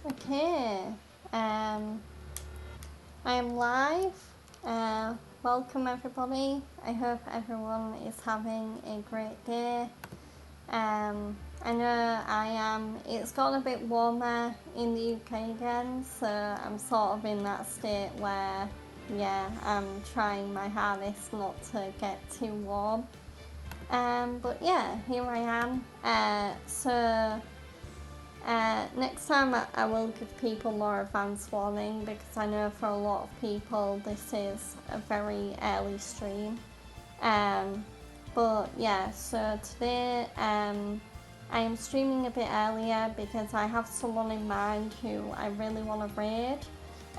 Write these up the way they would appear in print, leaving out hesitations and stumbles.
Okay, I am live. Welcome everybody. I hope everyone is having a great day. I know I am. It's gotten a bit warmer in the UK again, so I'm sort of in that state where, I'm trying my hardest not to get too warm. But yeah, here I am. Next time I will give people more advance warning because I know for a lot of people this is a very early stream. But yeah, so today I am streaming a bit earlier because I have someone in mind who I really want to raid.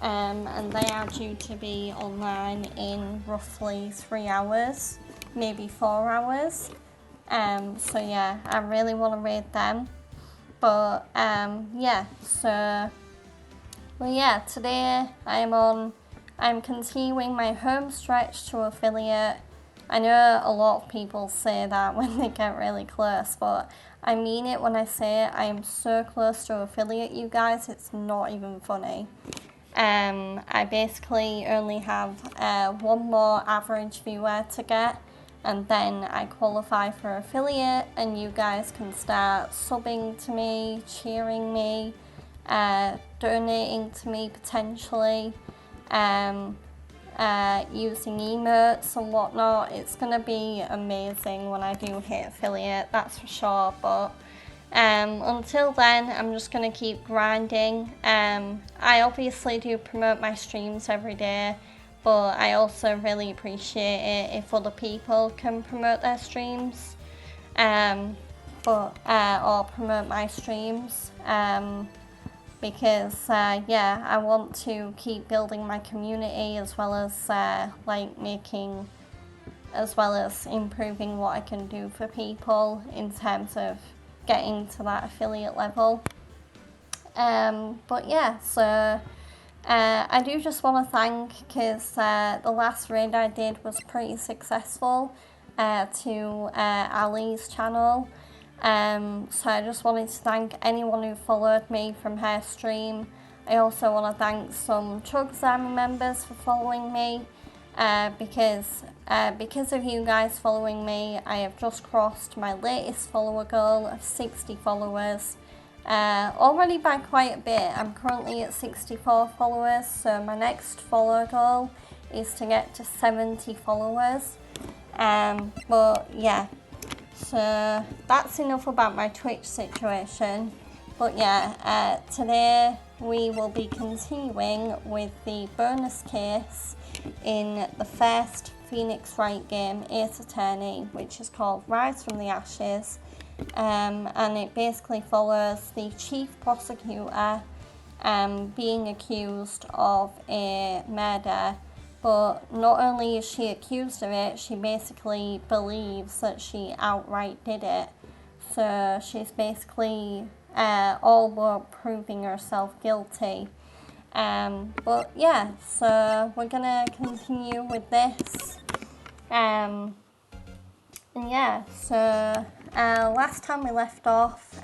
And they are due to be online in roughly 3 hours, maybe 4 hours. So yeah, I really want to raid them. But today I'm continuing my home stretch to affiliate. I know a lot of people say that when they get really close, but I mean it when I say I am so close to affiliate, you guys, it's not even funny. I basically only have one more average viewer to get, and then I qualify for affiliate, and you guys can start subbing to me, cheering me, donating to me potentially, using emotes and whatnot. It's gonna be amazing when I do hit affiliate, that's for sure. But until then, I'm just going to keep grinding. I obviously do promote my streams every day, but I also really appreciate it if other people can promote their streams, or promote my streams, because I want to keep building my community as well as improving what I can do for people in terms of getting to that affiliate level. I do just want to thank, because the last raid I did was pretty successful, to Ali's channel. So I just wanted to thank anyone who followed me from her stream. I also want to thank some Chugs Army members for following me, because of you guys following me, I have just crossed my latest follower goal of 60 followers. Already by quite a bit. I'm currently at 64 followers, so my next follower goal is to get to 70 followers. So that's enough about my Twitch situation. But today we will be continuing with the bonus case in the first Phoenix Wright game, Ace Attorney, which is called Rise from the Ashes. And it basically follows the chief prosecutor being accused of a murder. But not only is she accused of it, she basically believes that she outright did it. So she's basically all but proving herself guilty. So we're gonna continue with this. Last time we left off,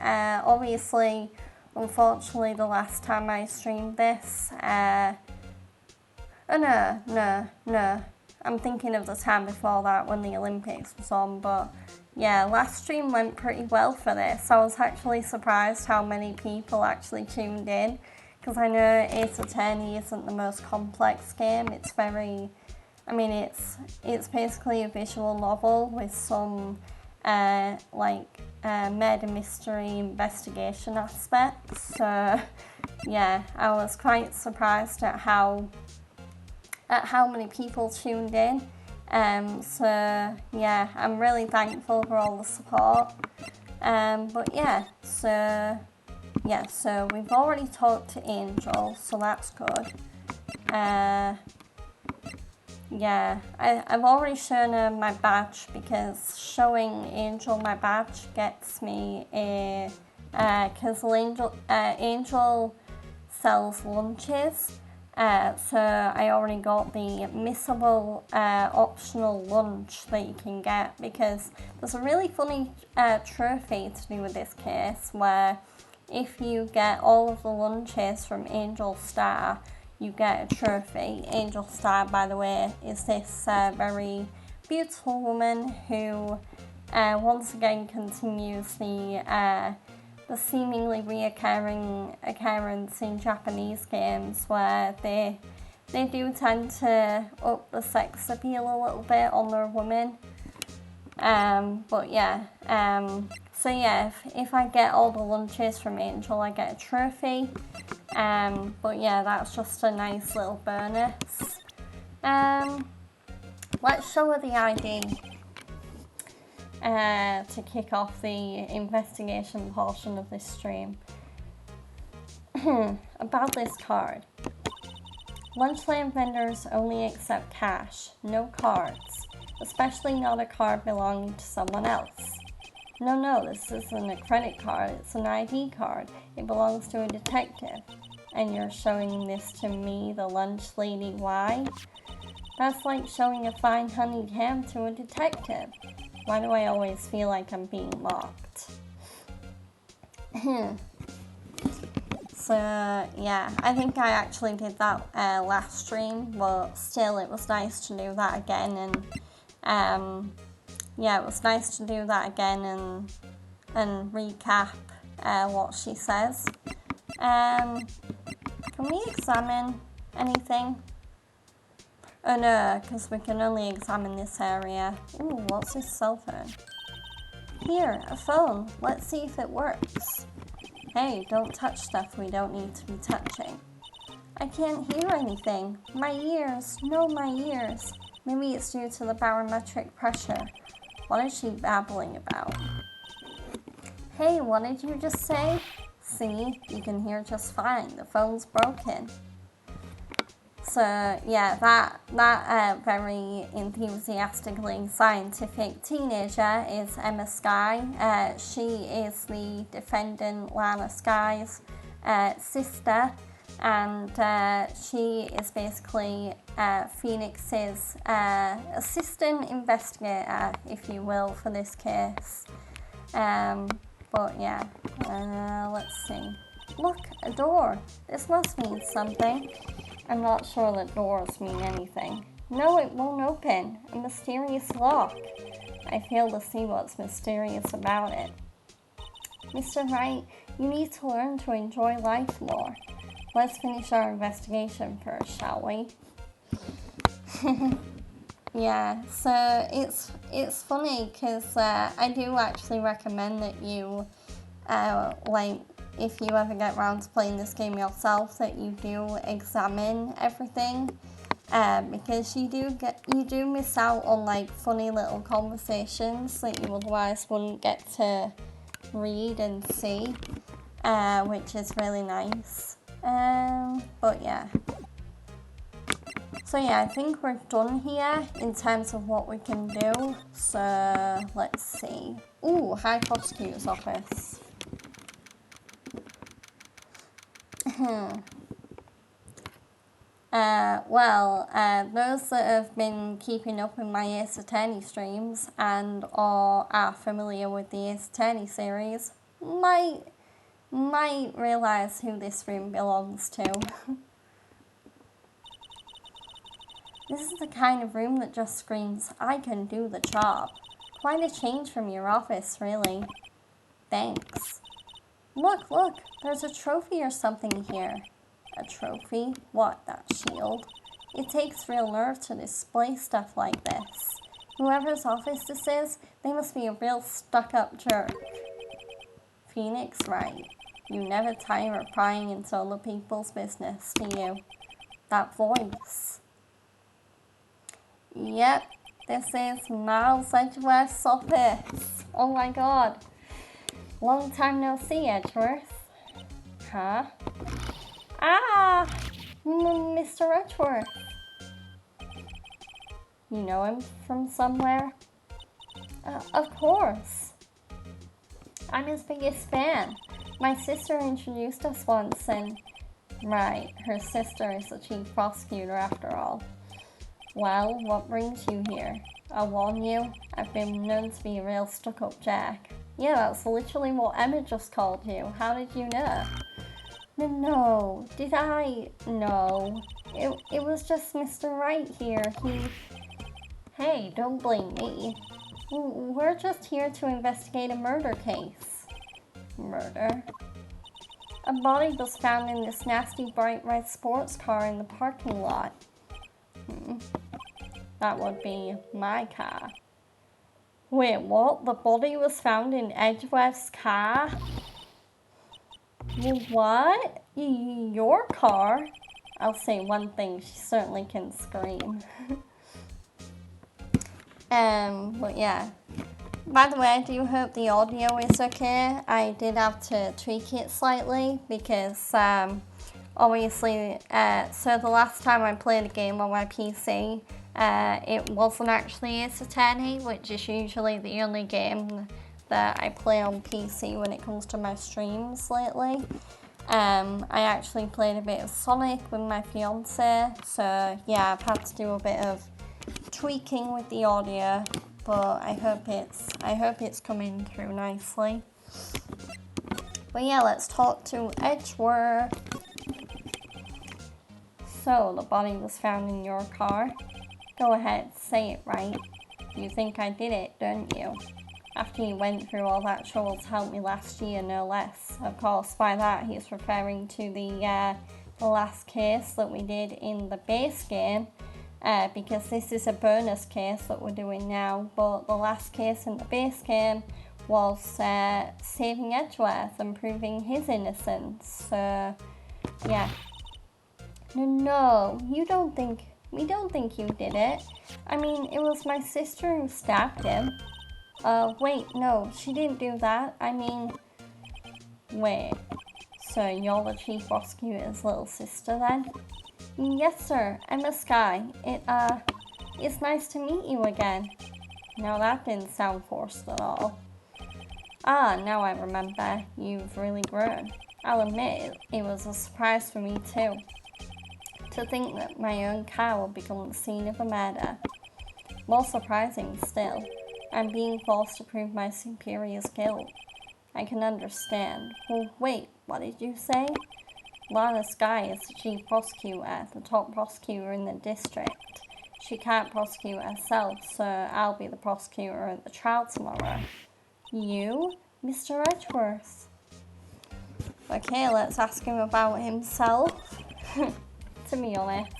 unfortunately, the last time I streamed this, no. I'm thinking of the time before that when the Olympics was on, but yeah, last stream went pretty well for this. I was actually surprised how many people actually tuned in, because I know Ace Attorney isn't the most complex game. It's it's basically a visual novel with some murder mystery investigation aspects. So yeah, I was quite surprised at how many people tuned in. I'm really thankful for all the support. So we've already talked to Angel, so that's good. I've already shown her my badge, because showing Angel my badge gets me because Angel sells lunches. So I already got the missable optional lunch that you can get, because there's a really funny trophy to do with this case where if you get all of the lunches from Angel Star, you get a trophy. Angel Star, by the way, is this very beautiful woman who once again continues the seemingly reoccurring occurrence in Japanese games where they do tend to up the sex appeal a little bit on their women. But yeah, so yeah, if I get all the lunches from Angel, I get a trophy. But yeah, that's just a nice little bonus. Let's show her the ID to kick off the investigation portion of this stream. About this card. Lunchland vendors only accept cash, no cards, especially not a card belonging to someone else. No, this isn't a credit card, it's an ID card. It belongs to a detective. And you're showing this to me, the lunch lady, why? That's like showing a fine honeyed ham to a detective. Why do I always feel like I'm being mocked? So, yeah, I think I actually did that last stream, but still it was nice to do that again, and yeah, it was nice to do that again and recap what she says. Can we examine anything? Oh no, because we can only examine this area. Ooh, what's this cell phone? Here, a phone. Let's see if it works. Hey, don't touch stuff we don't need to be touching. I can't hear anything. My ears. No, my ears. Maybe it's due to the barometric pressure. What is she babbling about? Hey, what did you just say? See, you can hear just fine. The phone's broken. So yeah, that very enthusiastically scientific teenager is Emma Skye. She is the defendant Lana Skye's sister, and she is basically Phoenix's assistant investigator, if you will, for this case. But yeah, let's see. Look, a door. This must mean something. I'm not sure that doors mean anything. No, it won't open. A mysterious lock. I fail to see what's mysterious about it. Mr. Wright, you need to learn to enjoy life more. Let's finish our investigation first, shall we? Yeah, so it's funny because I do actually recommend that you, if you ever get around to playing this game yourself, that you do examine everything, because you do miss out on like funny little conversations that you otherwise wouldn't get to read and see, which is really nice. But yeah. So yeah, I think we're done here in terms of what we can do. So let's see. Ooh, High Prosecutor's Office. Those that have been keeping up with my Ace Attorney streams and or are familiar with the Ace Attorney series might realise who this room belongs to. This is the kind of room that just screams, I can do the job. Quite a change from your office, really. Thanks. Look, there's a trophy or something here. A trophy? What, that shield? It takes real nerve to display stuff like this. Whoever's office this is, they must be a real stuck-up jerk. Phoenix, right. You never tire of prying into other people's business, do you? That voice. Yep, this is Miles Edgeworth's office. Oh my god. Long time no see, Edgeworth. Huh? Ah! Mr. Edgeworth. You know him from somewhere? Of course. I'm his biggest fan. My sister introduced us once and... Right, her sister is the chief prosecutor after all. Well, what brings you here? I'll warn you, I've been known to be a real stuck-up jack. Yeah, that's literally what Emma just called you. How did you know? No, did I? No. It was just Mr. Right here. Hey, don't blame me. We're just here to investigate a murder case. Murder? A body was found in this nasty bright red sports car in the parking lot. That would be my car. Wait, what? The body was found in Edgeworth's car? What? Your car? I'll say one thing, she certainly can scream. But yeah. By the way, I do hope the audio is okay. I did have to tweak it slightly because obviously, so the last time I played a game on my PC, it wasn't actually Ace Attorney, which is usually the only game that I play on PC when it comes to my streams lately. I actually played a bit of Sonic with my fiance, so yeah, I've had to do a bit of tweaking with the audio, but I hope it's coming through nicely. But yeah, let's talk to Edgeworth. So, the body was found in your car. Go ahead, say it right. You think I did it, don't you? After you went through all that trouble to help me last year, no less. Of course, by that he's referring to the last case that we did in the base game, because this is a bonus case that we're doing now, but the last case in the base game was saving Edgeworth and proving his innocence. So, yeah. No, we don't think you did it. I mean, it was my sister who stabbed him. Wait, no, she didn't do that. I mean, wait, so you're the chief prosecutor's little sister then? Yes, sir, Emma Skye. It's nice to meet you again. Now that didn't sound forced at all. Ah, now I remember. You've really grown. I'll admit, it was a surprise for me too. To think that my own car would become the scene of a murder. More surprising still, I'm being forced to prove my superior's guilt. I can understand. Well, wait, what did you say? Lana Skye is the chief prosecutor, the top prosecutor in the district. She can't prosecute herself, so I'll be the prosecutor at the trial tomorrow. You? Mr. Edgeworth? Okay, let's ask him about himself. To be honest,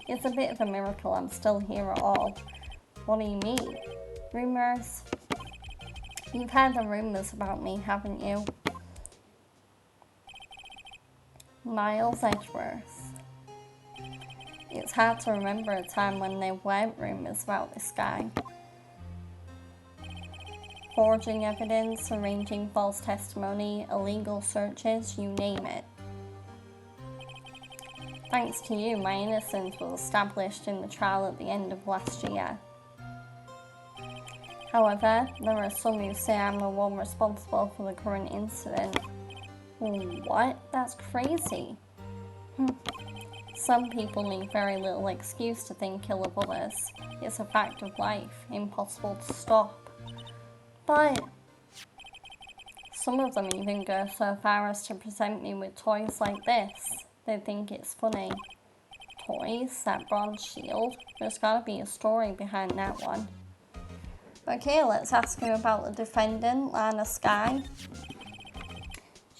it's a bit of a miracle I'm still here at all. What do you mean? Rumours? You've heard the rumours about me, haven't you? Miles Edgeworth. It's hard to remember a time when there weren't rumours about this guy. Forging evidence, arranging false testimony, illegal searches, you name it. Thanks to you, my innocence was established in the trial at the end of last year. However, there are some who say I'm the one responsible for the current incident. What? That's crazy. Some people need very little excuse to think ill of others. It's a fact of life, impossible to stop. But some of them even go so far as to present me with toys like this. They think it's funny. Toys? That bronze shield? There's gotta be a story behind that one. Okay, let's ask him about the defendant, Lana Skye.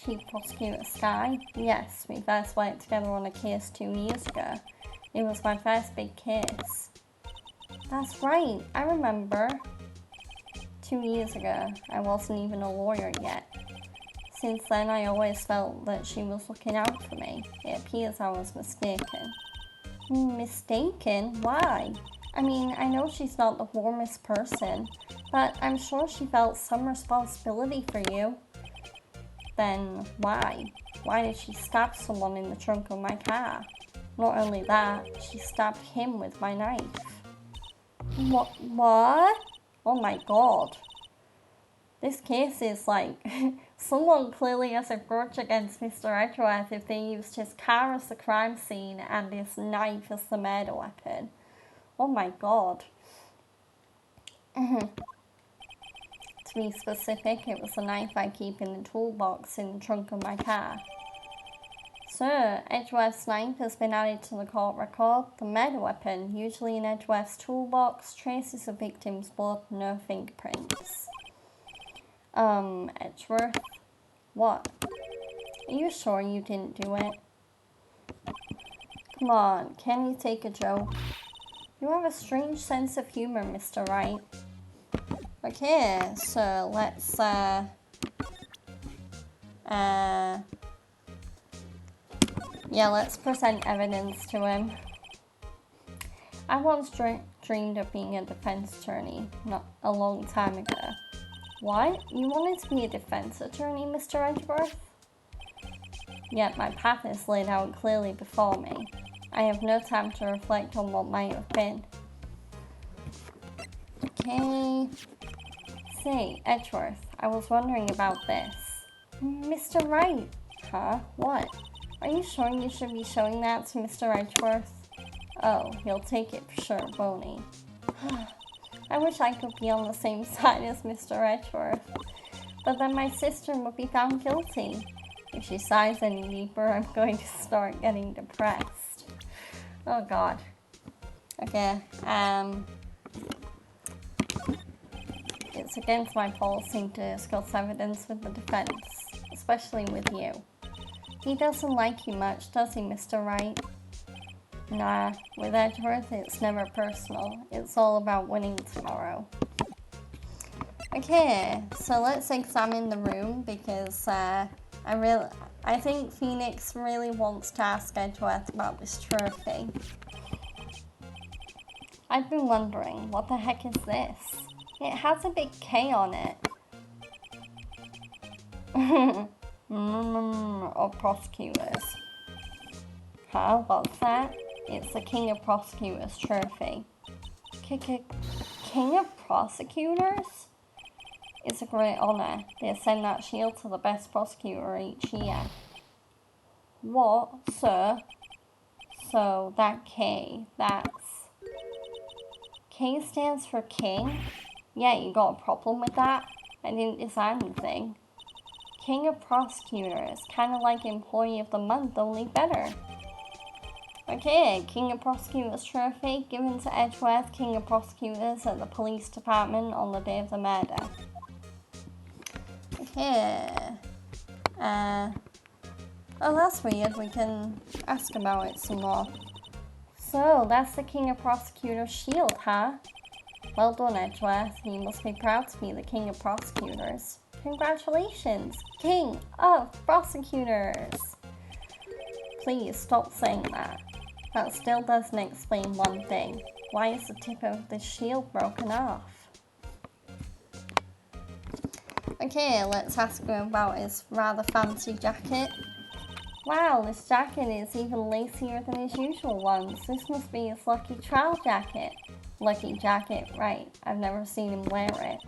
Chief Prosecutor Skye? Yes, we first worked together on a case 2 years ago. It was my first big case. That's right, I remember. 2 years ago, I wasn't even a lawyer yet. Since then, I always felt that she was looking out for me. It appears I was mistaken. Mistaken? Why? I mean, I know she's not the warmest person, but I'm sure she felt some responsibility for you. Then why? Why did she stab someone in the trunk of my car? Not only that, she stabbed him with my knife. What? Oh my god. This case is like, someone clearly has a grudge against Mr. Edgeworth if they used his car as the crime scene and his knife as the murder weapon. Oh my god. To To be specific, it was the knife I keep in the toolbox in the trunk of my car. Sir, Edgeworth's knife has been added to the court record. The murder weapon, usually in Edgeworth's toolbox, traces the victim's blood, no fingerprints. Edgeworth? What? Are you sure you didn't do it? Come on, can you take a joke? You have a strange sense of humor, Mr. Wright. Okay, so let's, let's present evidence to him. I once dreamed of being a defense attorney, not a long time ago. What? You wanted to be a defense attorney, Mr. Edgeworth? Yet my path is laid out clearly before me. I have no time to reflect on what might have been. Okay. Say, Edgeworth, I was wondering about this. Mr. Wright? Huh? What? Are you sure you should be showing that to Mr. Edgeworth? Oh, he'll take it for sure, won't he? I wish I could be on the same side as Mr. Edgeworth. But then my sister would be found guilty. If she sighs any deeper, I'm going to start getting depressed. Oh god. Okay, it's against my policy to discuss evidence with the defense, especially with you. He doesn't like you much, does he, Mr. Wright? Nah, with Edgeworth, it's never personal. It's all about winning tomorrow. Okay, so let's examine the room because I think Phoenix really wants to ask Edgeworth about this trophy. I've been wondering, what the heck is this? It has a big K on it. Of prosecutors. Huh? What's that? It's the King of Prosecutors trophy. King of Prosecutors? It's a great honour. They send that shield to the best prosecutor each year. What, sir? So, that K, that's... K stands for King? Yeah, you got a problem with that? I didn't design the thing. King of Prosecutors, kinda like Employee of the Month, only better. Okay, King of Prosecutors trophy given to Edgeworth, King of Prosecutors at the police department on the day of the murder. Okay. Oh, that's weird. We can ask about it some more. So, that's the King of Prosecutors shield, huh? Well done, Edgeworth. You must be proud to be the King of Prosecutors. Congratulations, King of Prosecutors! Please stop saying that. That still doesn't explain one thing. Why is the tip of the shield broken off? Okay, let's ask him about his rather fancy jacket. Wow, this jacket is even lacier than his usual ones. This must be his lucky trial jacket. Lucky jacket, right. I've never seen him wear it.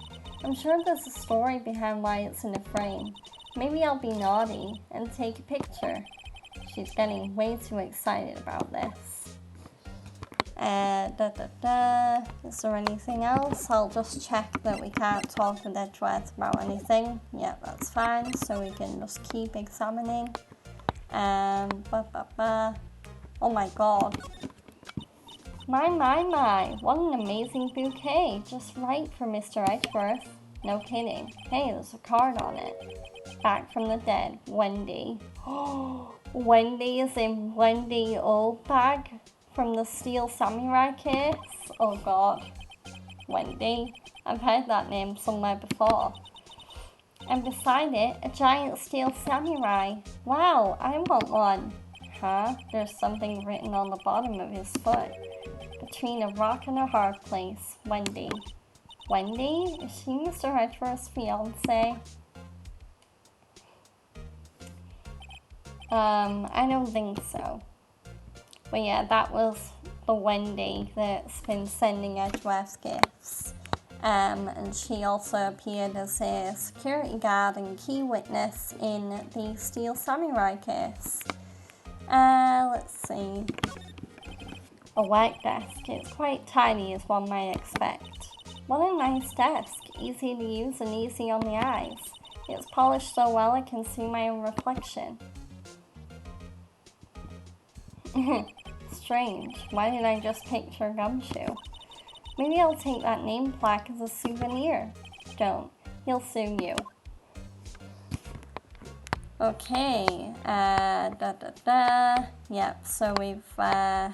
I'm sure there's a story behind why it's in a frame. Maybe I'll be naughty and take a picture. She's getting way too excited about this. Is there anything else? I'll just check that we can't talk with Edgeworth about anything. Yeah, that's fine. So we can just keep examining. Oh my god. My. What an amazing bouquet. Just right for Mr. Edgeworth. No kidding. Hey, there's a card on it. Back from the dead. Wendy. Oh, Wendy is in Wendy Oldbag from the Steel Samurai case. Oh god. Wendy. I've heard that name somewhere before. And beside it, a giant steel samurai. Wow, I want one. Huh? There's something written on the bottom of his foot. Between a rock and a hard place. Wendy. Wendy? Is she Mr. Edgeworth's fiance? I don't think so. But yeah, that was the Wendy that's been sending Edgeworth gifts. And she also appeared as a security guard and key witness in the Steel Samurai case. Let's see. A white desk. It's quite tiny as one might expect. What a nice desk. easy to use and easy on the eyes. It's polished so well I can see my own reflection. Strange. Why did I just picture Gumshoe? Maybe I'll take that name plaque as a souvenir. Don't. He'll sue you. Okay. Yep, so we've, yeah,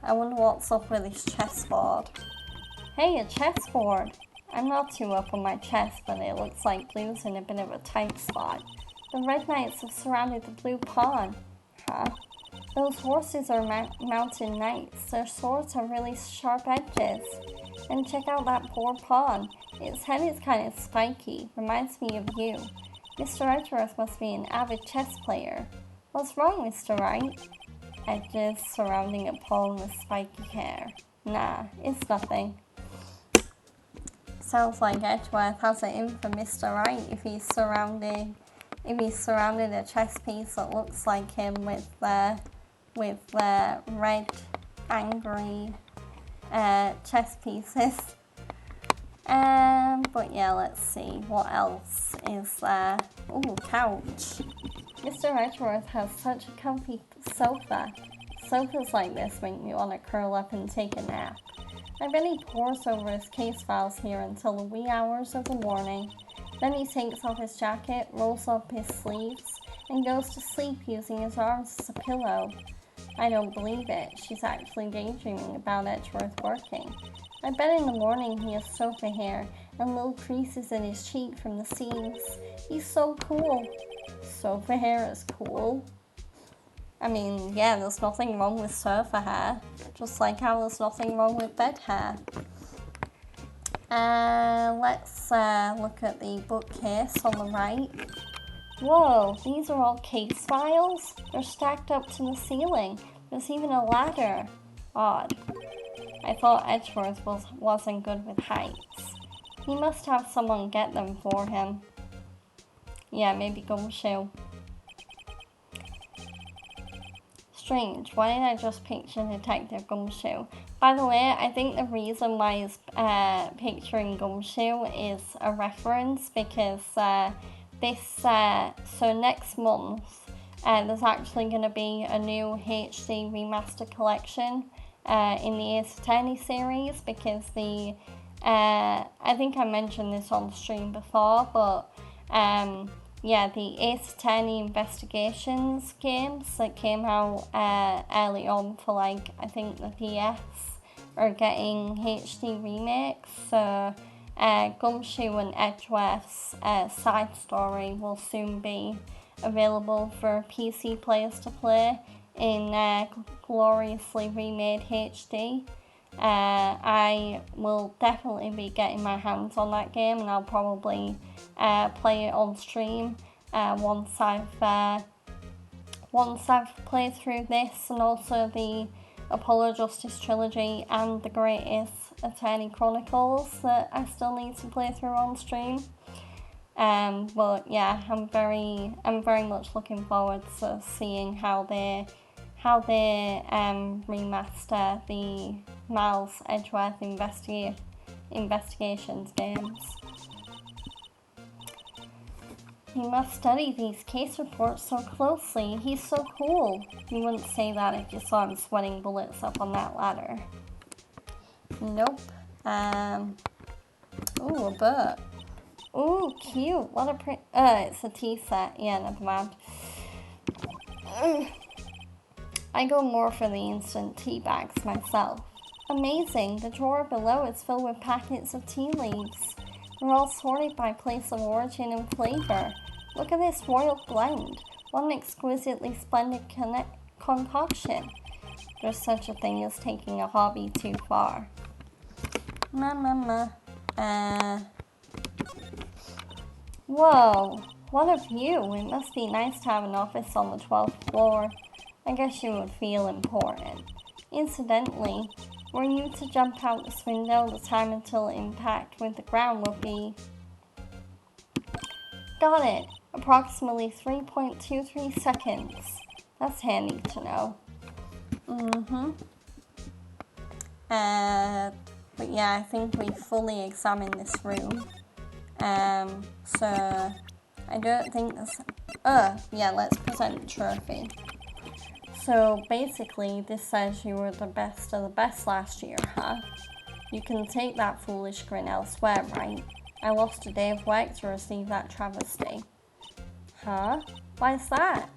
I wonder what's up with this chessboard. Hey, a chessboard! I'm not too up on my chess, but it looks like blue's in a bit of a tight spot. The red knights have surrounded the blue pawn. Huh? Those horses are mounted knights. Their swords have really sharp edges. And check out that poor pawn. Its head is kind of spiky. Reminds me of you. Mr. Edgeworth must be an avid chess player. What's wrong, Mr. Wright? Edges surrounding a pawn with spiky hair. Nah, it's nothing. Sounds like Edgeworth has it in for Mr. Wright if he's surrounded a chess piece that looks like him with red, angry chess pieces. But yeah, let's see what else is there. Ooh, couch. Mr. Edgeworth has such a comfy sofa. Sofas like this make me want to curl up and take a nap. I bet he pores over his case files here until the wee hours of the morning. Then he takes off his jacket, rolls up his sleeves, and goes to sleep using his arms as a pillow. I don't believe it. She's actually daydreaming about Edgeworth working. I bet in the morning he has sofa hair and little creases in his cheek from the seams. He's so cool. Sofa hair is cool? I mean, yeah, there's nothing wrong with sofa hair. Just like how there's nothing wrong with bed hair. Let's look at the bookcase on the right. Whoa, these are all case files? They're stacked up to the ceiling. There's even a ladder. Odd. I thought Edgeworth wasn't good with heights. He must have someone get them for him. Yeah, maybe Gumshoe. Strange, why did I just picture Detective Gumshoe? By the way, I think the reason why he's picturing Gumshoe is a reference because so next month there's actually going to be a new HD remaster collection in the Ace Attorney series because I think I mentioned this on stream before, but yeah, the Ace Attorney Investigations games that came out early on for like, I think the DS are getting HD remakes, so Gumshoe and Edgeworth's side story will soon be available for PC players to play in gloriously remade HD. I will definitely be getting my hands on that game, and I'll probably play it on stream once I've played through this and also the Apollo Justice Trilogy and the Great Ace Attorney Chronicles that I still need to play through on stream. But yeah, I'm very much looking forward to seeing how they remaster the Miles Edgeworth investigations games. You must study these case reports so closely. He's so cool. You wouldn't say that if you saw him sweating bullets up on that ladder. Nope. Ooh, a book. Ooh, cute. What a pretty... it's a tea set. Yeah, never mind. I go more for the instant tea bags myself. Amazing. The drawer below is filled with packets of tea leaves. They're all sorted by place of origin and flavor. Look at this royal blend. What an exquisitely splendid concoction. There's such a thing as taking a hobby too far. Whoa, what a view. It must be nice to have an office on the 12th floor. I guess you would feel important. Incidentally, were you to jump out this window, the time until impact with the ground will be... Got it! Approximately 3.23 seconds. That's handy to know. But yeah, I think we fully examined this room. So I don't think this. Yeah, let's present the trophy. So basically, this says you were the best of the best last year, huh? You can take that foolish grin elsewhere, right? I lost a day of work to receive that travesty. Huh? Why's that?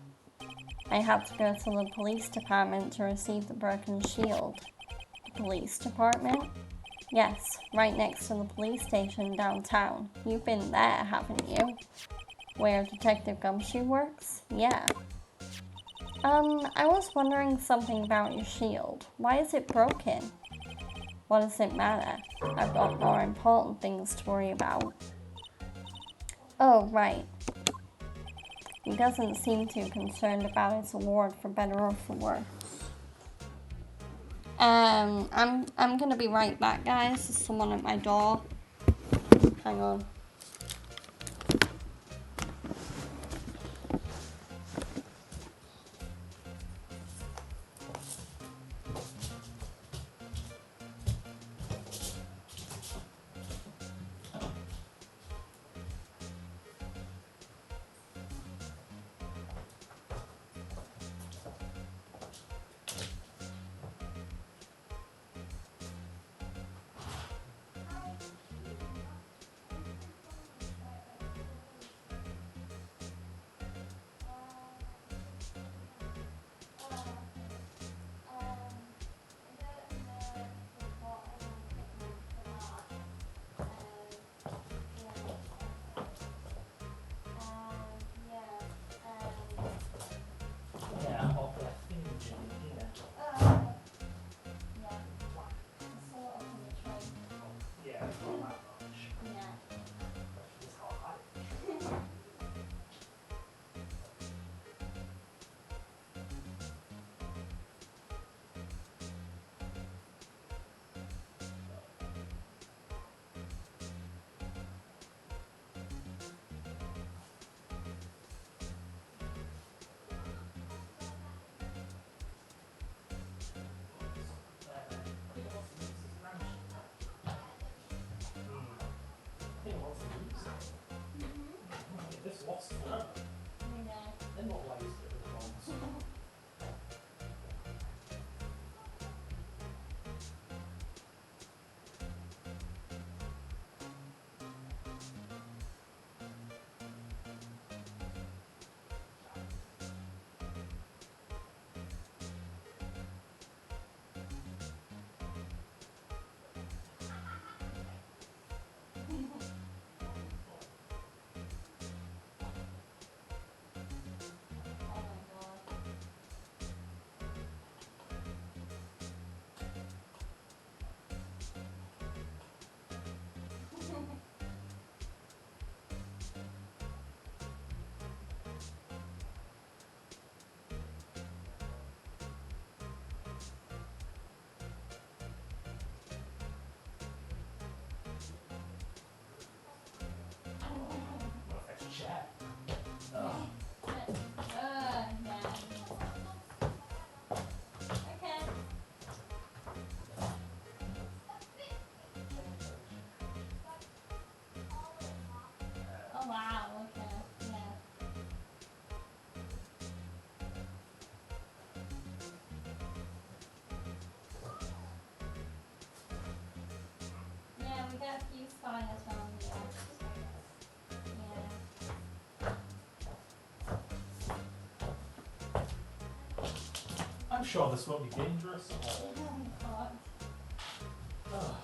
I had to go to the police department to receive the broken shield. The police department? Yes, right next to the police station downtown. You've been there, haven't you? Where Detective Gumshoe works? Yeah. I was wondering something about your shield. Why is it broken? What does it matter? I've got more important things to worry about. Oh, right. He doesn't seem too concerned about his award for better or for worse. I'm gonna be right back, guys. There's someone at my door. Hang on. Oh wow, okay, yeah. Yeah, we got a few spiders around here. Yeah. I'm sure this won't be dangerous at all. Oh Oh.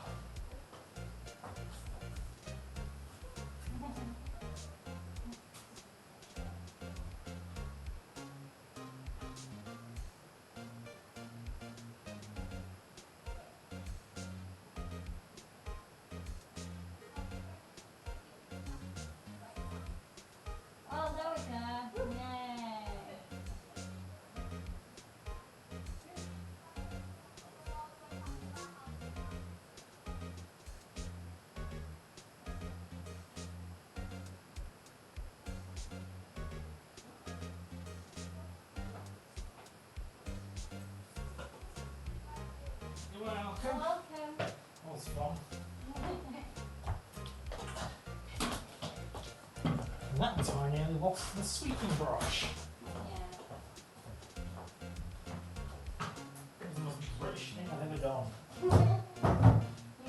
Oh, there we go. Yay. You're welcome. Welcome. All's That's fun. And that time I nearly lost the sweeping brush. It was the most British thing I've ever done.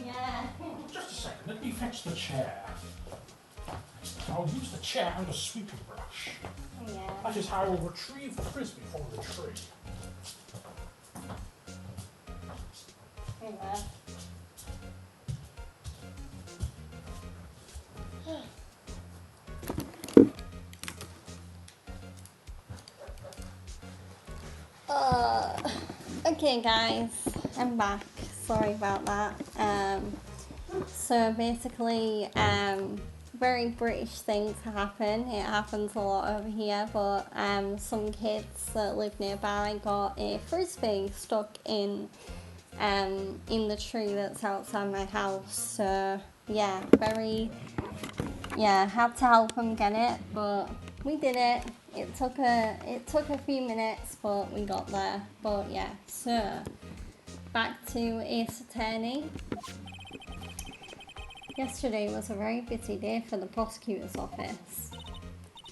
Yeah. Just a second, let me fetch the chair. I'll use the chair and the sweeping brush. Yeah. That is how I will retrieve the frisbee from the tree. Yeah. Okay guys, I'm back. Sorry about that. So basically, very British things happen. It happens a lot over here, but some kids that live nearby got a frisbee stuck in the tree that's outside my house. So yeah, had to help them get it, but we did it. It took a few minutes, but we got there. But yeah, so back to Ace Attorney. Yesterday was a very busy day for the prosecutor's office.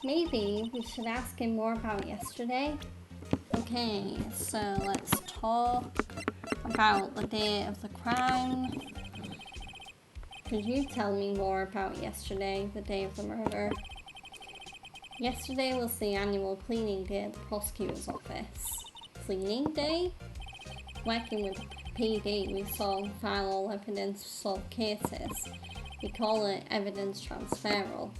Maybe we should ask him more about yesterday. Okay, so let's talk about the day of the crime. Could you tell me more about yesterday, the day of the murder? Yesterday was the annual cleaning day at the prosecutor's office. Cleaning day? Working with PD, we saw and file all evidence to solve cases. We call it evidence transferal.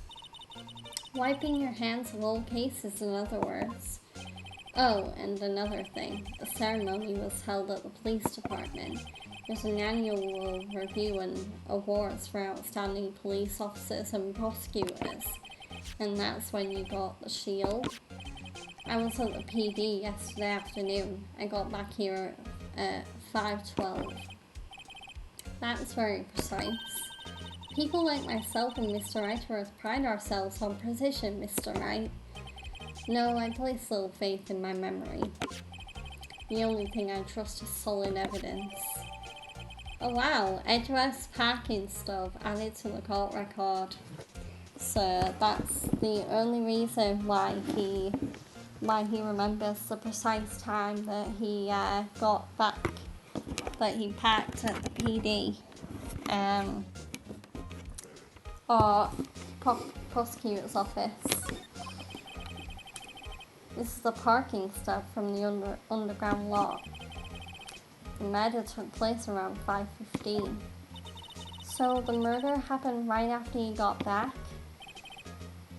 Wiping your hands of all cases, in other words. Oh, and another thing. The ceremony was held at the police department. There's an annual review and awards for outstanding police officers and prosecutors. And that's when you got the shield. I was at the PD yesterday afternoon. I got back here at 5:12. That's very precise. People like myself and Mr. Wrightworth pride ourselves on precision, Mr. Wright. No, I place little faith in my memory. The only thing I trust is solid evidence. Oh wow, Edgeworth's parking stub added to the court record. So that's the only reason why he remembers the precise time that he got back, that he parked at the PD. Or prosecutor's office. This is the parking stub from the underground lot. The murder took place around 5:15. So the murder happened right after you got back?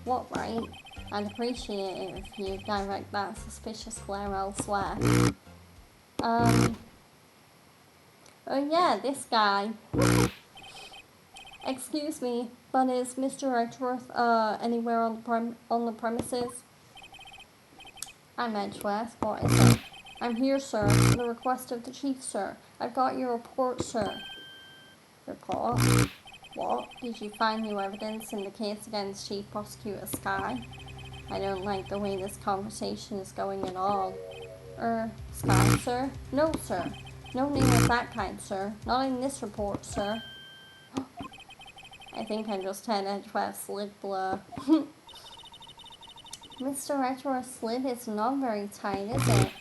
What, right? I'd appreciate it if you direct that suspicious glare elsewhere. Oh yeah, this guy. Excuse me, but is Mr. Edgeworth anywhere on the premises? I'm Edgeworth. What is it? I'm here, sir. At the request of the chief, sir. I've got your report, sir. Report? What? Did you find new evidence in the case against Chief Prosecutor Skye? I don't like the way this conversation is going at all. Skye, sir? No, sir. No name of that kind, sir. Not in this report, sir. I think I just had Edgeworth's lid blur. Mr. Edgeworth's lid is not very tight, is it?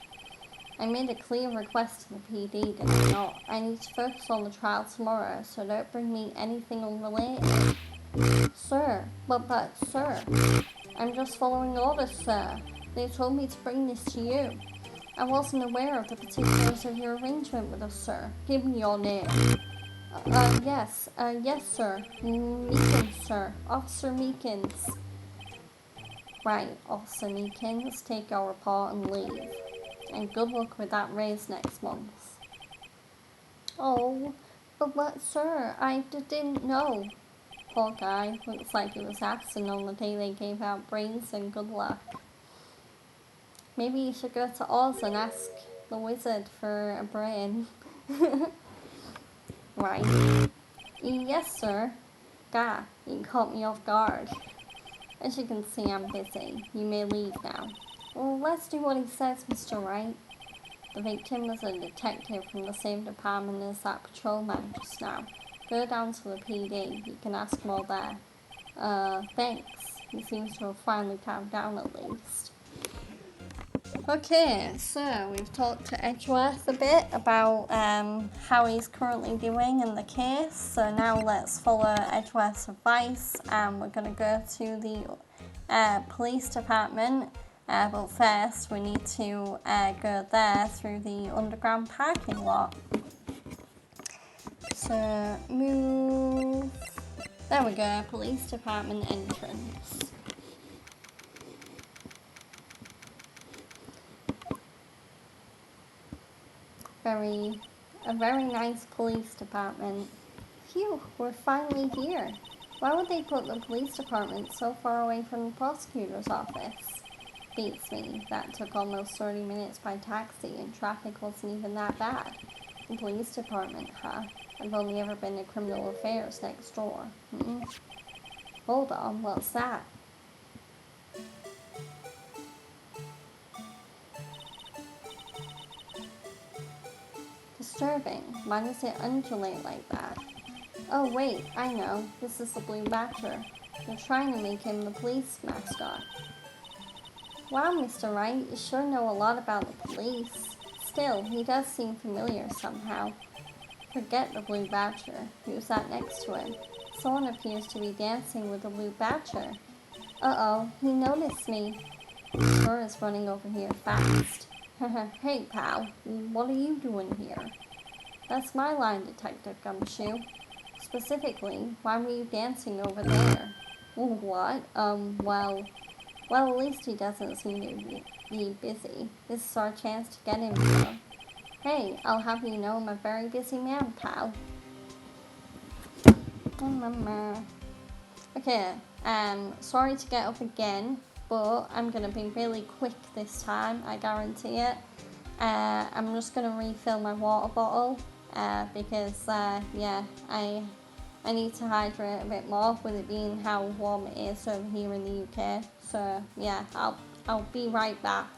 I made a clear request to the PD, did I not? I need to focus on the trial tomorrow, so don't bring me anything unrelated. Sir, but, sir, I'm just following orders, sir. They told me to bring this to you. I wasn't aware of the particulars of your arrangement with us, sir. Give me your name. Yes, sir. Meekins, sir. Officer Meekins. Right, Officer Meekins, take your report and leave. And good luck with that raise next month. Oh, but sir, I didn't know. Poor guy, looks like he was absent on the day they gave out brains and good luck. Maybe you should go to Oz and ask the wizard for a brain. Right. Yes, sir. Gah, you caught me off guard. As you can see, I'm busy. You may leave now. Well, let's do what he says, Mr. Wright. The victim was a detective from the same department as that patrolman just now. Go down to the PD. You can ask them all there. Thanks. He seems to have finally calmed down at least. Okay, so we've talked to Edgeworth a bit about how he's currently doing in the case. So now let's follow Edgeworth's advice and we're going to go to the police department. But first we need to go there through the underground parking lot. So move. There we go, police department entrance. A very nice police department. Phew, we're finally here. Why would they put the police department so far away from the prosecutor's office? Beats me. That took almost 30 minutes by taxi and traffic wasn't even that bad. The police department, huh? I've only ever been to criminal affairs next door. Hold on, what's that? Disturbing. Why does it undulate like that? Oh wait, I know. This is the Blue Badger. They're trying to make him the police mascot. Wow, Mr. Wright, you sure know a lot about the police. Still, he does seem familiar somehow. Forget the Blue Badger. Who's that next to him? Someone appears to be dancing with the Blue Badger. Uh-oh, he noticed me. Sure is running over here fast. Hey, pal, what are you doing here? That's my line, Detective Gumshoe. Specifically, why were you dancing over there? What? Well, at least he doesn't seem to be busy. This is our chance to get him here. Hey, I'll have you know I'm a very busy man, pal. Okay, sorry to get up again, but I'm gonna be really quick this time, I guarantee it. I'm just gonna refill my water bottle, because, yeah, I need to hydrate a bit more with it being how warm it is over here in the UK. So, yeah, I'll be right back.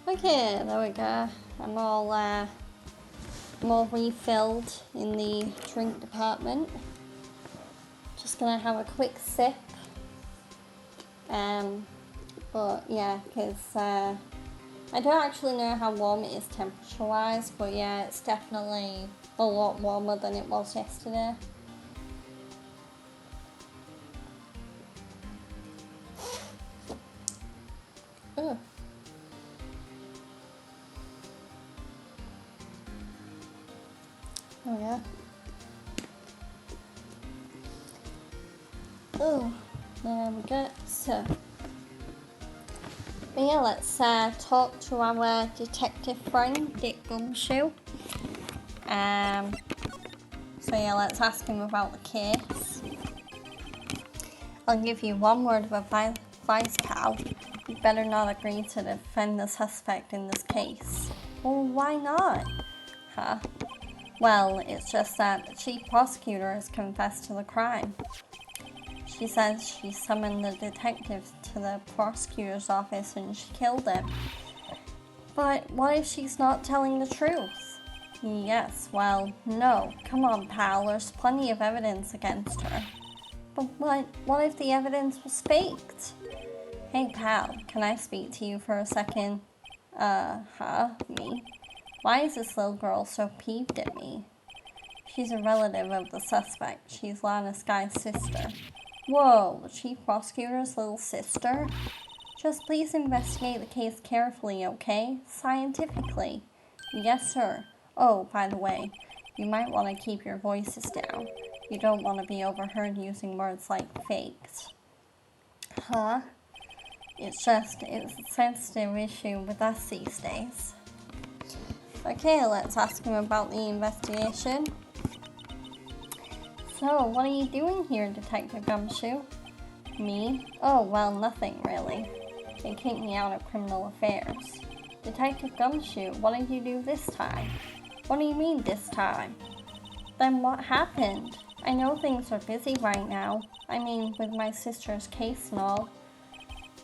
Okay, there we go. I'm all refilled in the drink department. Just gonna have a quick sip. But yeah, because I don't actually know how warm it is temperature-wise, but yeah, it's definitely a lot warmer than it was yesterday. Ugh. Oh yeah. Oh, there we go. So, but yeah, let's talk to our detective friend, Dick Gumshoe. So yeah, let's ask him about the case. I'll give you one word of advice, pal. You better not agree to defend the suspect in this case. Well, why not? Huh? Well, it's just that the chief prosecutor has confessed to the crime. She says she summoned the detective to the prosecutor's office and she killed him. But what if she's not telling the truth? Yes, well, no. Come on, pal, there's plenty of evidence against her. But what if the evidence was faked? Hey, pal, can I speak to you for a second? Me? Why is this little girl so peeved at me? She's a relative of the suspect. She's Lana Sky's sister. Whoa, the chief prosecutor's little sister? Just please investigate the case carefully, okay? Scientifically. Yes, sir. Oh, by the way, you might want to keep your voices down. You don't want to be overheard using words like faked. Huh? It's a sensitive issue with us these days. Okay, let's ask him about the investigation. So, what are you doing here, Detective Gumshoe? Me? Oh, well, nothing, really. They kicked me out of criminal affairs. Detective Gumshoe, what did you do this time? What do you mean, this time? Then what happened? I know things are busy right now. I mean, with my sister's case and all.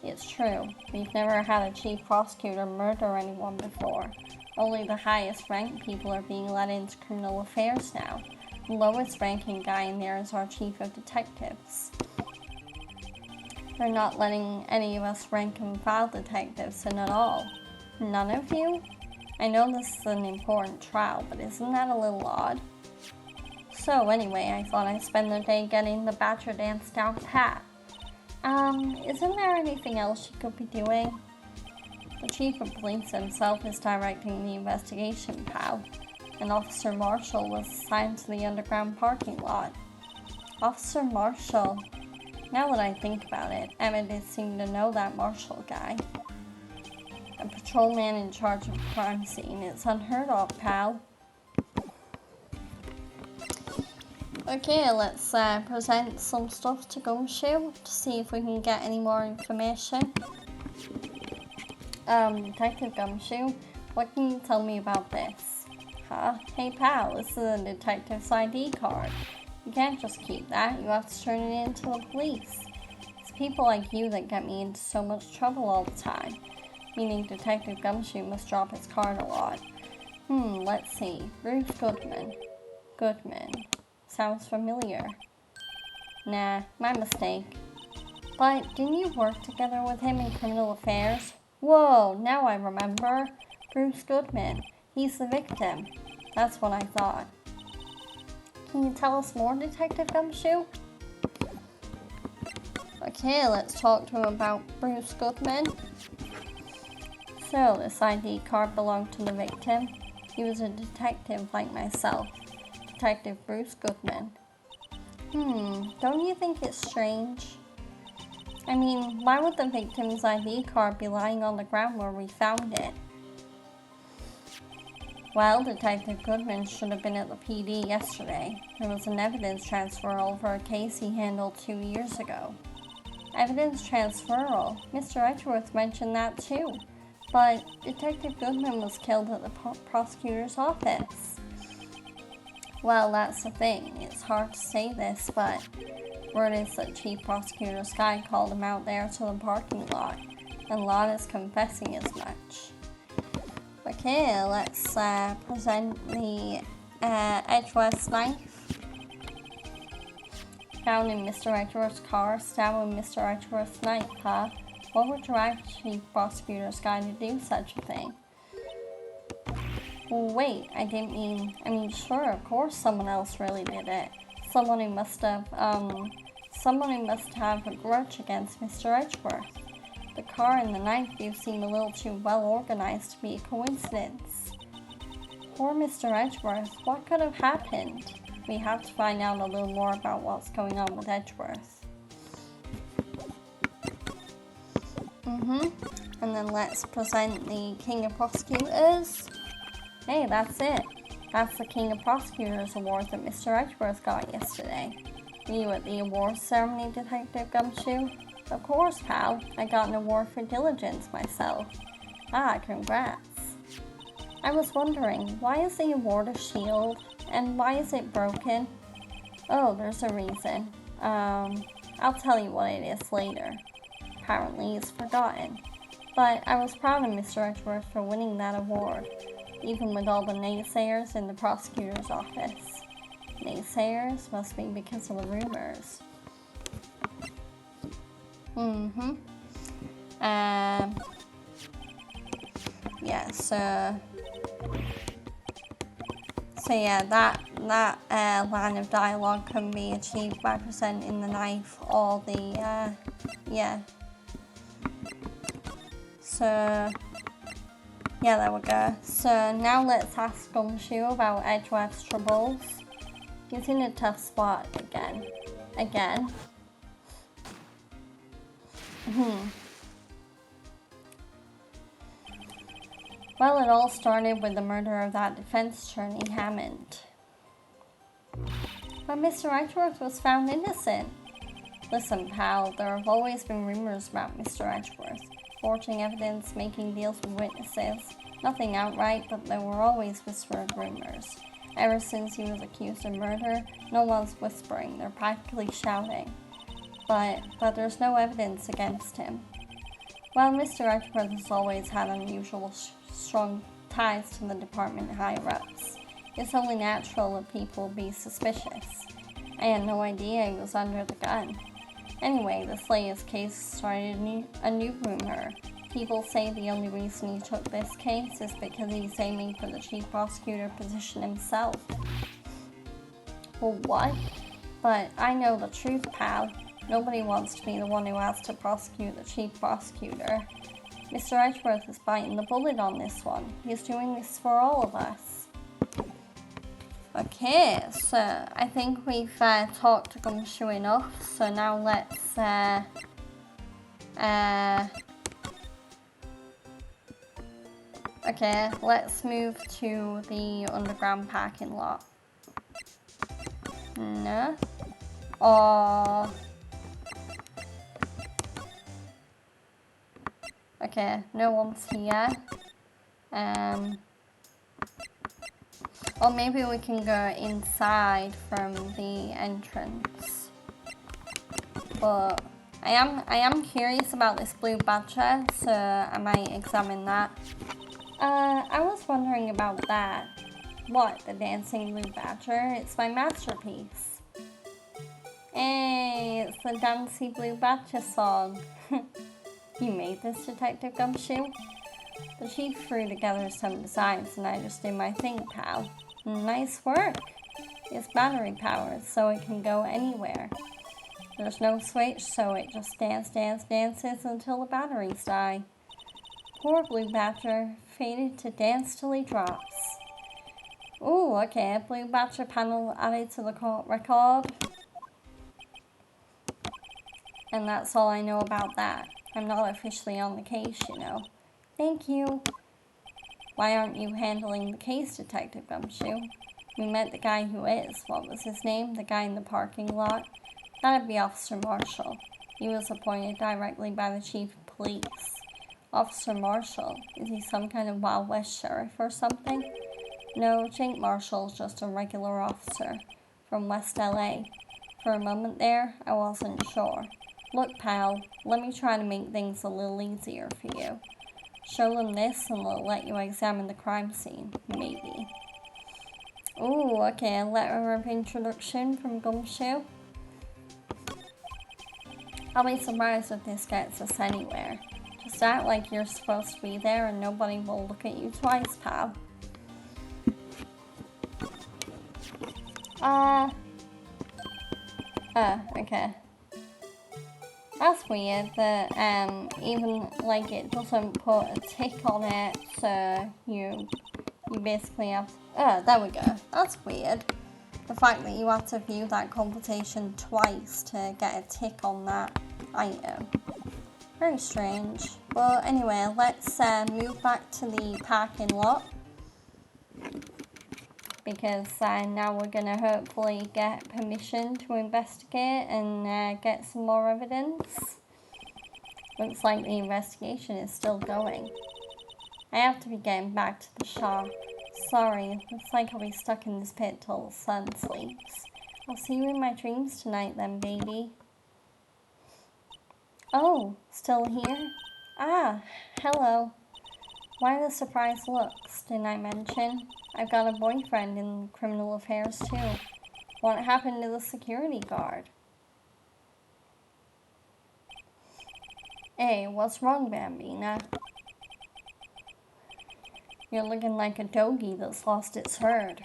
It's true. We've never had a chief prosecutor murder anyone before. Only the highest ranked people are being let into criminal affairs now. The lowest ranking guy in there is our chief of detectives. They're not letting any of us rank and file detectives in at all. None of you? I know this is an important trial, but isn't that a little odd? So anyway, I thought I'd spend the day getting the Badger dance down pat. Isn't there anything else you could be doing? The chief of police himself is directing the investigation, pal. And Officer Marshall was assigned to the underground parking lot. Officer Marshall? Now that I think about it, Emma did seem to know that Marshall guy. A patrolman in charge of a crime scene. It's unheard of, pal. Okay, let's present some stuff to Gumshoe to see if we can get any more information. Detective Gumshoe, what can you tell me about this? Huh? Hey pal, this is a detective's ID card. You can't just keep that, you have to turn it in to the police. It's people like you that get me into so much trouble all the time. Meaning Detective Gumshoe must drop his card a lot. Let's see. Bruce Goodman. Goodman. Sounds familiar. Nah, my mistake. But didn't you work together with him in criminal affairs? Whoa, now I remember. Bruce Goodman. He's the victim. That's what I thought. Can you tell us more, Detective Gumshoe? Okay, let's talk to him about Bruce Goodman. So, this ID card belonged to the victim. He was a detective like myself. Detective Bruce Goodman. Don't you think it's strange? I mean, why would the victim's ID card be lying on the ground where we found it? Well, Detective Goodman should have been at the PD yesterday. There was an evidence transferal for a case he handled 2 years ago. Evidence transferal? Mr. Edgeworth mentioned that too. But Detective Goodman was killed at the prosecutor's office. Well, that's the thing. It's hard to say this, but word is that Chief Prosecutor Sky called him out there to the parking lot, and Lana's confessing as much. Okay, let's present the Edgeworth's knife. Found in Mr. Edgeworth's car, stabbing Mr. Edgeworth's knife, huh? What would drive Chief Prosecutor Sky to do such a thing? Well, wait, I mean, sure, of course someone else really did it. Someone who must have a grudge against Mr. Edgeworth. The car and the knife do seem a little too well organized to be a coincidence. Poor Mr. Edgeworth, what could have happened? We have to find out a little more about what's going on with Edgeworth. And then let's present the King of Prosecutors. Hey, that's it. That's the King of Prosecutors award that Mr. Edgeworth got yesterday. Were you at the awards ceremony, Detective Gumshoe? Of course, pal. I got an award for diligence myself. Ah, congrats. I was wondering, why is the award a shield? And why is it broken? Oh, there's a reason. I'll tell you what it is later. Apparently, it's forgotten. But I was proud of Mr. Edgeworth for winning that award. even with all the naysayers in the prosecutor's office. Naysayers must be because of the rumors. Yeah, so yeah, that line of dialogue can be achieved by presenting the knife or the, yeah. So, yeah, there we go. So now let's ask Gumshoe about Edgeworth's troubles. He's in a tough spot again. Well, it all started with the murder of that defense attorney, Hammond. But Mr. Edgeworth was found innocent. Listen, pal, there have always been rumors about Mr. Edgeworth. Forging evidence, making deals with witnesses. Nothing outright, but there were always whispered rumors. Ever since he was accused of murder, no one's whispering, they're practically shouting. But there's no evidence against him. Well, Mr. Edgeworth has always had unusual strong ties to the department higher-ups. It's only natural that people be suspicious. I had no idea he was under the gun. Anyway, this latest case started a new rumor. People say the only reason he took this case is because he's aiming for the chief prosecutor position himself. Well, what? But I know the truth, pal. Nobody wants to be the one who has to prosecute the chief prosecutor. Mr. Edgeworth is biting the bullet on this one. He's doing this for all of us. Okay, so I think we've talked to Gumshoe enough, so now let's okay, let's move to the underground parking lot. No. Oh. Okay, no one's here. Or maybe we can go inside from the entrance. But I am curious about this blue badger, so I might examine that. I was wondering about that. What, the dancing blue badger? It's my masterpiece. Hey, it's the Dancy Blue Badger song. You made this, Detective Gumshoe? The chief threw together some designs and I just did my thing, pal. Nice work. It's battery powered, so it can go anywhere. There's no switch, so it just dances until the batteries die. Poor Blue Badger, fated to dance till he drops. Ooh, okay, Blue Badger panel added to the court record. And that's all I know about that. I'm not officially on the case, you know. Thank you. Why aren't you handling the case, Detective Gumshoe? We met the guy who is. What was his name? The guy in the parking lot? That'd be Officer Marshall. He was appointed directly by the chief of police. Officer Marshall? Is he some kind of Wild West sheriff or something? No, Jake Marshall's just a regular officer from West LA. For a moment there, I wasn't sure. Look, pal, let me try to make things a little easier for you. Show them this and they'll let you examine the crime scene, maybe. Ooh, okay, a letter of introduction from Gumshoe. I'll be surprised if this gets us anywhere. Just act like you're supposed to be there and nobody will look at you twice, pal. Okay. That's weird that even like it doesn't put a tick on it, so you basically have there we go. That's weird. The fact that you have to view that conversation twice to get a tick on that item. Very strange. But anyway, let's move back to the parking lot. Because now we're going to hopefully get permission to investigate and get some more evidence. Looks like the investigation is still going. I have to be getting back to the shop. Sorry, looks like I'll be stuck in this pit till the sun sleeps. I'll see you in my dreams tonight then, baby. Oh, still here? Ah, hello. Why the surprised looks? Didn't I mention? I've got a boyfriend in criminal affairs too. What happened to the security guard? Hey, what's wrong, Bambina? You're looking like a doggy that's lost its herd.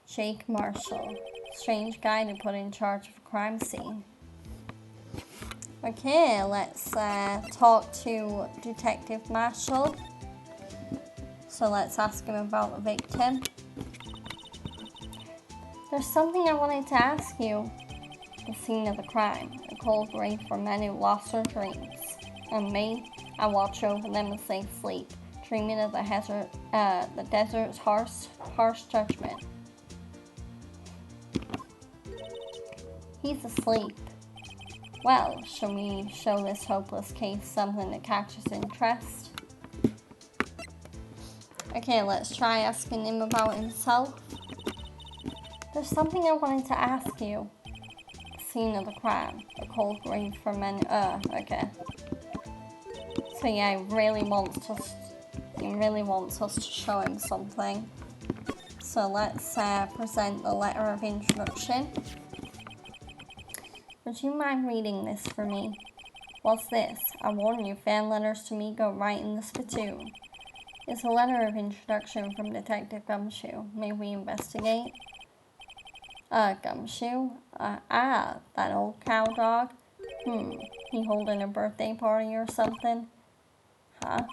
Jake Marshall. Strange guy to put in charge of a crime scene. Okay, let's talk to Detective Marshall. So let's ask him about the victim. There's something I wanted to ask you. The scene of the crime, a cold grave for men who lost their dreams. And me, I watch over them as they sleep, dreaming of the desert's harsh judgment. He's asleep. Well, shall we show this hopeless case something that catches interest? Okay, let's try asking him about himself. There's something I wanted to ask you. Scene of the crime, a cold grave for men. Okay. So yeah, he really wants us to show him something. So let's present the letter of introduction. Would you mind reading this for me? What's this? I warn you, fan letters to me go right in the spittoon. It's a letter of introduction from Detective Gumshoe. May we investigate? Gumshoe? That old cow dog? He holding a birthday party or something? Huh?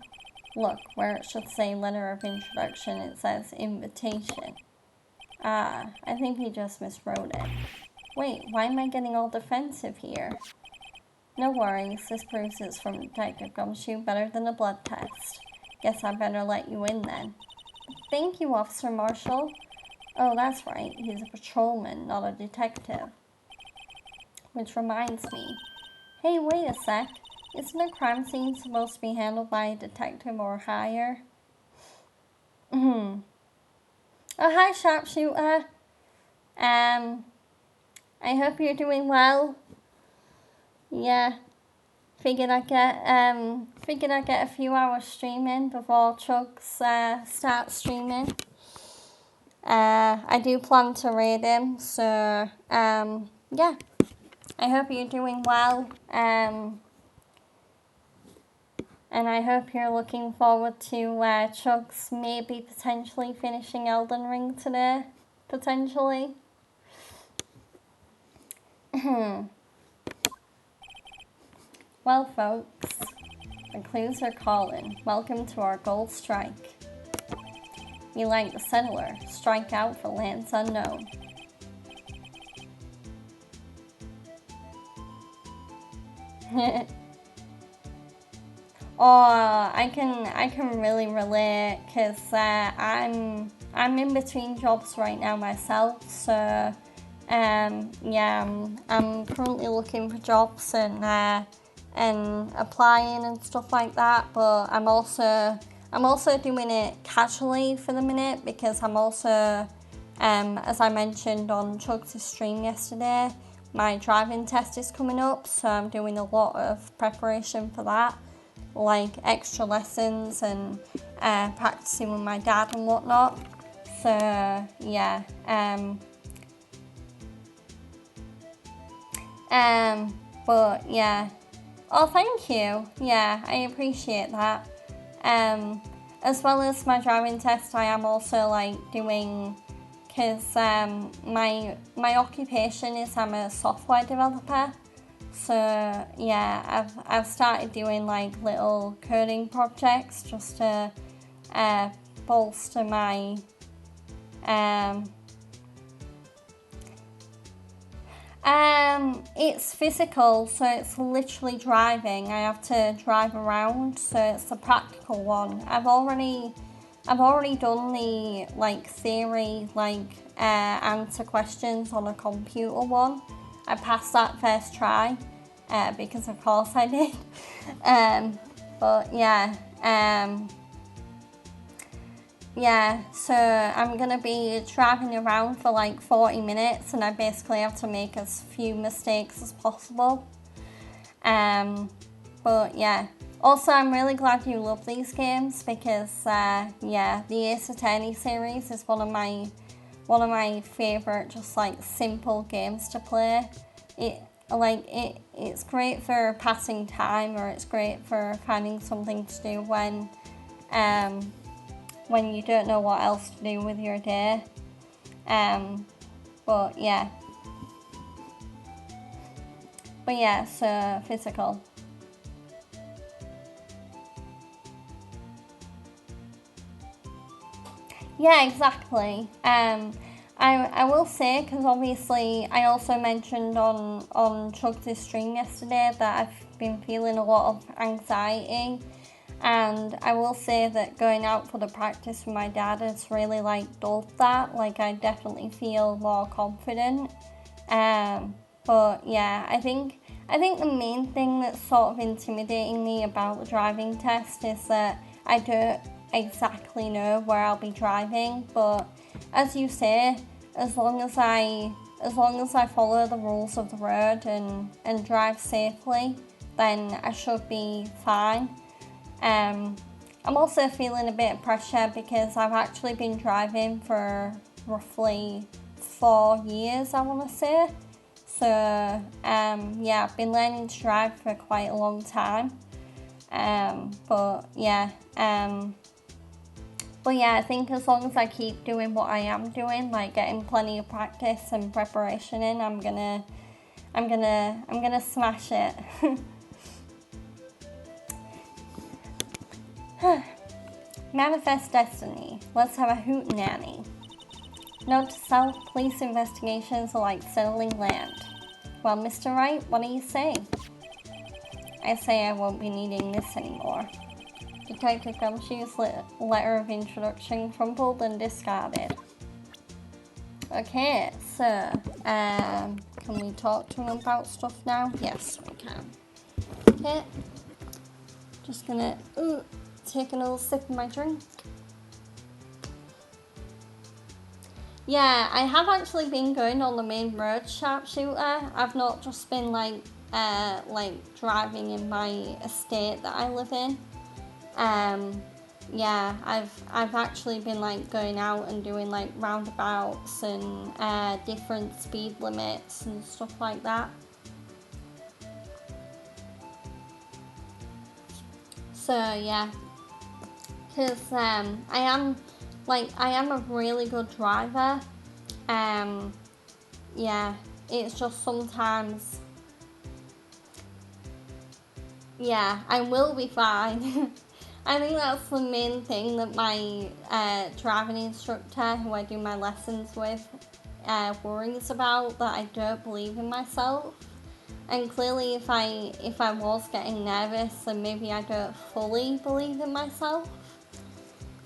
Look, where it should say letter of introduction, it says invitation. I think he just miswrote it. Wait, why am I getting all defensive here? No worries, this proves it's from Detective Gumshoe better than a blood test. Guess I better let you in then. Thank you, Officer Marshall. Oh, that's right, he's a patrolman, not a detective. Which reminds me. Hey, wait a sec. Isn't a crime scene supposed to be handled by a detective or higher? Oh, hi, Sharpshooter. I hope you're doing well. Yeah. Figured I'd get a few hours streaming before Chugs starts streaming. I do plan to raid him, so yeah. I hope you're doing well. And I hope you're looking forward to Chugs maybe potentially finishing Elden Ring today. Potentially. Well, folks, the clues are calling. Welcome to our gold strike. We like the settler. Strike out for lands unknown. Oh, I can really relate because I'm in between jobs right now myself. So yeah, I'm currently looking for jobs and applying and stuff like that. But I'm also doing it casually for the minute because I'm also as I mentioned on Chugs' stream yesterday, my driving test is coming up, so I'm doing a lot of preparation for that, like extra lessons and practicing with my dad and whatnot. So yeah, but yeah. Oh, thank you. Yeah, I appreciate that. As well as my driving test, I am also like doing, because my occupation is I'm a software developer. So yeah, I've started doing like little coding projects just to bolster my it's physical, so it's literally driving. I have to drive around, so it's a practical one. I've already done the like theory, like answer questions on a computer one. I passed that first try, because of course I did. But yeah, yeah, so I'm going to be driving around for like 40 minutes and I basically have to make as few mistakes as possible. But yeah, Also, I'm really glad you love these games because, yeah, the Ace Attorney series is one of my favorite, just like simple games to play. It's great for passing time, or it's great for finding something to do when you don't know what else to do with your day. But yeah, so physical. Yeah, exactly. I will say, because obviously I also mentioned on Chugs' stream yesterday that I've been feeling a lot of anxiety, and I will say that going out for the practice with my dad has really like dulled that. Like, I definitely feel more confident. But yeah, I think the main thing that's sort of intimidating me about the driving test is that I don't exactly know where I'll be driving, but as you say, as long as I follow the rules of the road and drive safely, then I should be fine. I'm also feeling a bit of pressure because I've actually been driving for roughly 4 years, I want to say. So yeah, I've been learning to drive for quite a long time. But yeah, I think as long as I keep doing what I am doing, like getting plenty of practice and preparation in, I'm gonna smash it. Manifest destiny. Let's have a hootenanny. Note to self: police investigations are like settling land. Well, Mr. Wright, what do you say? I say I won't be needing this anymore. Detective Gumshoe's letter of introduction crumpled and discarded. Okay, so, can we talk to him about stuff now? Yes, we can. Okay, just gonna take another sip of my drink. Yeah, I have actually been going on the main road sharpshooter. I've not just been like driving in my estate that I live in. Yeah, I've actually been like going out and doing like roundabouts and different speed limits and stuff like that. So yeah, because I am a really good driver. Yeah, it's just sometimes. Yeah, I will be fine. I think that's the main thing that my driving instructor, who I do my lessons with, worries about, that I don't believe in myself. And clearly, if I was getting nervous, then maybe I don't fully believe in myself.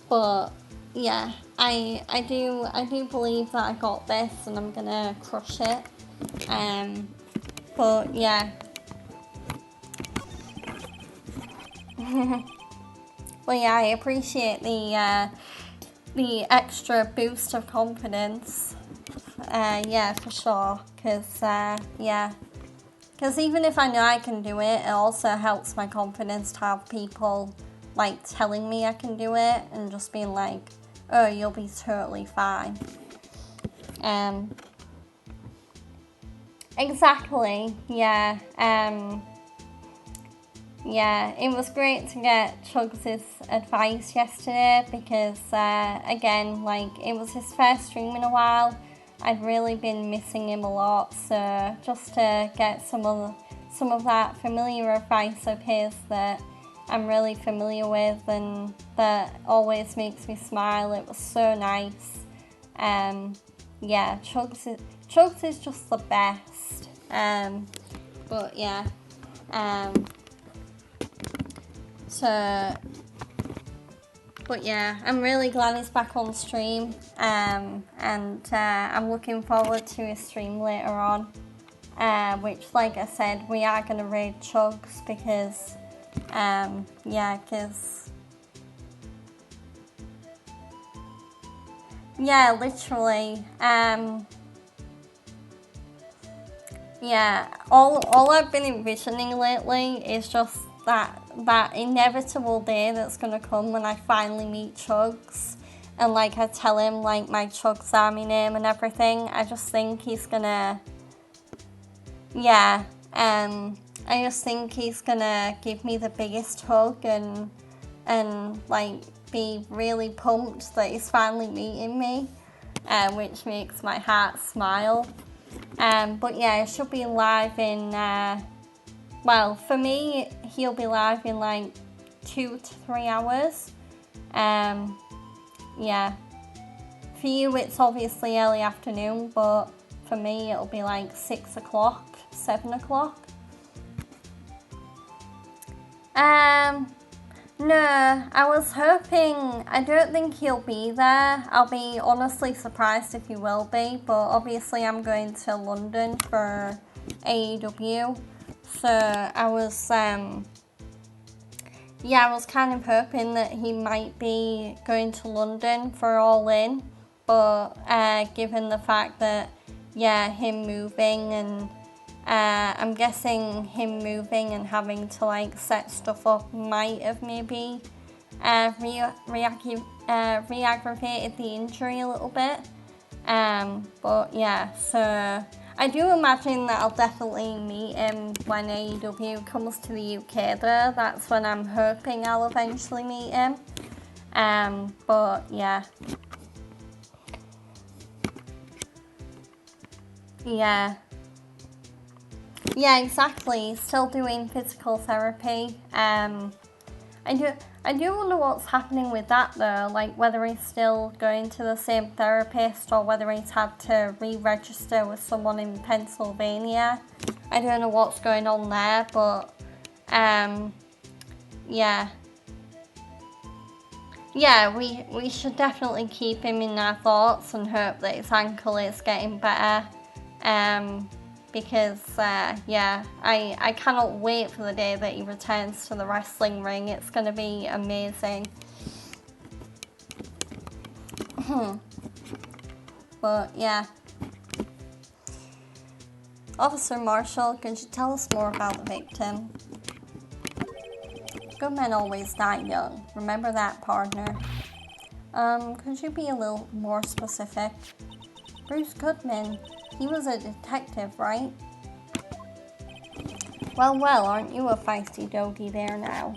But yeah, I do believe that I got this, and I'm gonna crush it. But yeah. Well, yeah, I appreciate the extra boost of confidence. Yeah, for sure. Because even if I know I can do it, it also helps my confidence to have people like telling me I can do it and just being like, "Oh, you'll be totally fine." Exactly. Yeah. Yeah, it was great to get Chugs' advice yesterday because, again, like, it was his first stream in a while. I'd really been missing him a lot, so just to get some of that familiar advice of his that I'm really familiar with and that always makes me smile, it was so nice. Yeah, Chugs is just the best. But yeah. But yeah, I'm really glad he's back on stream, and I'm looking forward to his stream later on, which, like I said, we are going to raid Chugs because, yeah, literally, yeah, all I've been envisioning lately is just that that inevitable day that's gonna come when I finally meet Chugs, and like I tell him like my Chugs Army name and everything. I just think he's gonna, yeah, I just think he's gonna give me the biggest hug and like be really pumped that he's finally meeting me, which makes my heart smile. But yeah, it should be live in, well, for me, he'll be live in like 2 to 3 hours. Yeah. For you, it's obviously early afternoon, but for me, it'll be like 6 o'clock, 7 o'clock. No, I was hoping, I don't think he'll be there. I'll be honestly surprised if he will be, but obviously I'm going to London for AEW. So I was, yeah, I was kind of hoping that he might be going to London for All In, but given the fact that, yeah, him moving and I'm guessing him moving and having to like set stuff up might have maybe re-aggravated the injury a little bit. But yeah, so I do imagine that I'll definitely meet him when AEW comes to the UK though. That's when I'm hoping I'll eventually meet him. But yeah. Yeah, exactly. Still doing physical therapy. I do wonder what's happening with that though, like whether he's still going to the same therapist or whether he's had to re-register with someone in Pennsylvania. I don't know what's going on there, but yeah. Yeah, we should definitely keep him in our thoughts and hope that his ankle is getting better. Because, yeah, I cannot wait for the day that he returns to the wrestling ring. It's going to be amazing. But, yeah. Officer Marshall, could you tell us more about the victim? Good men always die young. Remember that, partner. Could you be a little more specific? Bruce Goodman. He was a detective, right? Well, aren't you a feisty doggy there now?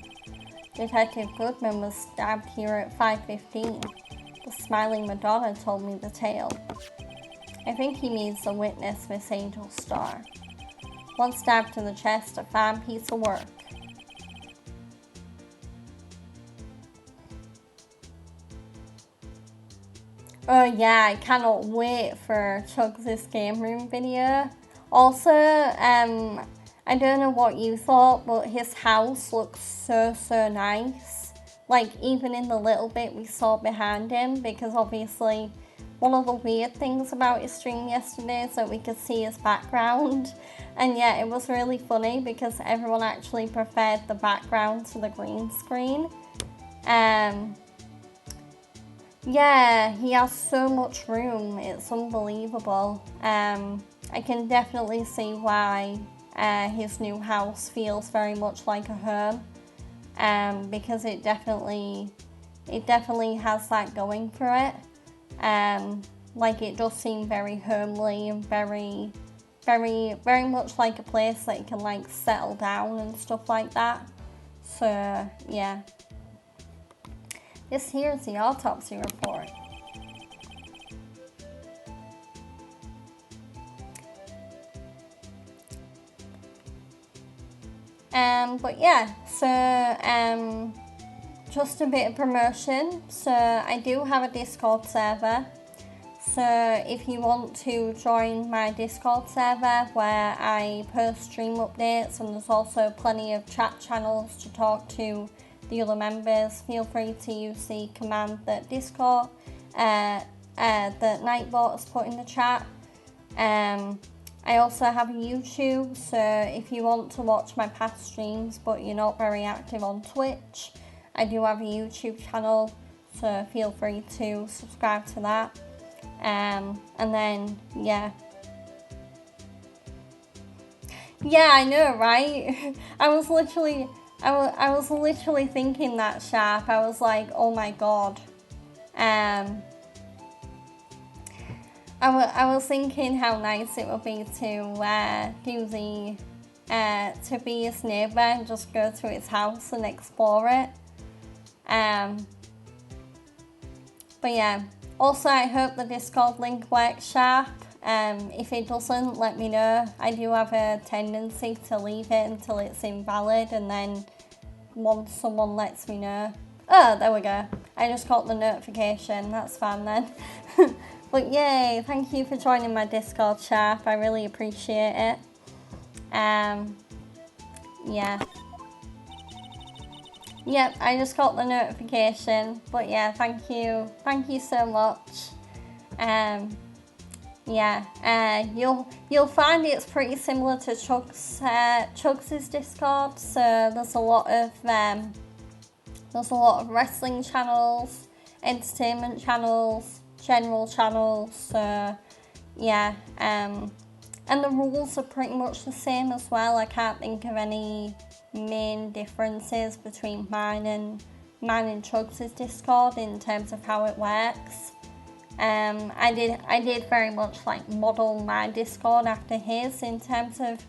Detective Goodman was stabbed here at 5:15. The Smiling Madonna told me the tale. I think he means the witness, Miss Angel Star. One stab to the chest, a fine piece of work. Oh yeah, I cannot wait for Chugs' Game Room video. Also, I don't know what you thought, but his house looks so nice. Like, even in the little bit we saw behind him, because obviously one of the weird things about his stream yesterday is that we could see his background. And yeah, it was really funny because everyone actually preferred the background to the green screen. Yeah, he has so much room, it's unbelievable. I can definitely see why his new house feels very much like a home, because it definitely has that going for it. Like, it does seem very homely and very much like a place that you can like settle down and stuff like that. So yeah. This here is the autopsy report. But yeah, so just a bit of promotion. So I do have a Discord server. So if you want to join my Discord server where I post stream updates, and there's also plenty of chat channels to talk to the other members, feel free to use the command that Discord, that Nightbot has put in the chat. I also have a YouTube, so if you want to watch my past streams but you're not very active on Twitch, I do have a YouTube channel, so feel free to subscribe to that. And then, yeah. Yeah, I know, right? I was literally I was literally thinking that, Sharp. I was like, oh my god. I was thinking how nice it would be to do the to be his neighbour and just go to his house and explore it. But yeah, also I hope the Discord link works, Sharp. If it doesn't, let me know. I do have a tendency to leave it until it's invalid, and then once someone lets me know. Oh, there we go. I just got the notification. That's fine then. But yay, thank you for joining my Discord, Sharp. I really appreciate it. Yeah. Yep, I just got the notification. But yeah, thank you. Thank you so much. Yeah, you'll find it's pretty similar to Chugs' Discord. So there's a lot of wrestling channels, entertainment channels, general channels. So yeah, and the rules are pretty much the same as well. I can't think of any main differences between mine and Chugs' Discord in terms of how it works. I did very much like model my Discord after his in terms of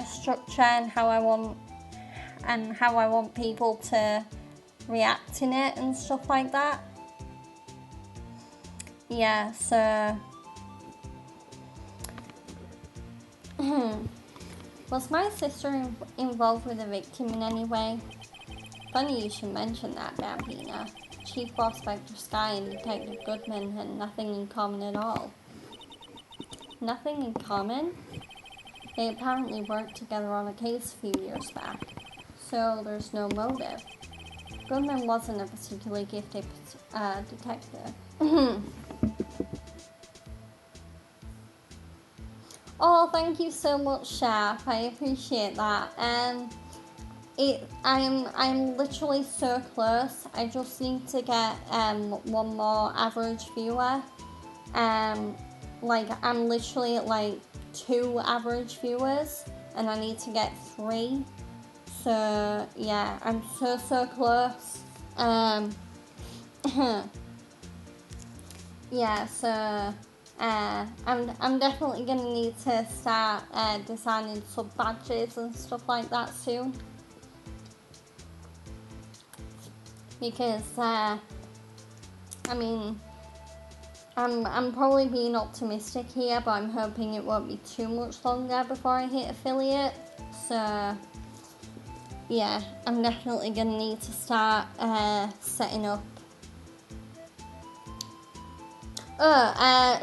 structure and how I want people to react in it and stuff like that. Yeah, so was my sister involved with the victim in any way? Funny you should mention that, Bambina. Chief Prospector Sky and Detective Goodman had nothing in common at all. Nothing in common? They apparently worked together on a case a few years back, so there's no motive. Goodman wasn't a particularly gifted detective. Oh, thank you so much, Sharp. I appreciate that. I'm literally so close. I just need to get one more average viewer. Like I'm literally at like 2 average viewers, and I need to get 3. So yeah, I'm so close. Yeah, so I'm definitely gonna need to start designing sub badges and stuff like that soon. Because I mean, I'm probably being optimistic here, but I'm hoping it won't be too much longer before I hit affiliate. So yeah, I'm definitely gonna need to start setting up.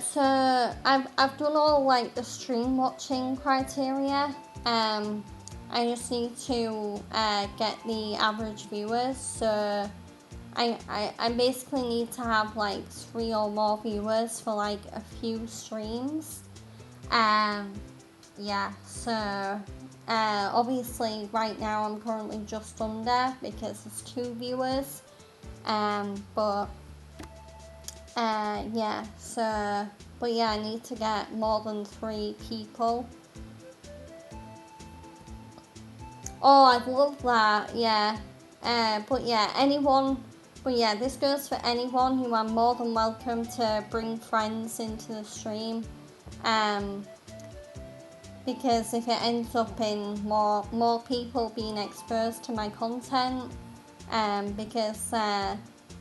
So I've done all like the stream watching criteria. I just need to get the average viewers. So I basically need to have like 3 or more viewers for like a few streams. Yeah, so obviously right now I'm currently just under because there's 2 viewers. Yeah, so but yeah, I need to get more than 3 people. Oh, I'd love that, yeah. But yeah, this goes for anyone. You are more than welcome to bring friends into the stream. Because if it ends up in more people being exposed to my content, because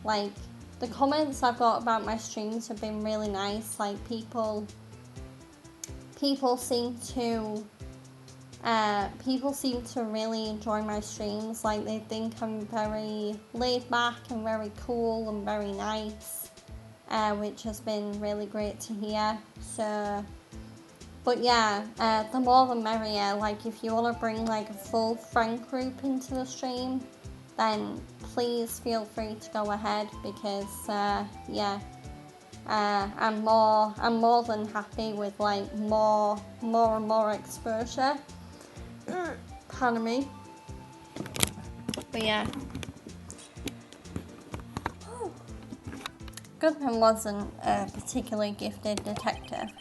like the comments I've got about my streams have been really nice. Like people seem to really enjoy my streams. Like they think I'm very laid back and very cool and very nice, which has been really great to hear. So, but yeah, the more the merrier. Like if you want to bring like a full friend group into the stream, then please feel free to go ahead, because yeah, I'm more than happy with like more and more exposure. Pardon me. But yeah, Goodman wasn't a particularly gifted detective.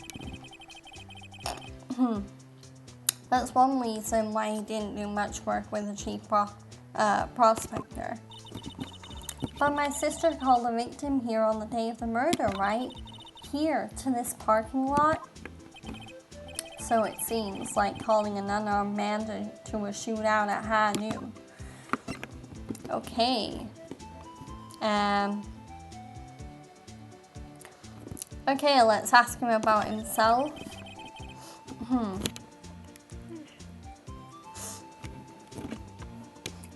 That's one reason why he didn't do much work with the Chief Prospector. But my sister called the victim here on the day of the murder, right? Here, to this parking lot? So it seems, like calling an unarmed man to a shootout at high noon. Okay. Okay, let's ask him about himself.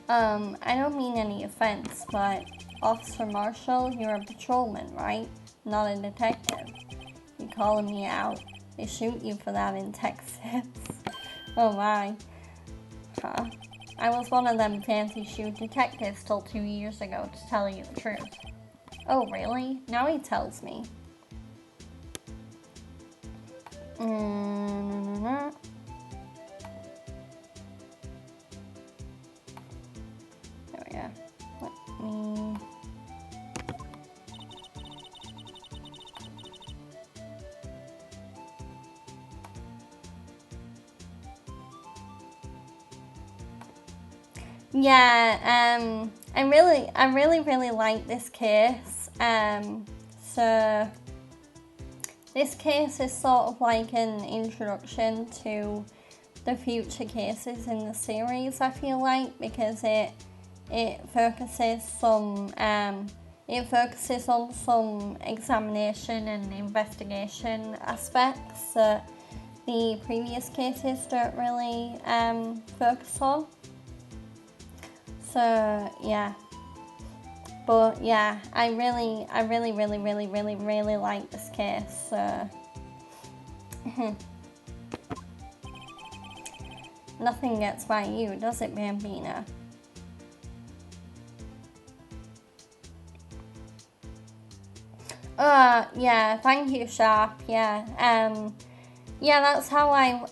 I don't mean any offense, but Officer Marshall, you're a patrolman, right? Not a detective. You calling me out. They shoot you for that in Texas. Oh my. Huh. I was one of them fancy shoot detectives till 2 years ago, to tell you the truth. Oh really? Now he tells me. There we go. Let me... Yeah, I really like this case. So this case is sort of like an introduction to the future cases in the series, I feel like, because it focuses on some examination and investigation aspects that the previous cases don't really focus on. So yeah, but yeah, I really like this case. So nothing gets by you, does it, Bambina? Yeah, thank you, Sharp. Yeah, yeah, that's how I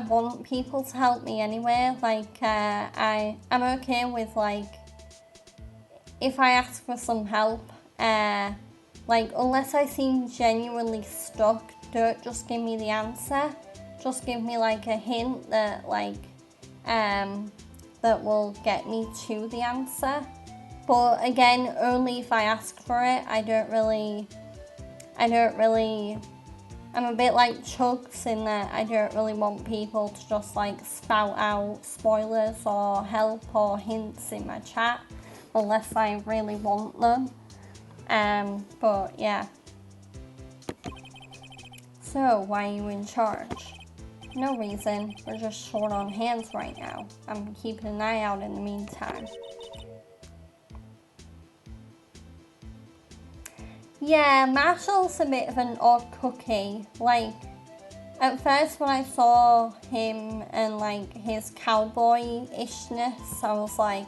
want people to help me anyway. Like, I'm okay with, like, if I ask for some help, like, unless I seem genuinely stuck, don't just give me the answer. Just give me, like, a hint that, like, that will get me to the answer. But again, only if I ask for it. I'm a bit like Chugs in that I don't really want people to just like spout out spoilers or help or hints in my chat unless I really want them. But yeah. So why are you in charge? No reason, we're just short on hands right now. I'm keeping an eye out in the meantime. Yeah, Marshall's a bit of an odd cookie. Like, at first when I saw him and like his cowboy-ishness, I was like,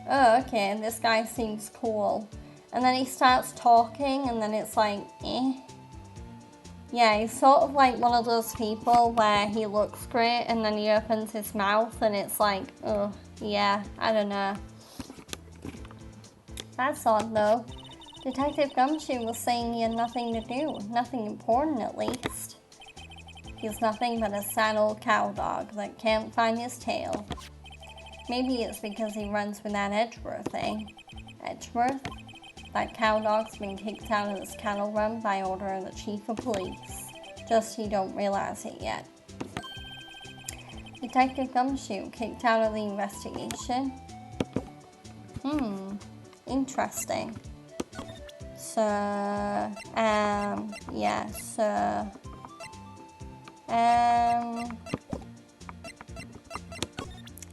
oh, okay, this guy seems cool. And then he starts talking and then it's like, eh. Yeah, he's sort of like one of those people where he looks great and then he opens his mouth and it's like, oh, yeah, I don't know. That's odd though. Detective Gumshoe was saying he had nothing to do, nothing important at least. He's nothing but a sad old cow dog that can't find his tail. Maybe it's because he runs with that Edgeworth, eh? Edgeworth? That cow dog's been kicked out of this cattle run by order of the chief of police. Just he don't realize it yet. Detective Gumshoe kicked out of the investigation? Interesting. So, yeah, so,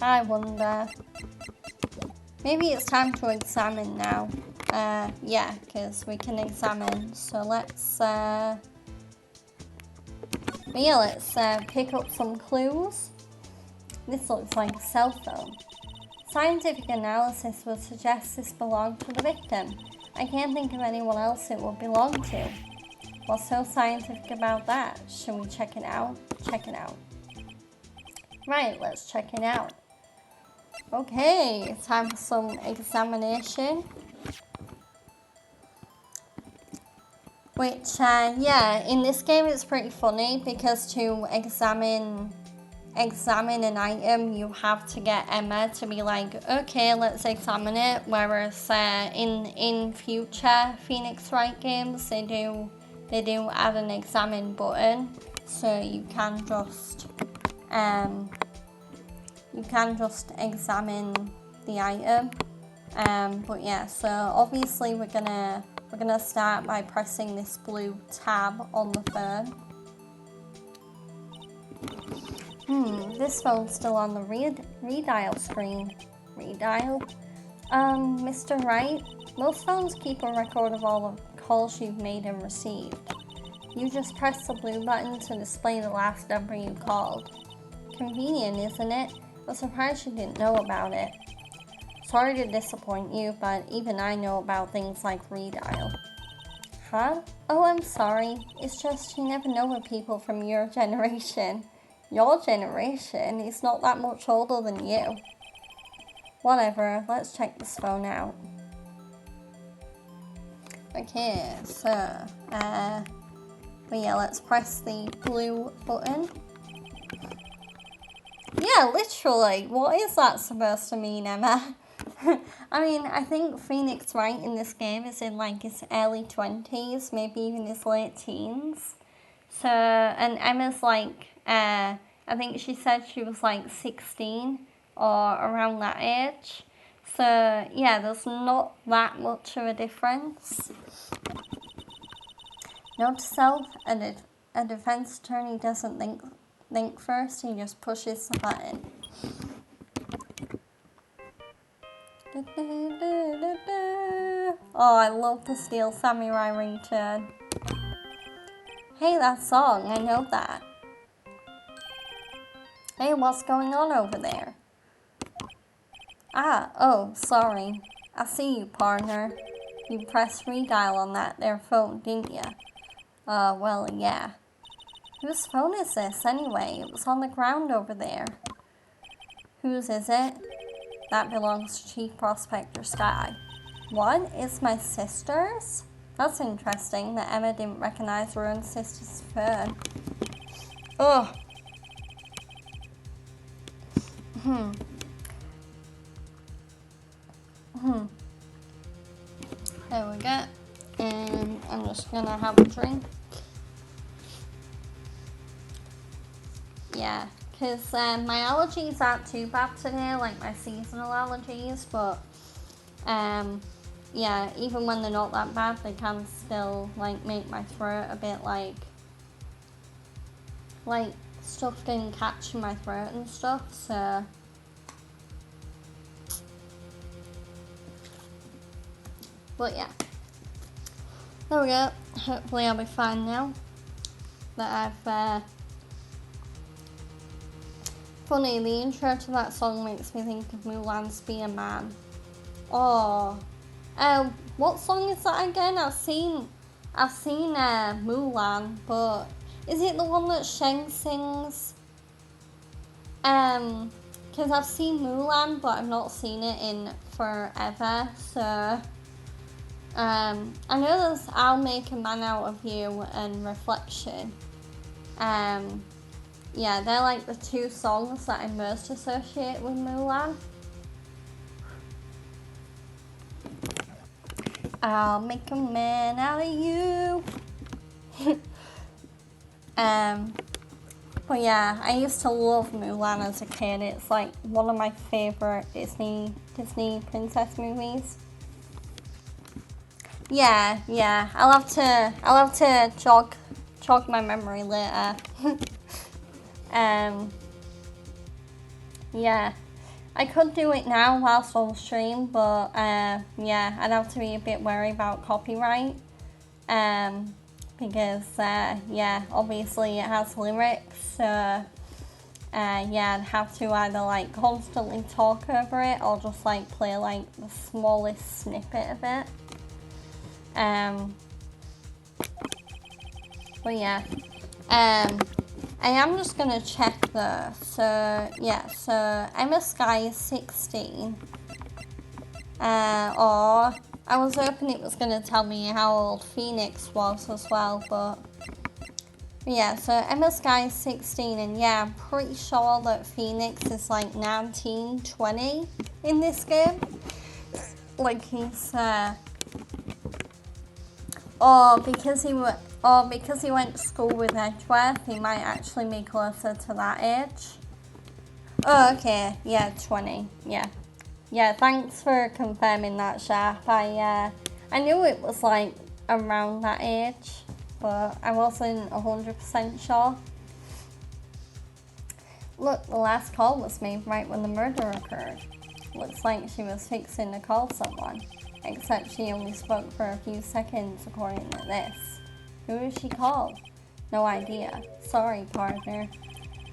I wonder, maybe it's time to examine now. Yeah, because we can examine, so let's, pick up some clues. This looks like a cell phone. Scientific analysis would suggest this belonged to the victim. I can't think of anyone else it would belong to. What's so scientific about that? Should we check it out? Check it out. Right, let's check it out. Okay, time for some examination. Which, yeah, in this game it's pretty funny because to examine examine an item, you have to get Emma to be like, okay, let's examine it. Whereas in future Phoenix Wright games, they do add an examine button, so you can just examine the item. But yeah, so obviously we're gonna start by pressing this blue tab on the phone. This phone's still on the redial screen. Redial? Mr. Wright, most phones keep a record of all the calls you've made and received. You just press the blue button to display the last number you called. Convenient, isn't it? I'm surprised you didn't know about it. Sorry to disappoint you, but even I know about things like redial. Huh? Oh, I'm sorry. It's just you never know with people from your generation. Your generation? He's not that much older than you. Whatever, let's check this phone out. Okay, so, but yeah, let's press the blue button. Yeah, literally, what is that supposed to mean, Emma? I mean, I think Phoenix Wright in this game is in like his early 20s, maybe even his late teens. So, and Emma's like, I think she said she was like 16 or around that age. So, yeah, there's not that much of a difference. Note to self, a defense attorney doesn't think first, he just pushes the button. Oh, I love the Steel Samurai ringtone. Hey, that song, I know that. Hey, what's going on over there? Oh, sorry. I see you, partner. You pressed redial on that there phone, didn't ya? Well, yeah. Whose phone is this, anyway? It was on the ground over there. Whose is it? That belongs to Chief Prospector Skye. What? It's my sister's? That's interesting that Emma didn't recognize her own sister's phone. Ugh. There we go. And I'm just gonna have a drink. Yeah, because my allergies aren't too bad today, like my seasonal allergies, but yeah, even when they're not that bad, they can still like make my throat a bit like stuff can catch in my throat and stuff, so but yeah, there we go. Hopefully I'll be fine now that I've funny, the intro to that song makes me think of Mulan's Be a Man. Oh, what song is that again? I've seen Mulan, but is it the one that Sheng sings? Because I've seen Mulan, but I've not seen it in forever, so I know there's I'll Make a Man Out of You and Reflection. Yeah, they're like the two songs that I most associate with Mulan. I'll make a man out of you. But yeah, I used to love Mulan as a kid. It's like one of my favorite Disney princess movies. Yeah. I'll have to jog my memory later. Yeah, I could do it now whilst on stream, but yeah, I'd have to be a bit wary about copyright, because yeah, obviously it has lyrics, so yeah, I'd have to either like constantly talk over it or just like play like the smallest snippet of it. But yeah, I am just gonna check though. So yeah, so Emma Skye is 16. Or I was hoping it was gonna tell me how old Phoenix was as well, but Yeah, so Emma Sky's 16, and yeah, I'm pretty sure that Phoenix is like 19, 20 in this game. Like he's, because he went to school with Edgeworth, he might actually be closer to that age. Oh, okay, yeah, 20, yeah. Yeah, thanks for confirming that, Sharp. I knew it was like around that age, but I wasn't 100% sure. Look, the last call was made right when the murder occurred. Looks like she was fixing to call someone, except she only spoke for a few seconds according to this. Who did she call? No idea. Sorry, partner.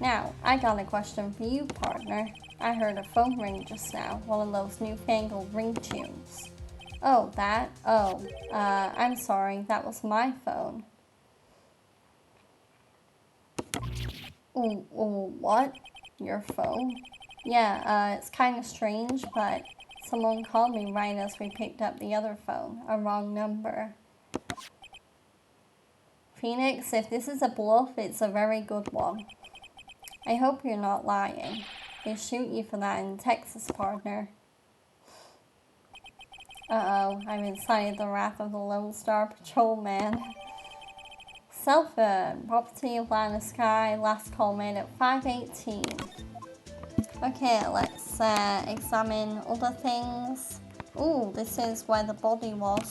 Now, I got a question for you, partner. I heard a phone ring just now, one of those newfangled ringtunes. Oh, that? Oh, I'm sorry, that was my phone. What? Your phone? Yeah, it's kind of strange, but someone called me right as we picked up the other phone. A wrong number. Phoenix, if this is a bluff, it's a very good one. I hope you're not lying. They shoot you for that in Texas, partner. Uh-oh, I've incited the wrath of the Lone Star Patrolman. Cell phone, property of Lana Sky, last call made at 5:18. Okay, let's examine other things. Ooh, this is where the body was.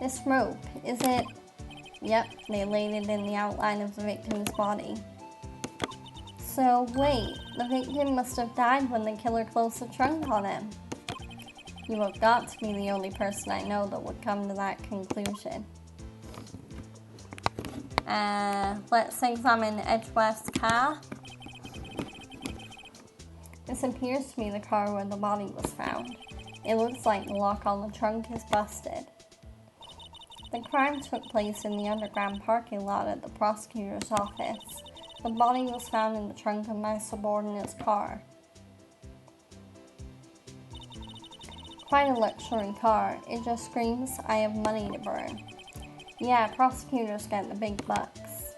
This rope, is it? Yep, they laid it in the outline of the victim's body. So wait, the victim must have died when the killer closed the trunk on him. You have got to be the only person I know that would come to that conclusion. Let's examine Edgeworth's car. This appears to be the car where the body was found. It looks like the lock on the trunk is busted. The crime took place in the underground parking lot at the prosecutor's office. The body was found in the trunk of my subordinate's car. Quite a luxury car. It just screams, I have money to burn. Yeah, prosecutors get the big bucks.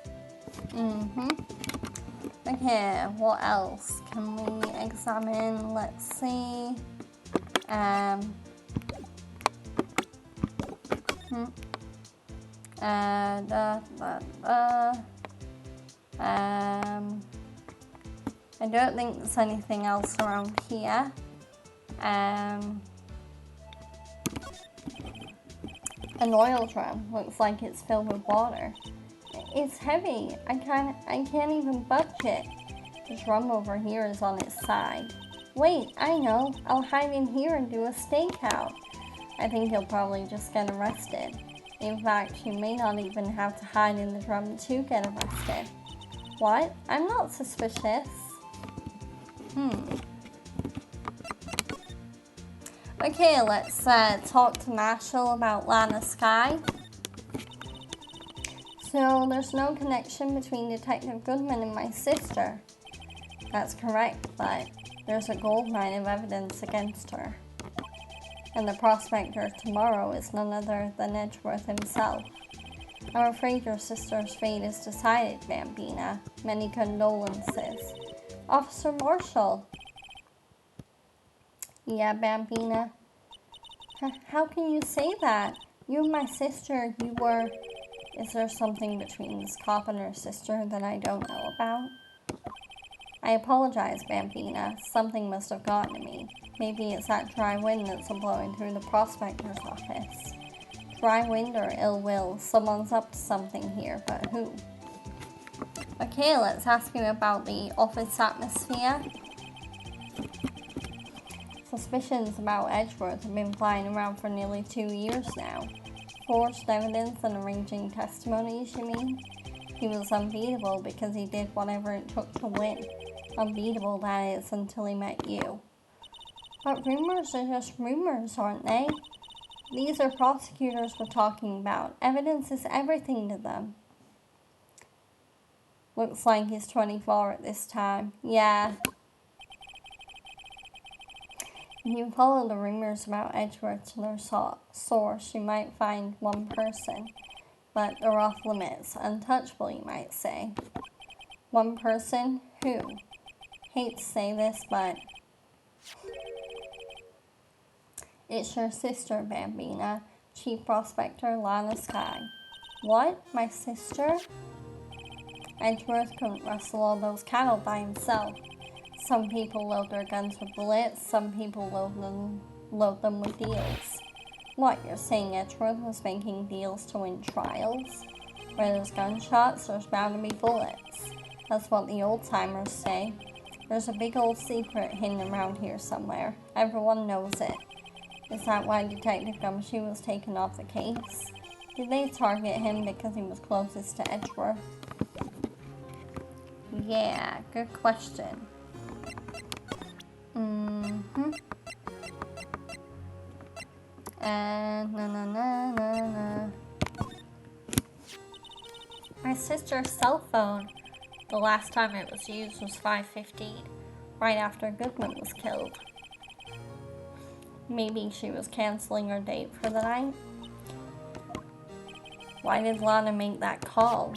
Okay, what else can we examine? Let's see. I don't think there's anything else around here. An oil drum looks like it's filled with water. It's heavy. I can't even budge it. The drum over here is on its side. Wait, I know. I'll hide in here and do a stakeout. I think you'll probably just get arrested. In fact, you may not even have to hide in the drum to get arrested. What? I'm not suspicious. Okay, let's talk to Marshall about Lana Sky. So, there's no connection between Detective Goodman and my sister. That's correct, but there's a goldmine of evidence against her. And the prospector tomorrow is none other than Edgeworth himself. I'm afraid your sister's fate is decided, Bambina. Many condolences. Officer Marshall. Yeah, Bambina. How can you say that? You and my sister, you were... Is there something between this cop and her sister that I don't know about? I apologize, Bambina. Something must have gotten to me. Maybe it's that dry wind that's blowing through the prospector's office. Dry wind or ill will, someone's up to something here, but who? Okay, let's ask him about the office atmosphere. Suspicions about Edgeworth have been flying around for nearly 2 years now. Forged evidence and arranging testimonies, you mean? He was unbeatable because he did whatever it took to win. Unbeatable, that is, until he met you. But rumors are just rumors, aren't they? These are prosecutors we're talking about. Evidence is everything to them. Looks like he's 24 at this time. Yeah. If you follow the rumors about Edgeworth to their source, you might find one person. but they're off limits, untouchable, you might say. One person who, hate to say this, but it's your sister, Bambina, Chief Prospector Lana Skye. What? My sister? Edgeworth couldn't rustle all those cattle by himself. Some people load their guns with bullets, some people load them with deals. What, you're saying Edgeworth was making deals to win trials? Where there's gunshots, there's bound to be bullets. That's what the old-timers say. There's a big old secret hidden around here somewhere. Everyone knows it. Is that why Detective Gumshoe was taken off the case? Did they target him because he was closest to Edgeworth? Yeah, good question. My sister's cell phone. The last time it was used was 5:15, right after Goodman was killed. Maybe she was canceling her date for the night. Why did Lana make that call?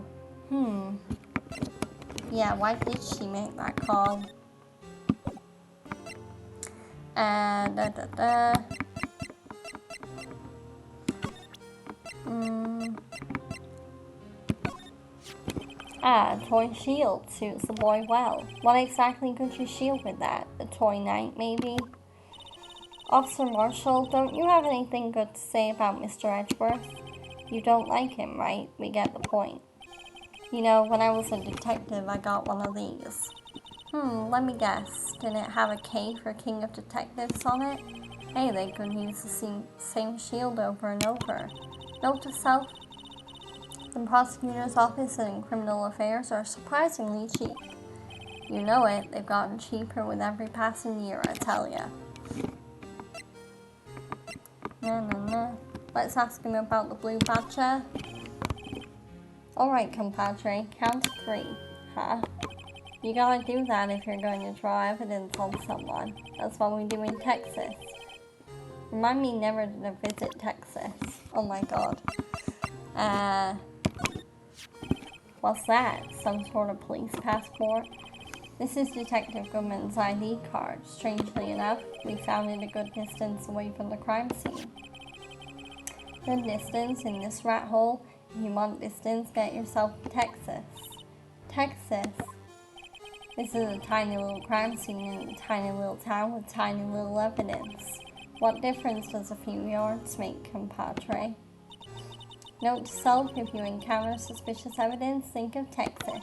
Yeah, why did she make that call? A toy shield suits the boy well. What exactly could you shield with that? A toy knight, maybe? Officer Marshall, don't you have anything good to say about Mr. Edgeworth? You don't like him, right? We get the point. You know, when I was a detective, I got one of these. Let me guess. Did it have a K for King of Detectives on it? Hey, they could use the same shield over and over. Note to self, the prosecutor's office and criminal affairs are surprisingly cheap. You know it, they've gotten cheaper with every passing year, I tell ya. Let's ask him about the Blue Badger. Alright, compadre, count to 3, huh? You gotta do that if you're going to draw evidence on someone. That's what we do in Texas. Remind me never to visit Texas. Oh my god. What's that? Some sort of police passport? This is Detective Goodman's ID card. Strangely enough, we found it a good distance away from the crime scene. Good distance in this rat hole. If you want distance, get yourself to Texas. Texas? This is a tiny little crime scene in a tiny little town with tiny little evidence. What difference does a few yards make, compadre? Note to self, if you encounter suspicious evidence, think of Texas.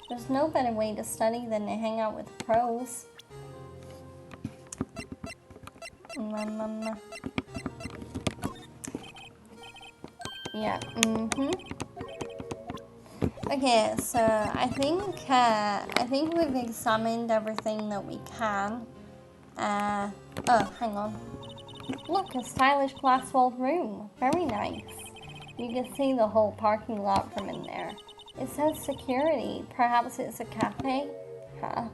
There's no better way to study than to hang out with pros. Yeah, Okay, so I think we've examined everything that we can. Oh, hang on. Look, a stylish glass-walled room. Very nice. You can see the whole parking lot from in there. It says security. Perhaps it's a cafe? Huh.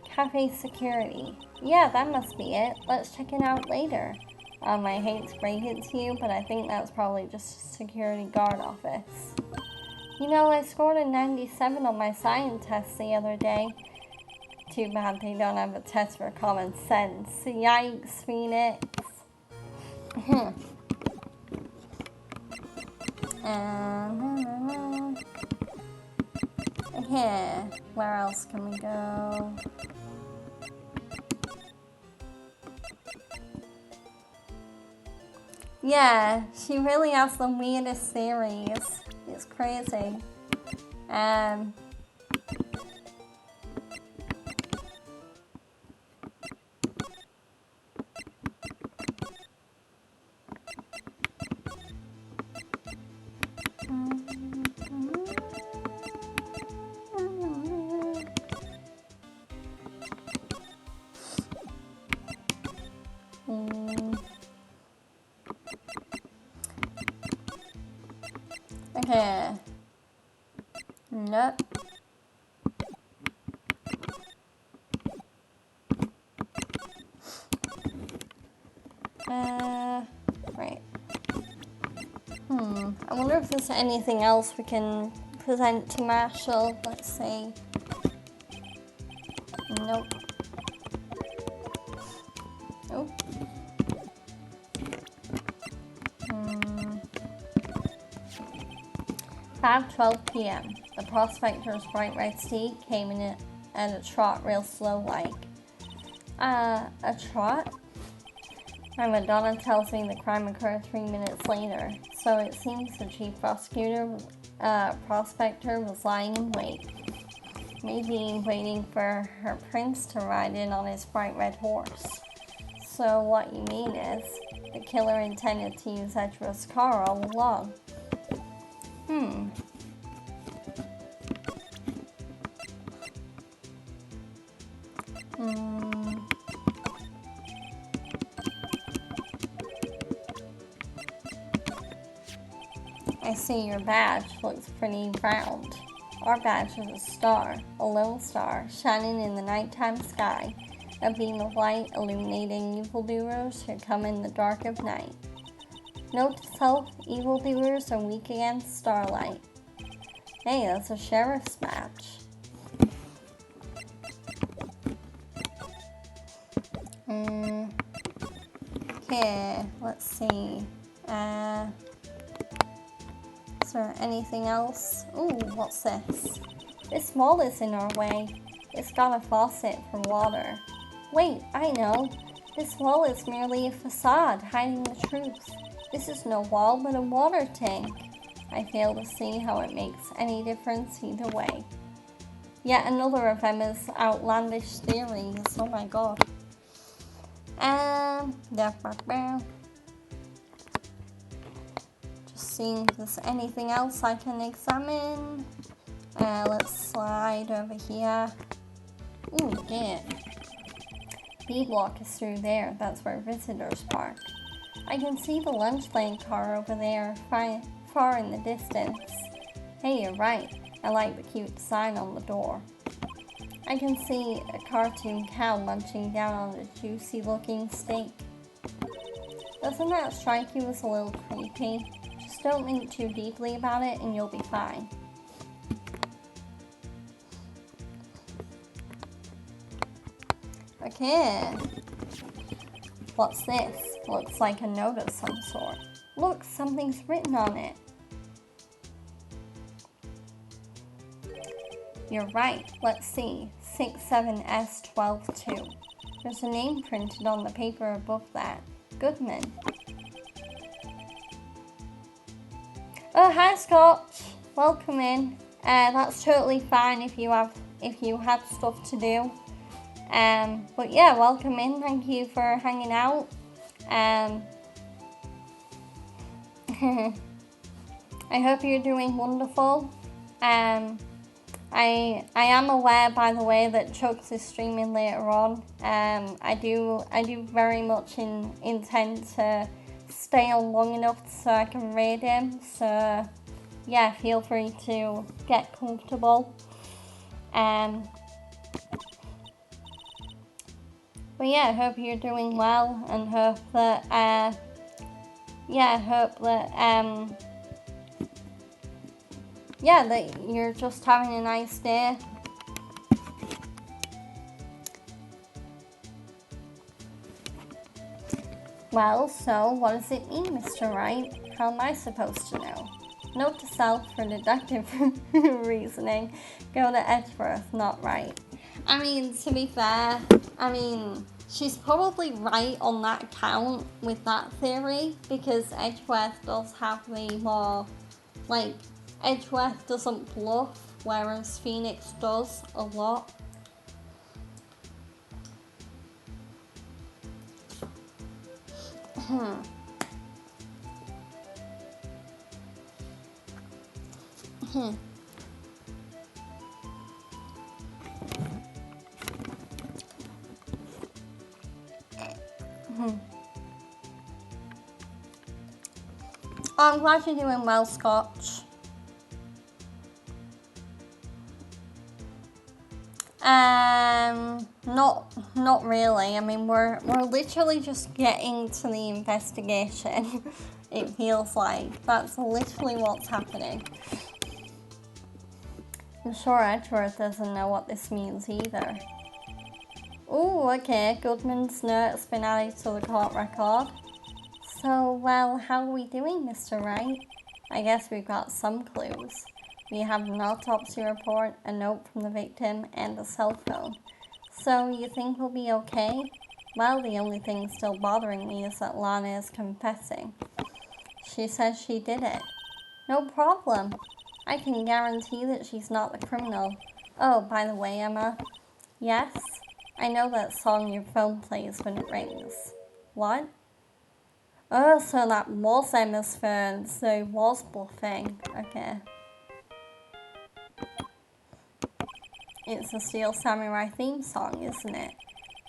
Cafe security. Yeah, that must be it. Let's check it out later. I hate to break it to you, but I think that's probably just a security guard office. You know, I scored a 97 on my science test the other day. Too bad they don't have a test for common sense. Yikes, Phoenix. Okay, where else can we go? Yeah, she really has the weirdest theories. It's crazy. Okay. Nope. Right. I wonder if there's anything else we can present to Marshall. Let's see. Nope. Nope. 5:12 p.m. The prospector's bright red steed came in at a trot real slow like. A trot? My Madonna tells me the crime occurred 3 minutes later, so it seems the chief prospector was lying in wait. Maybe waiting for her prince to ride in on his bright red horse. So what you mean is, the killer intended to use Edgeworth's car all along. I see your badge looks pretty round. Our badge is a star, a lone star, shining in the nighttime sky, a beam of light illuminating evildoers who come in the dark of night. Note to self, evildoers are weak against starlight. Hey, that's a sheriff's badge. Okay, let's see. Is there anything else? Ooh, what's this? This wall is in our way. It's got a faucet for water. Wait, I know. This wall is merely a facade hiding the truth. This is no wall, but a water tank. I fail to see how it makes any difference either way. Yet another of Emma's outlandish theories. Oh my god. Just seeing if there's anything else I can examine. Let's slide over here. Ooh, yeah. B-block is through there. That's where visitors park. I can see the lunch lane car over there, far in the distance. Hey, you're right. I like the cute sign on the door. I can see a cartoon cow munching down on a juicy-looking steak. Doesn't that strike you as a little creepy? Just don't think too deeply about it and you'll be fine. Okay. What's this? Looks like a note of some sort. Look, something's written on it. You're right. Let's see. 67S122. There's a name printed on the paper above that. Goodman. Oh, hi, Scotch. Welcome in. That's totally fine if you have stuff to do. But yeah, welcome in. Thank you for hanging out. I hope you're doing wonderful. I am aware, by the way, that Chugs is streaming later on. I do very much intend to stay on long enough so I can raid him. So yeah, feel free to get comfortable. But yeah, I hope you're doing well and hope that that you're just having a nice day. Well, so what does it mean, Mr. Wright? How am I supposed to know? Note to self for deductive reasoning. Go to Edgeworth, not Wright. I mean, to be fair, she's probably right on that account with that theory, because Edgeworth does have the more, Edgeworth doesn't bluff, whereas Phoenix does a lot. I'm glad you're doing well, Scotch. Not really. I mean, we're literally just getting to the investigation. It feels like that's literally what's happening. I'm sure Edgeworth doesn't know what this means either. Oh, okay. Goodman's note's been added to the court record. So, well, how are we doing, Mr. Wright? I guess we've got some clues. We have an autopsy report, a note from the victim, and a cell phone. So, you think we'll be okay? Well, the only thing still bothering me is that Lana is confessing. She says she did it. No problem. I can guarantee that she's not the criminal. Oh, by the way, Emma. Yes? I know that song your phone plays when it rings. What? Oh, so that was Emma's phone, so it was bluffing. Okay. It's the Steel Samurai theme song, isn't it?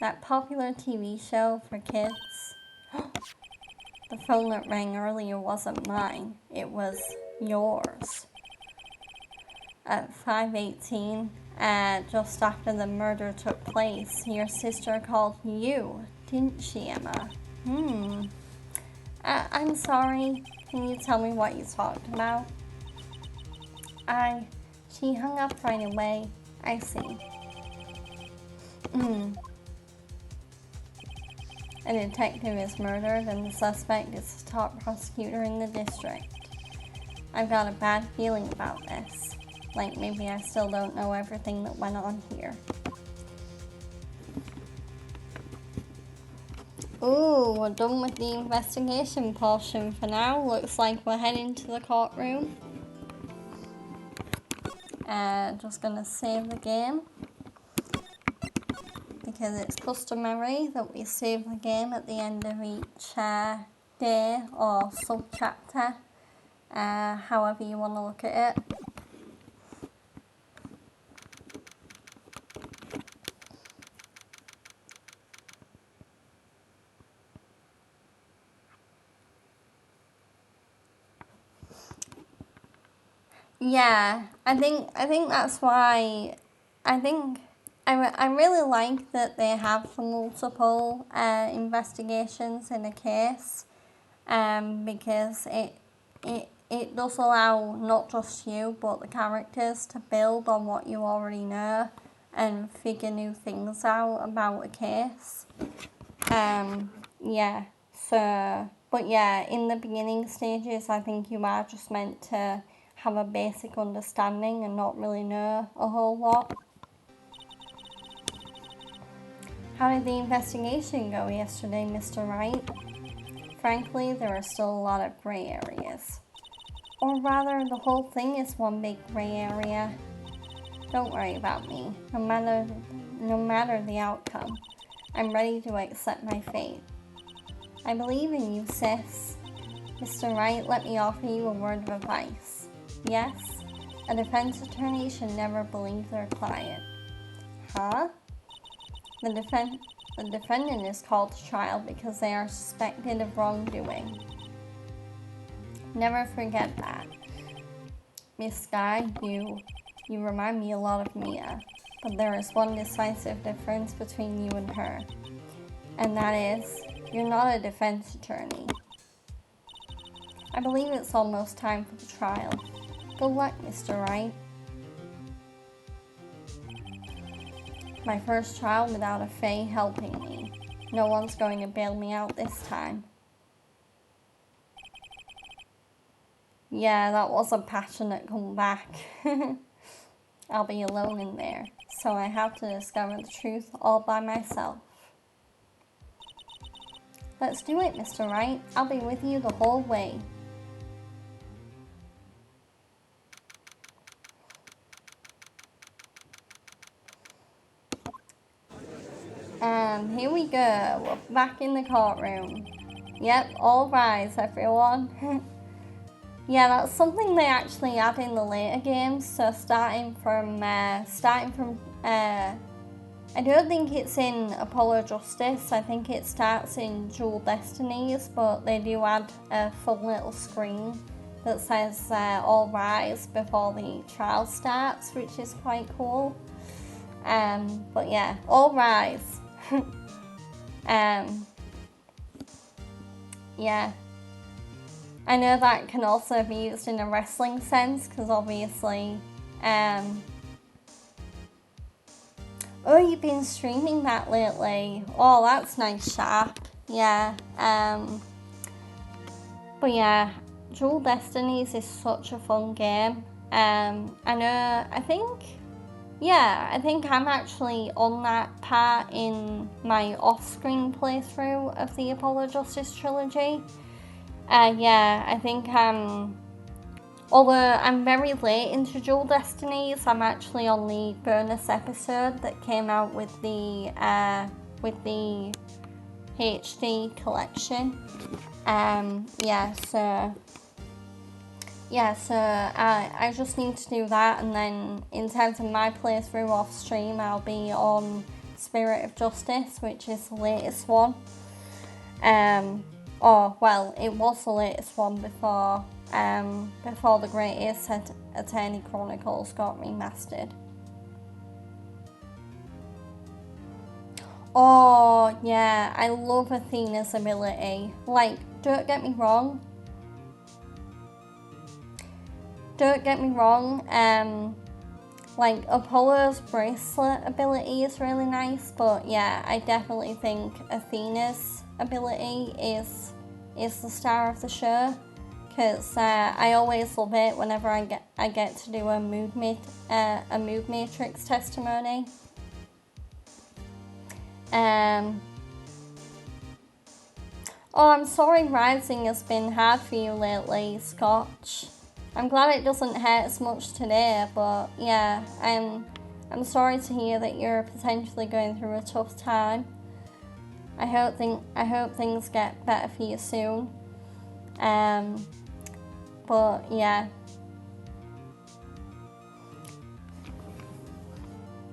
That popular TV show for kids. The phone that rang earlier wasn't mine. It was yours. At 5:18, just after the murder took place, your sister called you, didn't she, Emma? I'm sorry. Can you tell me what you talked about? She hung up right away. I see. A detective is murdered and the suspect is the top prosecutor in the district. I've got a bad feeling about this. Like maybe I still don't know everything that went on here. Ooh, we're done with the investigation portion for now. Looks like we're heading to the courtroom. Just gonna save the game. Because it's customary that we save the game at the end of each day or sub-chapter. However you want to look at it. Yeah, I think that's why I really like that they have the multiple investigations in a case, because it does allow not just you but the characters to build on what you already know and figure new things out about a case. Yeah. So, but yeah, in the beginning stages, I think you are just meant to have a basic understanding and not really know a whole lot. How did the investigation go yesterday, Mr. Wright? Frankly, there are still a lot of grey areas. Or rather, the whole thing is one big grey area. Don't worry about me, no matter the outcome. I'm ready to accept my fate. I believe in you, sis. Mr. Wright, let me offer you a word of advice. Yes, a defense attorney should never believe their client. Huh? The defendant is called to trial because they are suspected of wrongdoing. Never forget that. Miss Skye, you remind me a lot of Mia, but there is one decisive difference between you and her, and that is, you're not a defense attorney. I believe it's almost time for the trial. Good luck, Mr. Wright. My first trial without a Fae helping me. No one's going to bail me out this time. Yeah, that was a passionate comeback. I'll be alone in there, so I have to discover the truth all by myself. Let's do it, Mr. Wright. I'll be with you the whole way. And here we go. We're back in the courtroom. Yep, all rise, everyone. Yeah, that's something they actually add in the later games. So starting from I don't think it's in Apollo Justice. I think it starts in Dual Destinies, but they do add a fun little screen that says all rise before the trial starts, which is quite cool. But yeah, all rise. Yeah. I know that can also be used in a wrestling sense, because obviously, oh, you've been streaming that lately. Oh, that's nice, Sharp. Yeah. But yeah, Dual Destinies is such a fun game. I think I'm actually on that part in my off-screen playthrough of the Apollo Justice trilogy. I think although I'm very late into Dual Destinies, I'm actually on the bonus episode that came out with the HD collection. So I just need to do that, and then in terms of my playthrough off stream, I'll be on Spirit of Justice, which is the latest one. It was the latest one before the Great Ace Attorney Chronicles got remastered. Oh yeah, I love Athena's ability. Like, don't get me wrong. Like, Apollo's bracelet ability is really nice, but yeah, I definitely think Athena's ability is the star of the show, because I always love it whenever I get to do a mood matrix testimony. Oh, I'm sorry Rising has been hard for you lately, Scotch. I'm glad it doesn't hurt as much today, but yeah, I'm sorry to hear that you're potentially going through a tough time. I hope things get better for you soon. But yeah.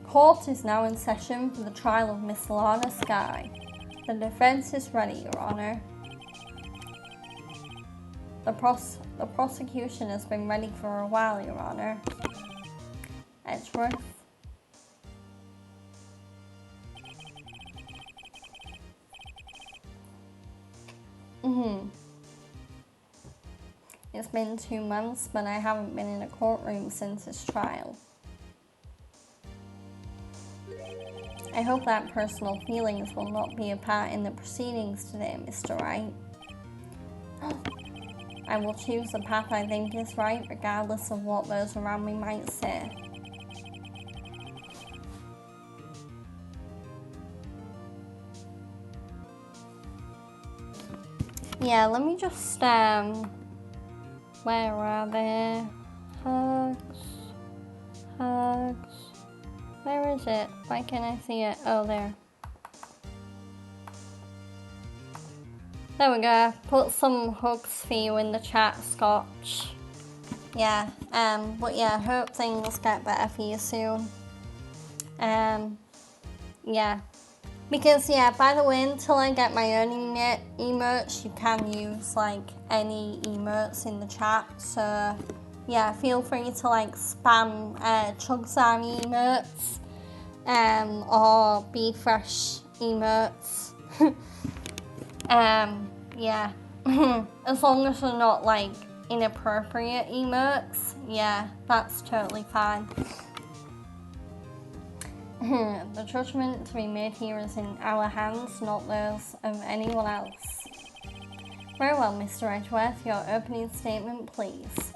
Court is now in session for the trial of Miss Lana Skye. The defense is ready, Your Honor. The prosecution has been ready for a while, Your Honor. Edgeworth. It's been 2 months, but I haven't been in a courtroom since his trial. I hope that personal feelings will not be a part in the proceedings today, Mr. Wright. I will choose the path I think is right, regardless of what those around me might say. Yeah, let me just, where are they? Hugs. Where is it? Why can't I see it? Oh, there. There we go. Put some hugs for you in the chat, Scotch. Yeah, but yeah, hope things get better for you soon. Yeah. Because, yeah, by the way, until I get my own emotes, you can use, like, any emotes in the chat. So, yeah, feel free to, like, spam Chugsami emotes, or Be Fresh emotes. Yeah. As long as they're not, like, inappropriate emotes, yeah, that's totally fine. The judgment to be made here is in our hands, not those of anyone else. Very well, Mr. Edgeworth, your opening statement, please.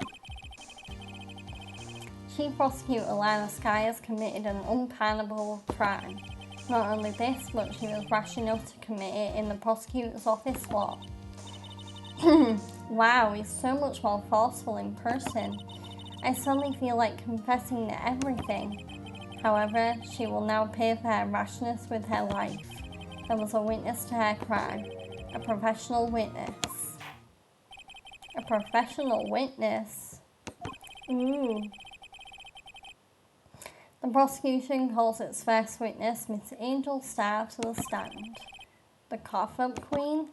Chief Prosecutor Lana Skye has committed an unpardonable crime. Not only this, but she was rash enough to commit it in the prosecutor's office lot. Wow, he's so much more forceful in person. I suddenly feel like confessing to everything. However, she will now pay for her rashness with her life. There was a witness to her crime. A professional witness. A professional witness? Ooh. The prosecution calls its first witness, Miss Angel Starr, to the stand. The cough-up queen?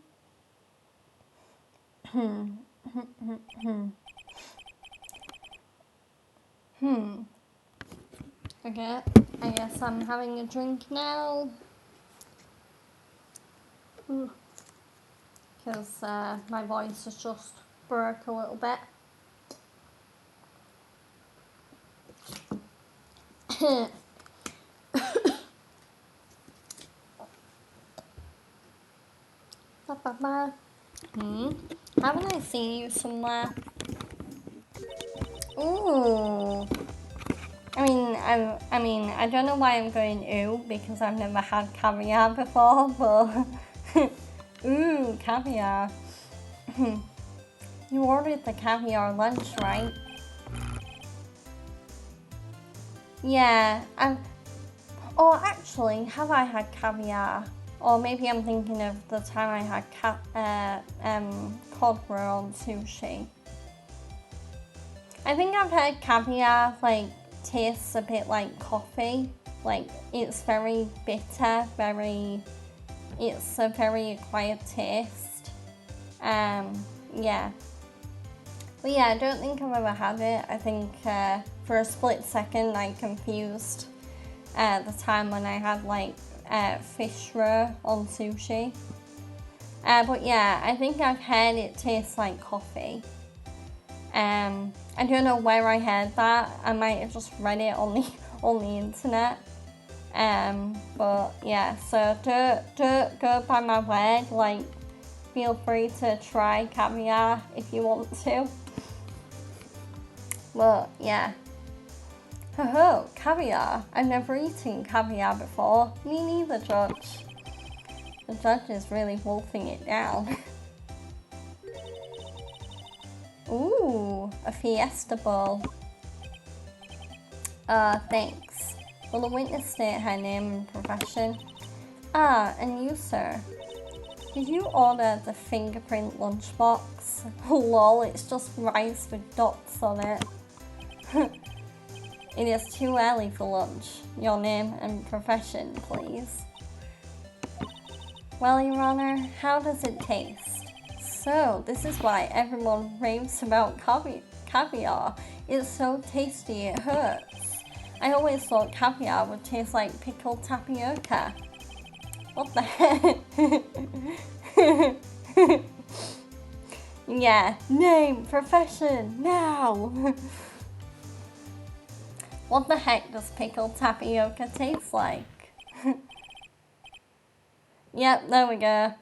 Okay, I guess I'm having a drink now. Because my voice has just broke a little bit. Haven't I seen you somewhere? Ooh. I don't know why I'm going ooh, because I've never had caviar before, but ooh, caviar. You ordered the caviar lunch, right? Yeah, oh, actually, have I had caviar? Or maybe I'm thinking of the time I had cod roe on sushi. I think I've had caviar, like, tastes a bit like coffee. Like, it's very bitter, it's a very acquired taste. Yeah. But yeah, I don't think I've ever had it. I think for a split second I confused the time when I had like fish roe on sushi. But yeah, I think I've heard it tastes like coffee. I don't know where I heard that. I might have just read it on the internet. But yeah, so don't go by my word. Like, feel free to try caviar if you want to. But yeah. Oh, caviar. I've never eaten caviar before. Me neither, Judge. The judge is really wolfing it down. Ooh, a fiesta bowl. Thanks. Will the witness state her name and profession? And you, sir. Did you order the fingerprint lunchbox? Lol, it's just rice with dots on it. It is too early for lunch. Your name and profession, please. Well, Your Honor, how does it taste? So, this is why everyone raves about caviar. It's so tasty it hurts. I always thought caviar would taste like pickled tapioca. What the heck? Yeah, name, profession, now! What the heck does pickled tapioca taste like? Yep, there we go.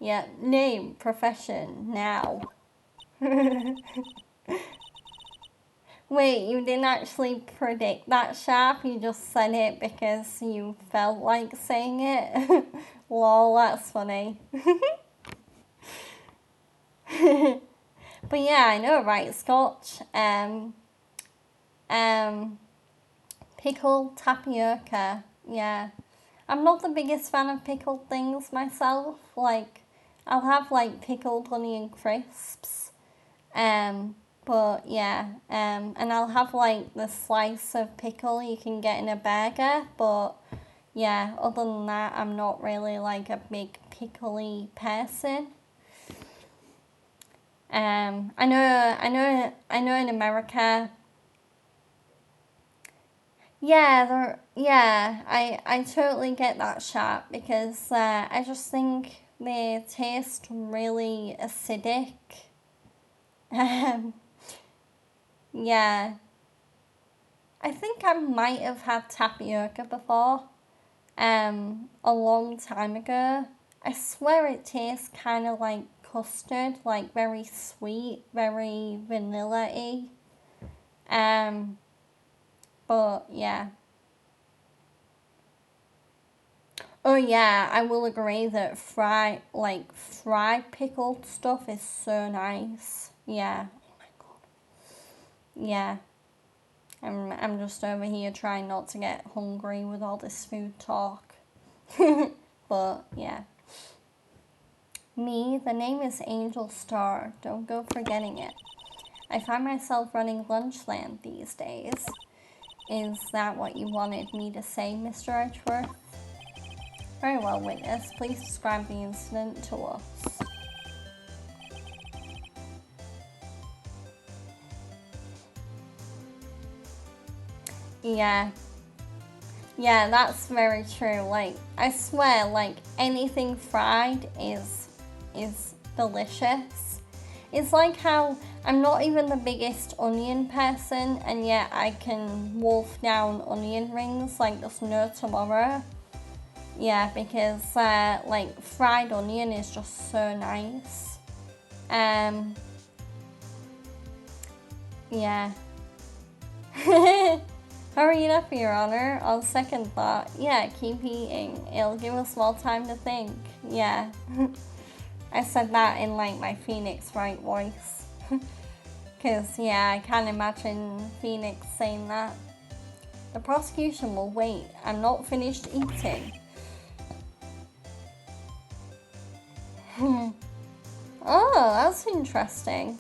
Yeah, name, profession, now. Wait, you didn't actually predict that, Sharp? You just said it because you felt like saying it? Lol, that's funny. But yeah, I know, right, Scotch? Pickled tapioca, yeah. I'm not the biggest fan of pickled things myself. Like, I'll have like pickled onion crisps. But yeah, and I'll have like the slice of pickle you can get in a burger. But yeah, other than that, I'm not really like a big pickly person. I know in America. Yeah, I totally get that, Sharp, because I just think they taste really acidic. Yeah, I think I might have had tapioca before, a long time ago. I swear it tastes kind of like custard, like very sweet, very vanilla-y. But yeah. Oh yeah, I will agree that fried pickled stuff is so nice. Yeah. Oh my god. Yeah. I'm just over here trying not to get hungry with all this food talk. But yeah. Me, the name is Angel Star. Don't go forgetting it. I find myself running Lunchland these days. Is that what you wanted me to say, Mr. Edgeworth? Very well, witness. Please describe the incident to us. Yeah. Yeah, that's very true. Like, I swear, like, anything fried is delicious. It's like how I'm not even the biggest onion person, and yet I can wolf down onion rings like there's no tomorrow. Yeah, because like fried onion is just so nice. Yeah. Hurry it up, Your Honor. On second thought, yeah, keep eating. It'll give us more time to think. Yeah. I said that in like my Phoenix Wright voice. Because, yeah, I can't imagine Phoenix saying that. The prosecution will wait. I'm not finished eating. Oh, that's interesting.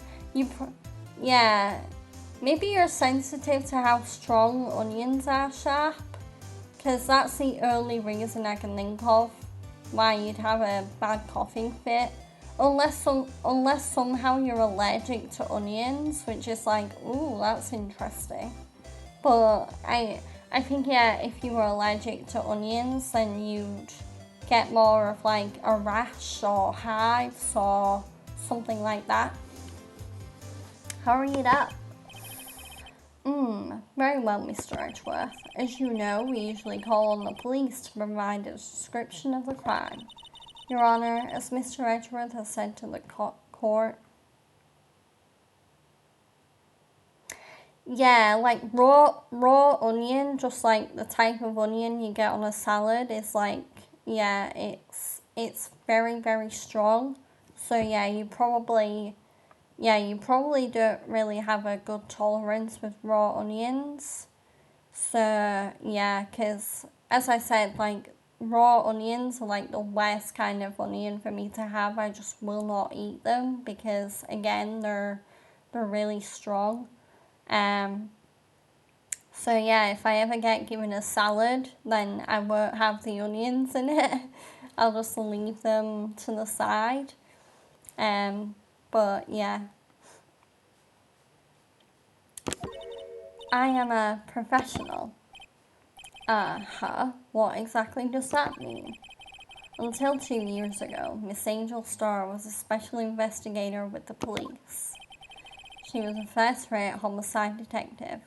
Yeah, maybe you're sensitive to how strong onions are sharp. Because that's the only reason I can think of why you'd have a bad coughing fit. Unless somehow you're allergic to onions, which is like, ooh, that's interesting. But I think, yeah, if you were allergic to onions, then you'd get more of like a rash or hives or something like that. Hurry it up. Very well, Mr. Edgeworth. As you know, we usually call on the police to provide a description of the crime. Your Honor, as Mr. Edgeworth has said to the court, yeah, like raw onion, just like the type of onion you get on a salad, is like, yeah, it's very, very strong. So yeah, you probably don't really have a good tolerance with raw onions. So yeah, because as I said, like raw onions are like the worst kind of onion for me to have. I just will not eat them because again, they're really strong. So yeah, if I ever get given a salad, then I won't have the onions in it. I'll just leave them to the side. But yeah. I am a professional. What exactly does that mean? Until 2 years ago, Miss Angel Starr was a special investigator with the police. She was a first-rate homicide detective.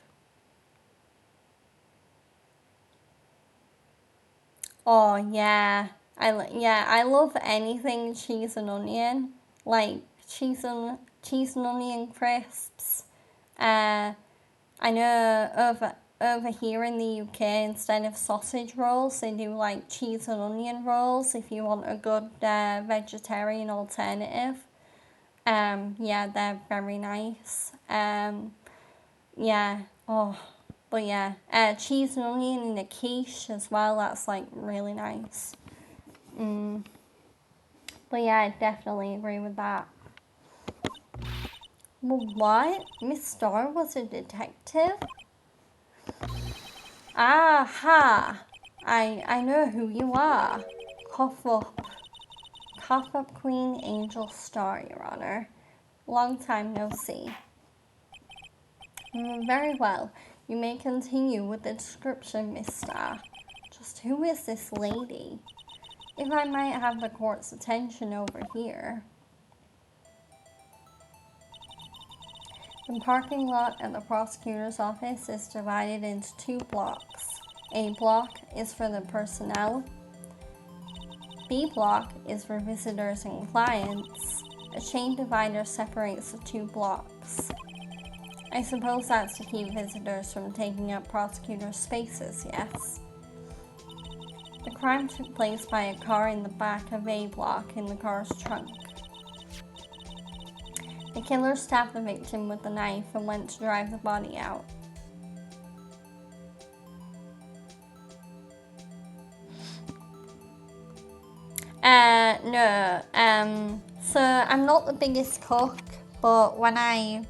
Oh yeah, I love anything cheese and onion, like cheese and onion crisps. I know over here in the UK, instead of sausage rolls, they do like cheese and onion rolls. If you want a good vegetarian alternative, yeah, they're very nice. Yeah. Oh, but yeah, cheese and onion in a quiche as well. That's like really nice. But yeah, I definitely agree with that. Well, what? Miss Starr was a detective? Aha! I know who you are. Cough up Queen Angel Starr, Your Honor. Long time no see. Very well. You may continue with the description, Miss Starr. Just who is this lady? If I might have the court's attention over here. The parking lot at the prosecutor's office is divided into 2 blocks. A block is for the personnel. B block is for visitors and clients. A chain divider separates the 2 blocks. I suppose that's to keep visitors from taking up prosecutor spaces, yes? The crime took place by a car in the back of A block in the car's trunk. The killer stabbed the victim with a knife and went to drive the body out. No. So I'm not the biggest cook, but when I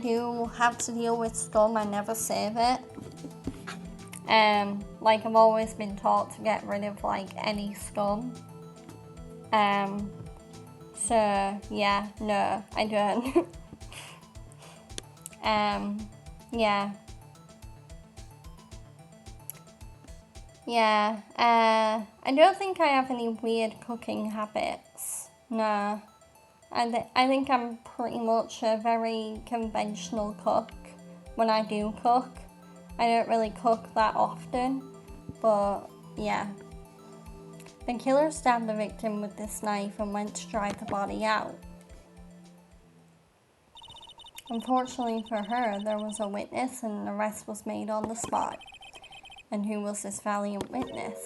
do have to deal with scum, I never save it. Like I've always been taught to get rid of like any scum. So yeah, no, I don't. Yeah. Yeah, I don't think I have any weird cooking habits. No. I think I'm pretty much a very conventional cook when I do cook. I don't really cook that often, but yeah. The killer stabbed the victim with this knife and went to drive the body out. Unfortunately for her, there was a witness and an arrest was made on the spot. And who was this valiant witness?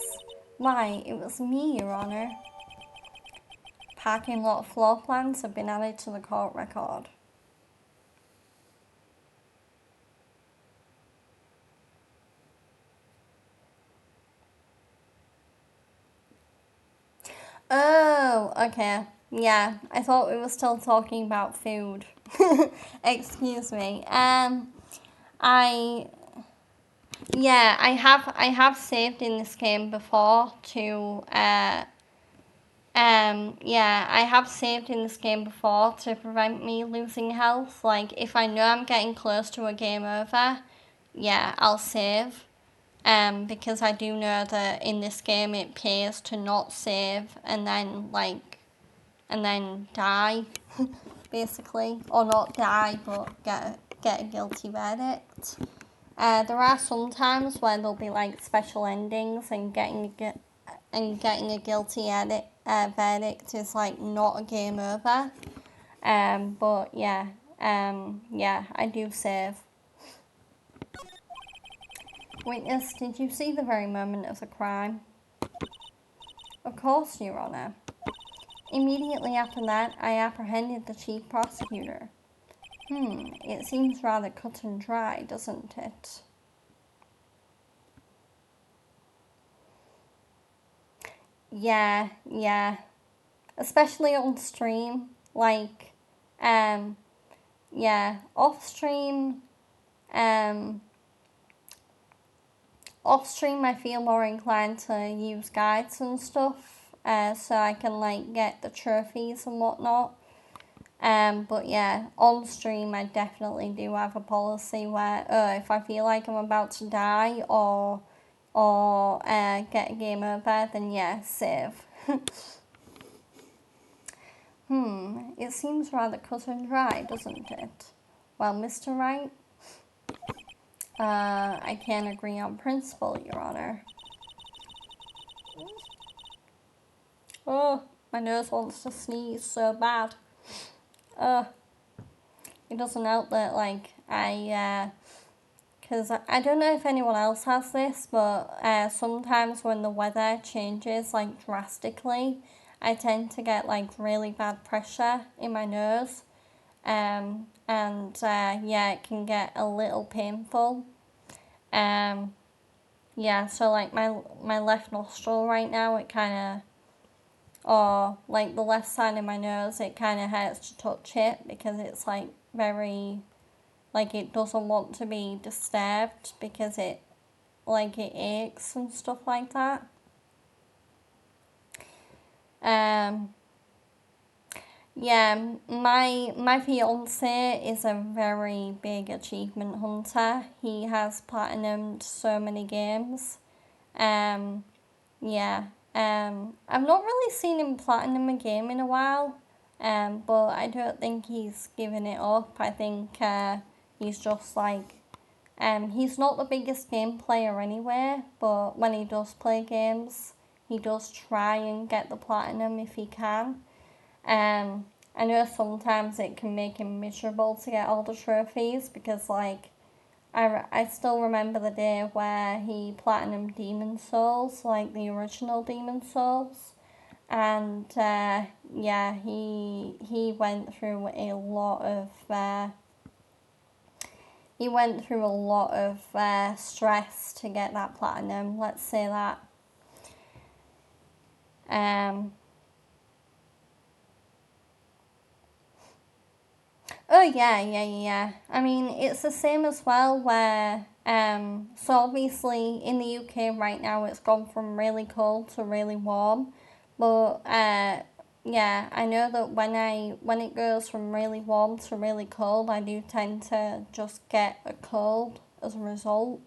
Why, it was me, Your Honour. Parking lot floor plans have been added to the court record. Oh, okay. Yeah, I thought we were still talking about food. Excuse me. I I have saved in this game before to yeah, I have saved in this game before to prevent me losing health. Like if I know I'm getting close to a game over, yeah, I'll save. Because I do know that in this game it pays to not save and then die, basically, or not die, but get a guilty verdict. There are some times where there'll be like special endings and getting a guilty verdict is like not a game over. But yeah, yeah, I do save. Witness, did you see the very moment of the crime? Of course, Your Honour. Immediately after that, I apprehended the chief prosecutor. It seems rather cut and dry, doesn't it? Yeah. Especially on stream. Like, yeah, off stream, um, I feel more inclined to use guides and stuff, so I can like get the trophies and whatnot. But yeah, on stream I definitely do have a policy where if I feel like I'm about to die or get a game over, then yeah, save. It seems rather cut and dry, doesn't it? Well, Mr. Wright, I can't agree on principle, Your Honour. Oh, my nose wants to sneeze so bad. It doesn't help that, like, because I don't know if anyone else has this, but sometimes when the weather changes, like, drastically, I tend to get, like, really bad pressure in my nose. And yeah, it can get a little painful. Yeah, so, like, my left nostril right now, it kind of, or, like, the left side of my nose, it kind of hurts to touch it because it's, like, very, like, it doesn't want to be disturbed because it aches and stuff like that. Yeah, my fiance is a very big achievement hunter. He has platinumed so many games. Yeah. I've not really seen him platinum a game in a while. But I don't think he's given it up. I think he's just like he's not the biggest game player anyway, but when he does play games, he does try and get the platinum if he can. I know sometimes it can make him miserable to get all the trophies because, like, I still remember the day where he platinumed Demon Souls, like the original Demon Souls, and yeah, he went through a lot of stress to get that platinum. Let's say that. Oh yeah. I mean, it's the same as well where so obviously in the UK right now it's gone from really cold to really warm. But yeah, I know that when it goes from really warm to really cold, I do tend to just get a cold as a result.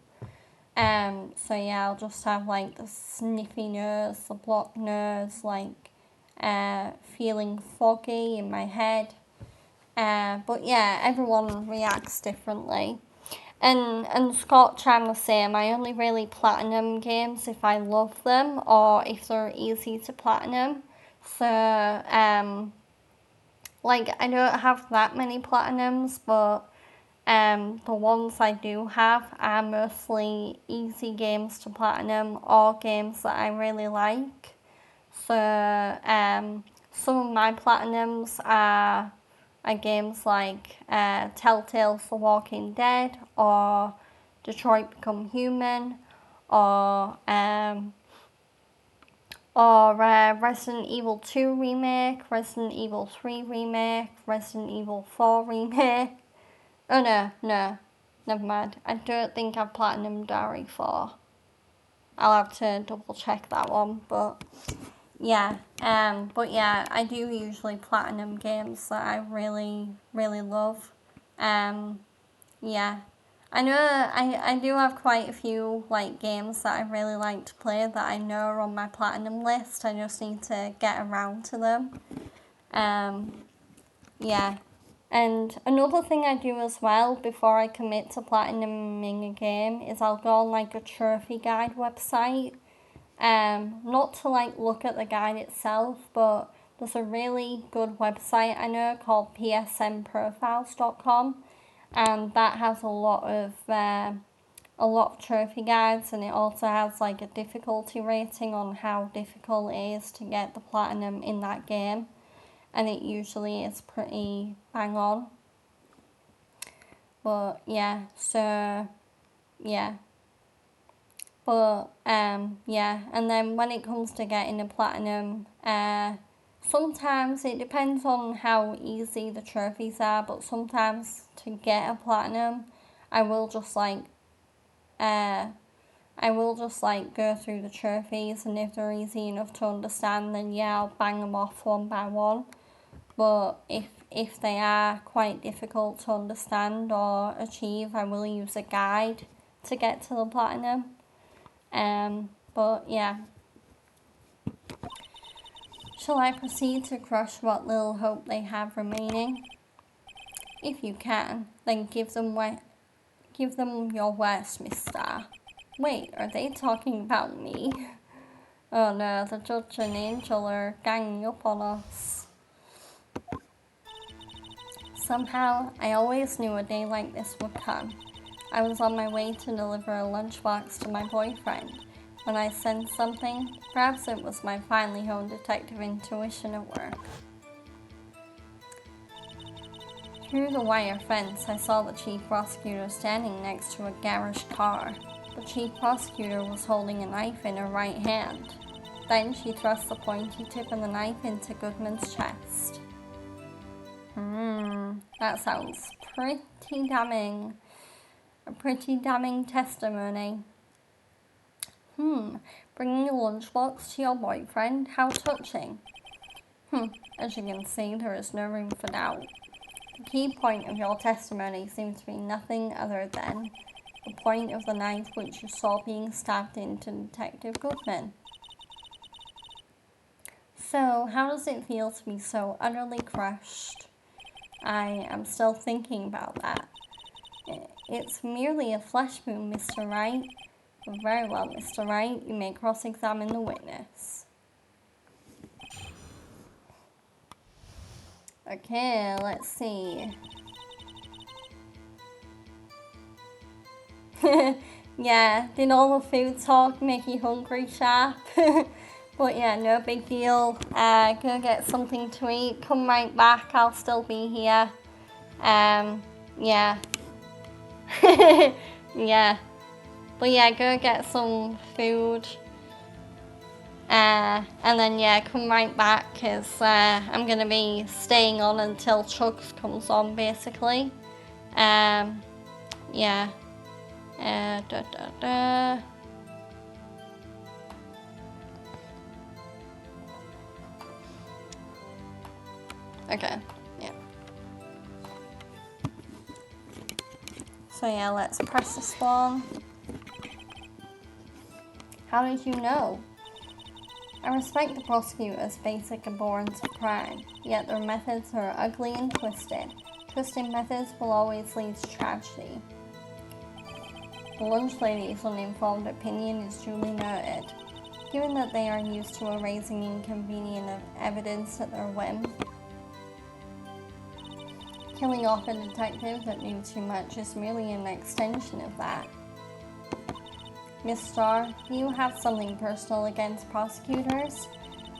So yeah, I'll just have like the sniffy nose, the blocked nose, like feeling foggy in my head. But yeah, everyone reacts differently. And Scotch, I'm the same. I only really platinum games if I love them or if they're easy to platinum. So, like, I don't have that many platinums, but the ones I do have are mostly easy games to platinum or games that I really like. So, some of my platinums are games like Telltale's The Walking Dead or Detroit Become Human or Resident Evil 2 Remake, Resident Evil 3 Remake, Resident Evil 4 Remake. Oh no, never mind. I don't think I've platinumed RE4. I'll have to double check that one, but yeah, but yeah, I do usually platinum games that I really, really love. Yeah, I know I do have quite a few like games that I really like to play that I know are on my platinum list. I just need to get around to them. Yeah, and another thing I do as well before I commit to platinuming a game is I'll go on like a trophy guide website. Not to like look at the guide itself, but there's a really good website I know called psnprofiles.com, and that has a lot of trophy guides, and it also has like a difficulty rating on how difficult it is to get the platinum in that game, and it usually is pretty bang on. But yeah, so yeah. But yeah, and then when it comes to getting a platinum, sometimes it depends on how easy the trophies are, but sometimes to get a platinum, I will just like go through the trophies, and if they're easy enough to understand, then yeah, I'll bang them off one by one. But if they are quite difficult to understand or achieve, I will use a guide to get to the platinum. But yeah. Shall I proceed to crush what little hope they have remaining? If you can, then give them your worst, Miss Star. Wait, are they talking about me? Oh no, the judge and Angel are ganging up on us. Somehow, I always knew a day like this would come. I was on my way to deliver a lunchbox to my boyfriend when I sensed something. Perhaps it was my finely honed detective intuition at work. Through the wire fence, I saw the chief prosecutor standing next to a garage car. The chief prosecutor was holding a knife in her right hand. Then she thrust the pointy tip of the knife into Goodman's chest. That sounds pretty damning. A pretty damning testimony. Bringing a lunchbox to your boyfriend? How touching. As you can see, there is no room for doubt. The key point of your testimony seems to be nothing other than the point of the knife which you saw being stabbed into Detective Goodman. So, how does it feel to be so utterly crushed? I am still thinking about that. It's merely a flesh wound, Mr. Wright. Very well, Mr. Wright. You may cross-examine the witness. Okay, let's see. Yeah, did all the food talk make you hungry, Sharp? But yeah, no big deal. Go get something to eat. Come right back. I'll still be here. Yeah. Yeah. But yeah, go get some food. And then yeah, come right back, because I'm going to be staying on until Chugs comes on, basically. Yeah. Okay, yeah. So yeah, let's press this one. How did you know? I respect the prosecutor's basic abhorrence of crime, yet their methods are ugly and twisted. Twisted methods will always lead to tragedy. The lunch lady's uninformed opinion is duly noted. Given that they are used to erasing inconvenient evidence at their whim, killing off a detective that knew too much is merely an extension of that. Miss Starr, do you have something personal against prosecutors?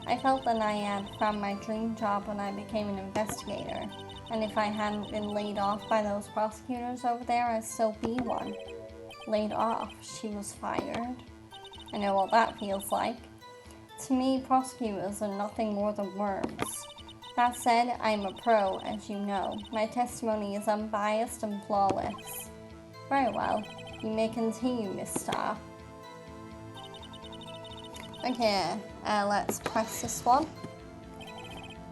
I felt that I had found my dream job when I became an investigator, and if I hadn't been laid off by those prosecutors over there, I'd still be one. Laid off, she was fired. I know what that feels like. To me, prosecutors are nothing more than worms. That said, I am a pro, as you know. My testimony is unbiased and flawless. Very well. You may continue, Miss Starr. Okay, let's press this one.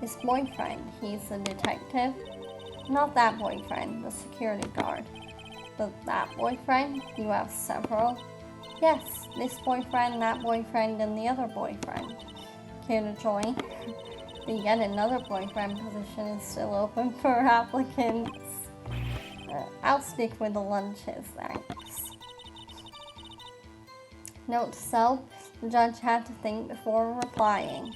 His boyfriend, he's a detective. Not that boyfriend, the security guard. But that boyfriend, you have several. Yes, this boyfriend, that boyfriend, and the other boyfriend. Care to join? The yet another boyfriend position is still open for applicants. I'll stick with the lunches, thanks. Note to self, the judge had to think before replying.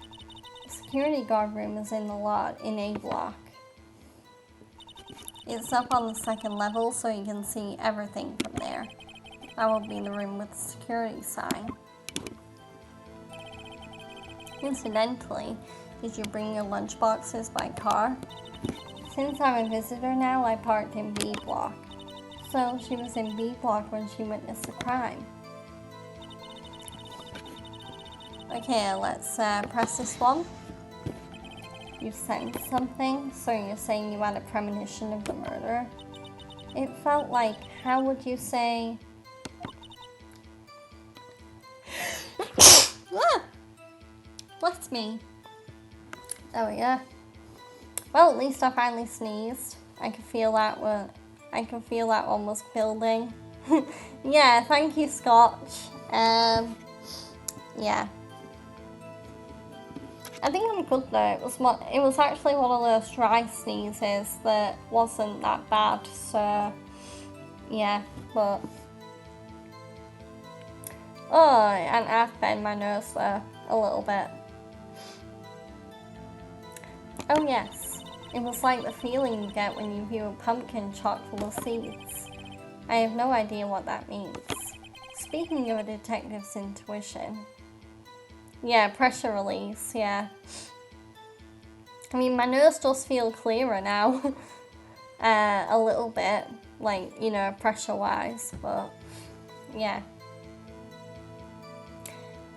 The security guard room is in the lot in A block. It's up on the second level, so you can see everything from there. That will be the room with the security sign. Incidentally, did you bring your lunch boxes by car? Since I'm a visitor now, I parked in B block. So she was in B block when she witnessed the crime. Okay, let's press this one. You sensed something, so you're saying you had a premonition of the murder? It felt like, how would you say... Bless me. There we go. Well, at least I finally sneezed. I can feel that one was building. Yeah, thank you, Scotch. Yeah. I think I'm good though. It was actually one of those dry sneezes that wasn't that bad, so yeah, but and I've bent my nose there a little bit. Oh yes, it was like the feeling you get when you view a pumpkin chock full of seeds. I have no idea what that means. Speaking of a detective's intuition. Yeah, pressure release, yeah. I mean, my nose does feel clearer now. A little bit, like, you know, pressure-wise, but yeah.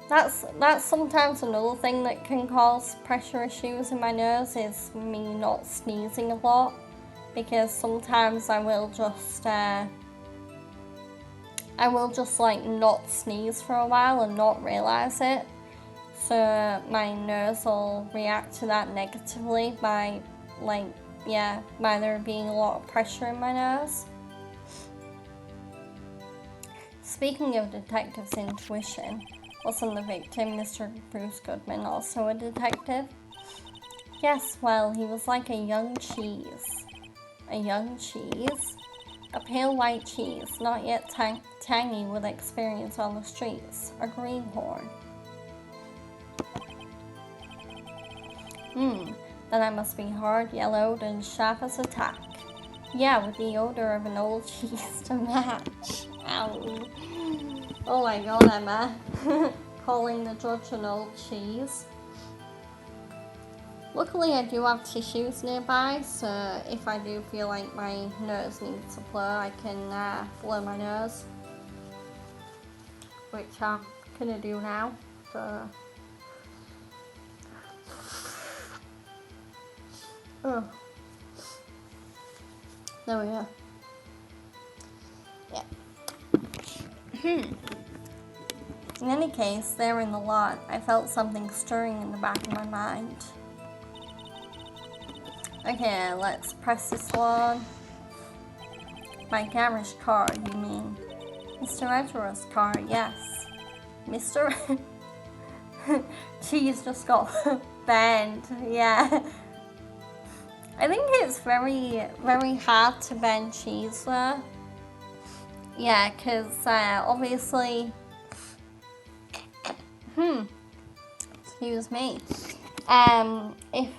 That's sometimes another thing that can cause pressure issues in my nose is me not sneezing a lot, because sometimes I will just like not sneeze for a while and not realize it. So my nose will react to that negatively by there being a lot of pressure in my nose. Speaking of detective's intuition, wasn't the victim, Mr. Bruce Goodman, also a detective? Yes, well, he was like a young cheese. A young cheese? A pale white cheese, not yet tangy with experience on the streets. A greenhorn. Then I must be hard, yellowed, and sharp as a tack. Yeah, with the odor of an old cheese to match. Ow. Oh my god, Emma. Calling the judge an old cheese. Luckily, I do have tissues nearby, so if I do feel like my nose needs to blur, I can blur my nose. Which I'm gonna do now. So. Oh. There we go. Yeah. In any case, there in the lot, I felt something stirring in the back of my mind. Okay, let's press this one. My garage car, you mean? Mr. Edgeworth's car, yes. Mr. Cheese just got banned. Yeah. I think it's very, very hard to ban cheese though. Yeah, because obviously, excuse me, if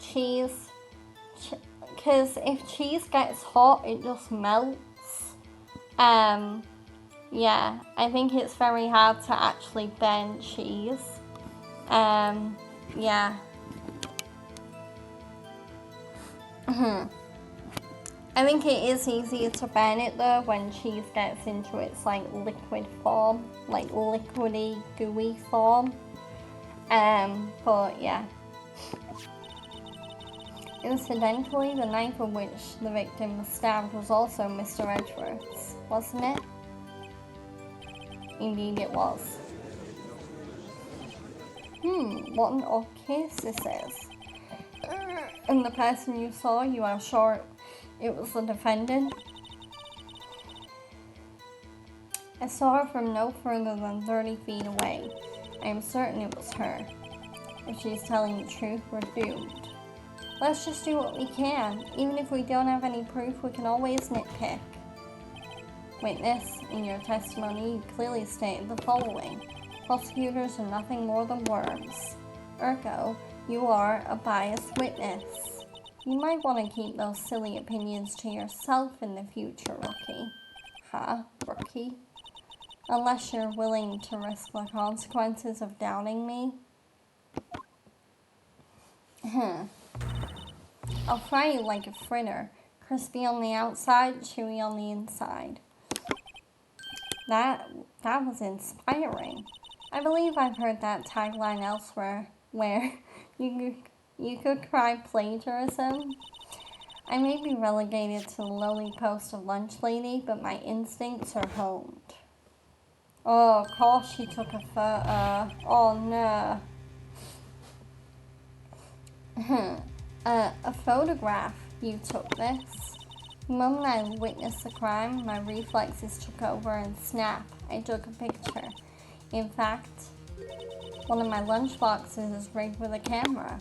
cheese, because if cheese gets hot, it just melts. Yeah, I think it's very hard to actually ban cheese. Yeah. I think it is easier to ban it though when cheese gets into its like liquid form, like liquidy, gooey form. But yeah. Incidentally, the knife with which the victim was stabbed was also Mr. Edgeworth's, wasn't it? Indeed it was. What an odd case this is. And the person you saw, you are sure it was the defendant? I saw her from no further than 30 feet away. I am certain it was her. If she's telling the truth, we're doomed. Let's just do what we can. Even if we don't have any proof, we can always nitpick. Witness, in your testimony, you clearly stated the following. Prosecutors are nothing more than worms. Ergo, you are a biased witness. You might want to keep those silly opinions to yourself in the future, Rookie. Huh, Rookie? Unless you're willing to risk the consequences of doubting me. I'll fry you like a fritter. Crispy on the outside, chewy on the inside. That was inspiring. I believe I've heard that tagline elsewhere, where you could cry plagiarism. I may be relegated to the lowly post of lunch lady, but my instincts are honed. Oh, of course she took a photo. Oh no. A photograph. You took this. The moment I witnessed the crime, my reflexes took over and snap, I took a picture. In fact, one of my lunch boxes is rigged with a camera.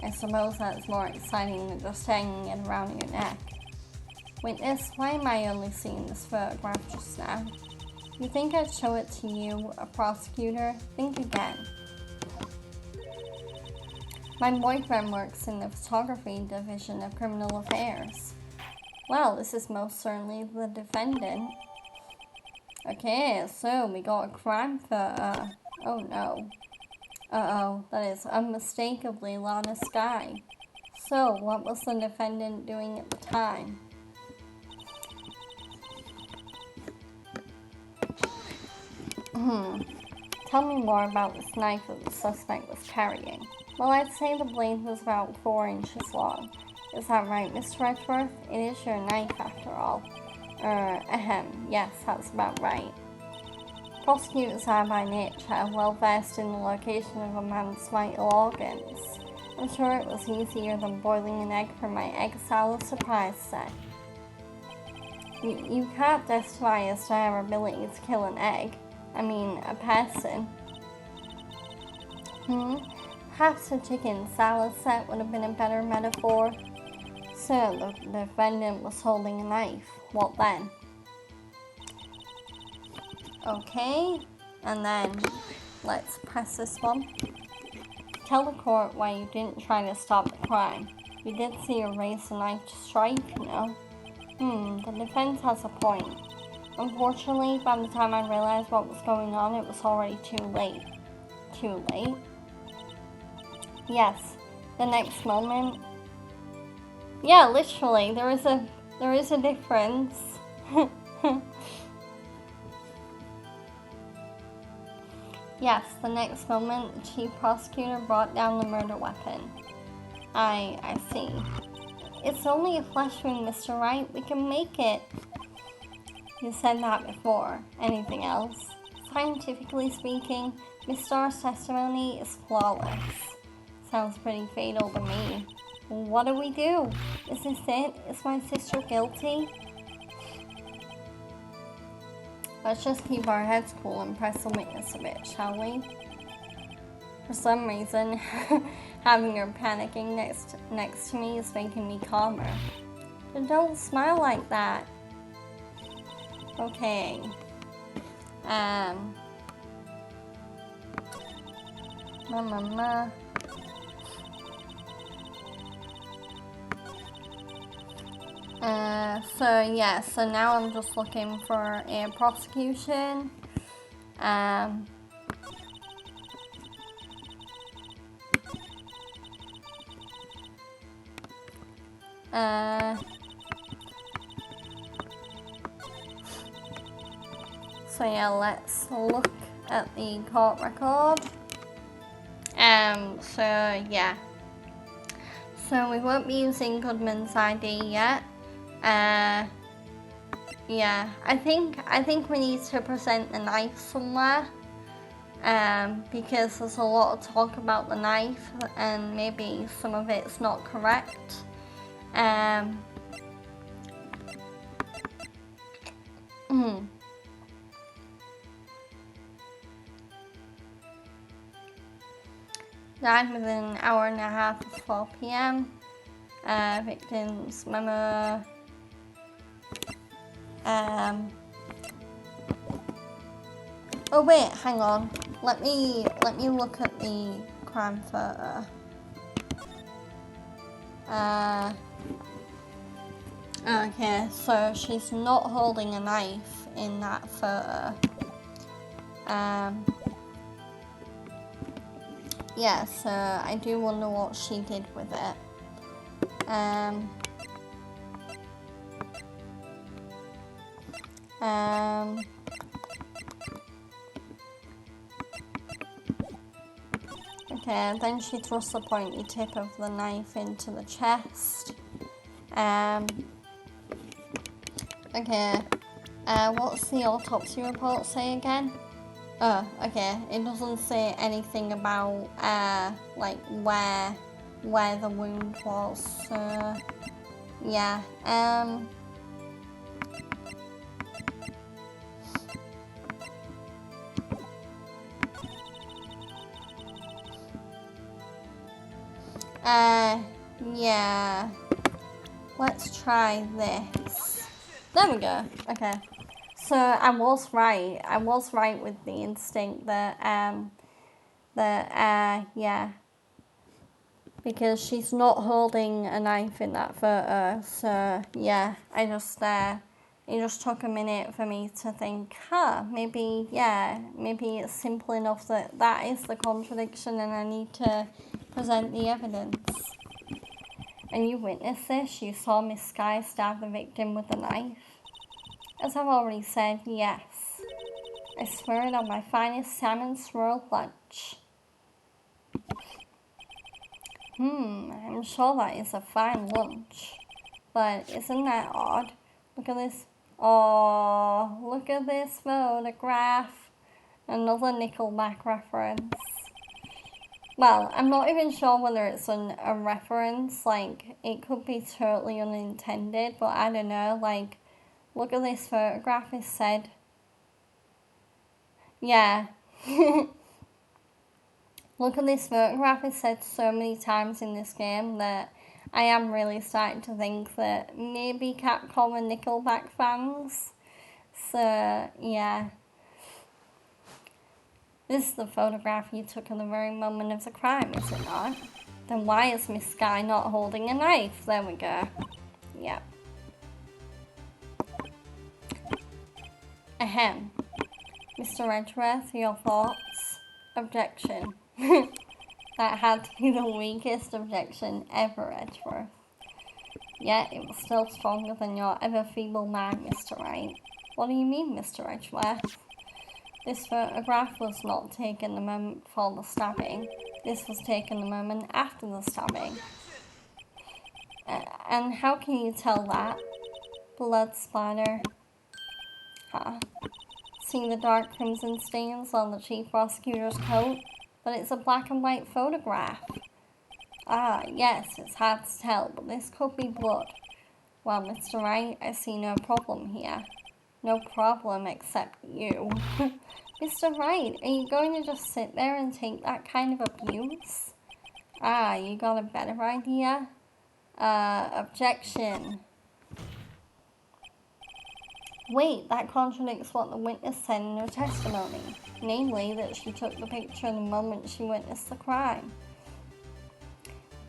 I suppose that's more exciting than just hanging it around your neck. Witness, why am I only seeing this photograph just now? You think I'd show it to you, a prosecutor? Think again. My boyfriend works in the photography division of criminal affairs. Well, this is most certainly the defendant. Okay, so we got a crime photo. Oh no. Uh-oh, that is unmistakably Lana Skye. So, what was the defendant doing at the time? Tell me more about this knife that the suspect was carrying. Well, I'd say the blade was about 4 inches long. Is that right, Mr. Edgeworth? It is your knife, after all. Yes, that's about right. Prosecutors are by nature well versed in the location of a man's vital organs. I'm sure it was easier than boiling an egg for my egg salad surprise set. You can't testify as to our ability to kill an egg. I mean, a person. Perhaps a chicken salad set would have been a better metaphor. So, the defendant was holding a knife. What then? Okay, and then let's press this one. Tell the court why you didn't try to stop the crime. You did see her raise the knife to strike, you know. The defense has a point. Unfortunately, by the time I realized what was going on, it was already too late. Too late? Yes, the next moment. Yeah, literally, there is a difference. Yes, the next moment, the chief prosecutor brought down the murder weapon. I see. It's only a flesh wound, Mr. Wright. We can make it. You said that before. Anything else? Scientifically speaking, Miss Starr's testimony is flawless. Sounds pretty fatal to me. What do we do? Is this it? Is my sister guilty? Let's just keep our heads cool and press the witness a bit, shall we? For some reason, having her panicking next to me is making me calmer. But don't smile like that. Okay. So now I'm just looking for a prosecution. So yeah, let's look at the court record. So we won't be using Goodman's ID yet. I think we need to present the knife somewhere. Because there's a lot of talk about the knife and maybe some of it's not correct. Died within an hour and a half of 4 p.m. Victim's memo. Oh wait, hang on. Let me look at the crime photo. Okay, so she's not holding a knife in that photo. Yeah, so I do wonder what she did with it. Okay, then she thrusts the pointy tip of the knife into the chest. Okay, what's the autopsy report say again? Oh, okay, it doesn't say anything about, like, where the wound was, so, yeah, yeah, let's try this. There we go, okay. So I was right with the instinct that, yeah, because she's not holding a knife in that photo, so yeah, it just took a minute for me to think, maybe it's simple enough that is the contradiction and I need to present the evidence. And you witnessed this, you saw Miss Skye stab the victim with a knife? As I've already said, yes. I swear it on my finest salmon swirl lunch. I'm sure that is a fine lunch. But isn't that odd? Look at this. Oh, look at this photograph. Another Nickelback reference. Well, I'm not even sure whether it's a reference. Like, it could be totally unintended, but I don't know. Like, look at this photograph, it said. Yeah. Look at this photograph, it's said so many times in this game that I am really starting to think that maybe Capcom and Nickelback fans. So, yeah. This is the photograph you took at the very moment of the crime, is it not? Then why is Miss Skye not holding a knife? There we go. Yep. Ahem. Mr. Edgeworth, your thoughts? Objection. That had to be the weakest objection ever, Edgeworth. Yet it was still stronger than your ever feeble mind, Mr. Wright. What do you mean, Mr. Edgeworth? This photograph was not taken the moment before the stabbing. This was taken the moment after the stabbing. And how can you tell that? Blood splatter. See the dark crimson stains on the chief prosecutor's coat? But it's a black and white photograph. Yes, it's hard to tell, but this could be blood. Well, Mr. Wright, I see no problem here. No problem, except you. Mr. Wright, are you going to just sit there and take that kind of abuse? Ah, you got a better idea? Objection. Wait, that contradicts what the witness said in her testimony. Namely, that she took the picture the moment she witnessed the crime.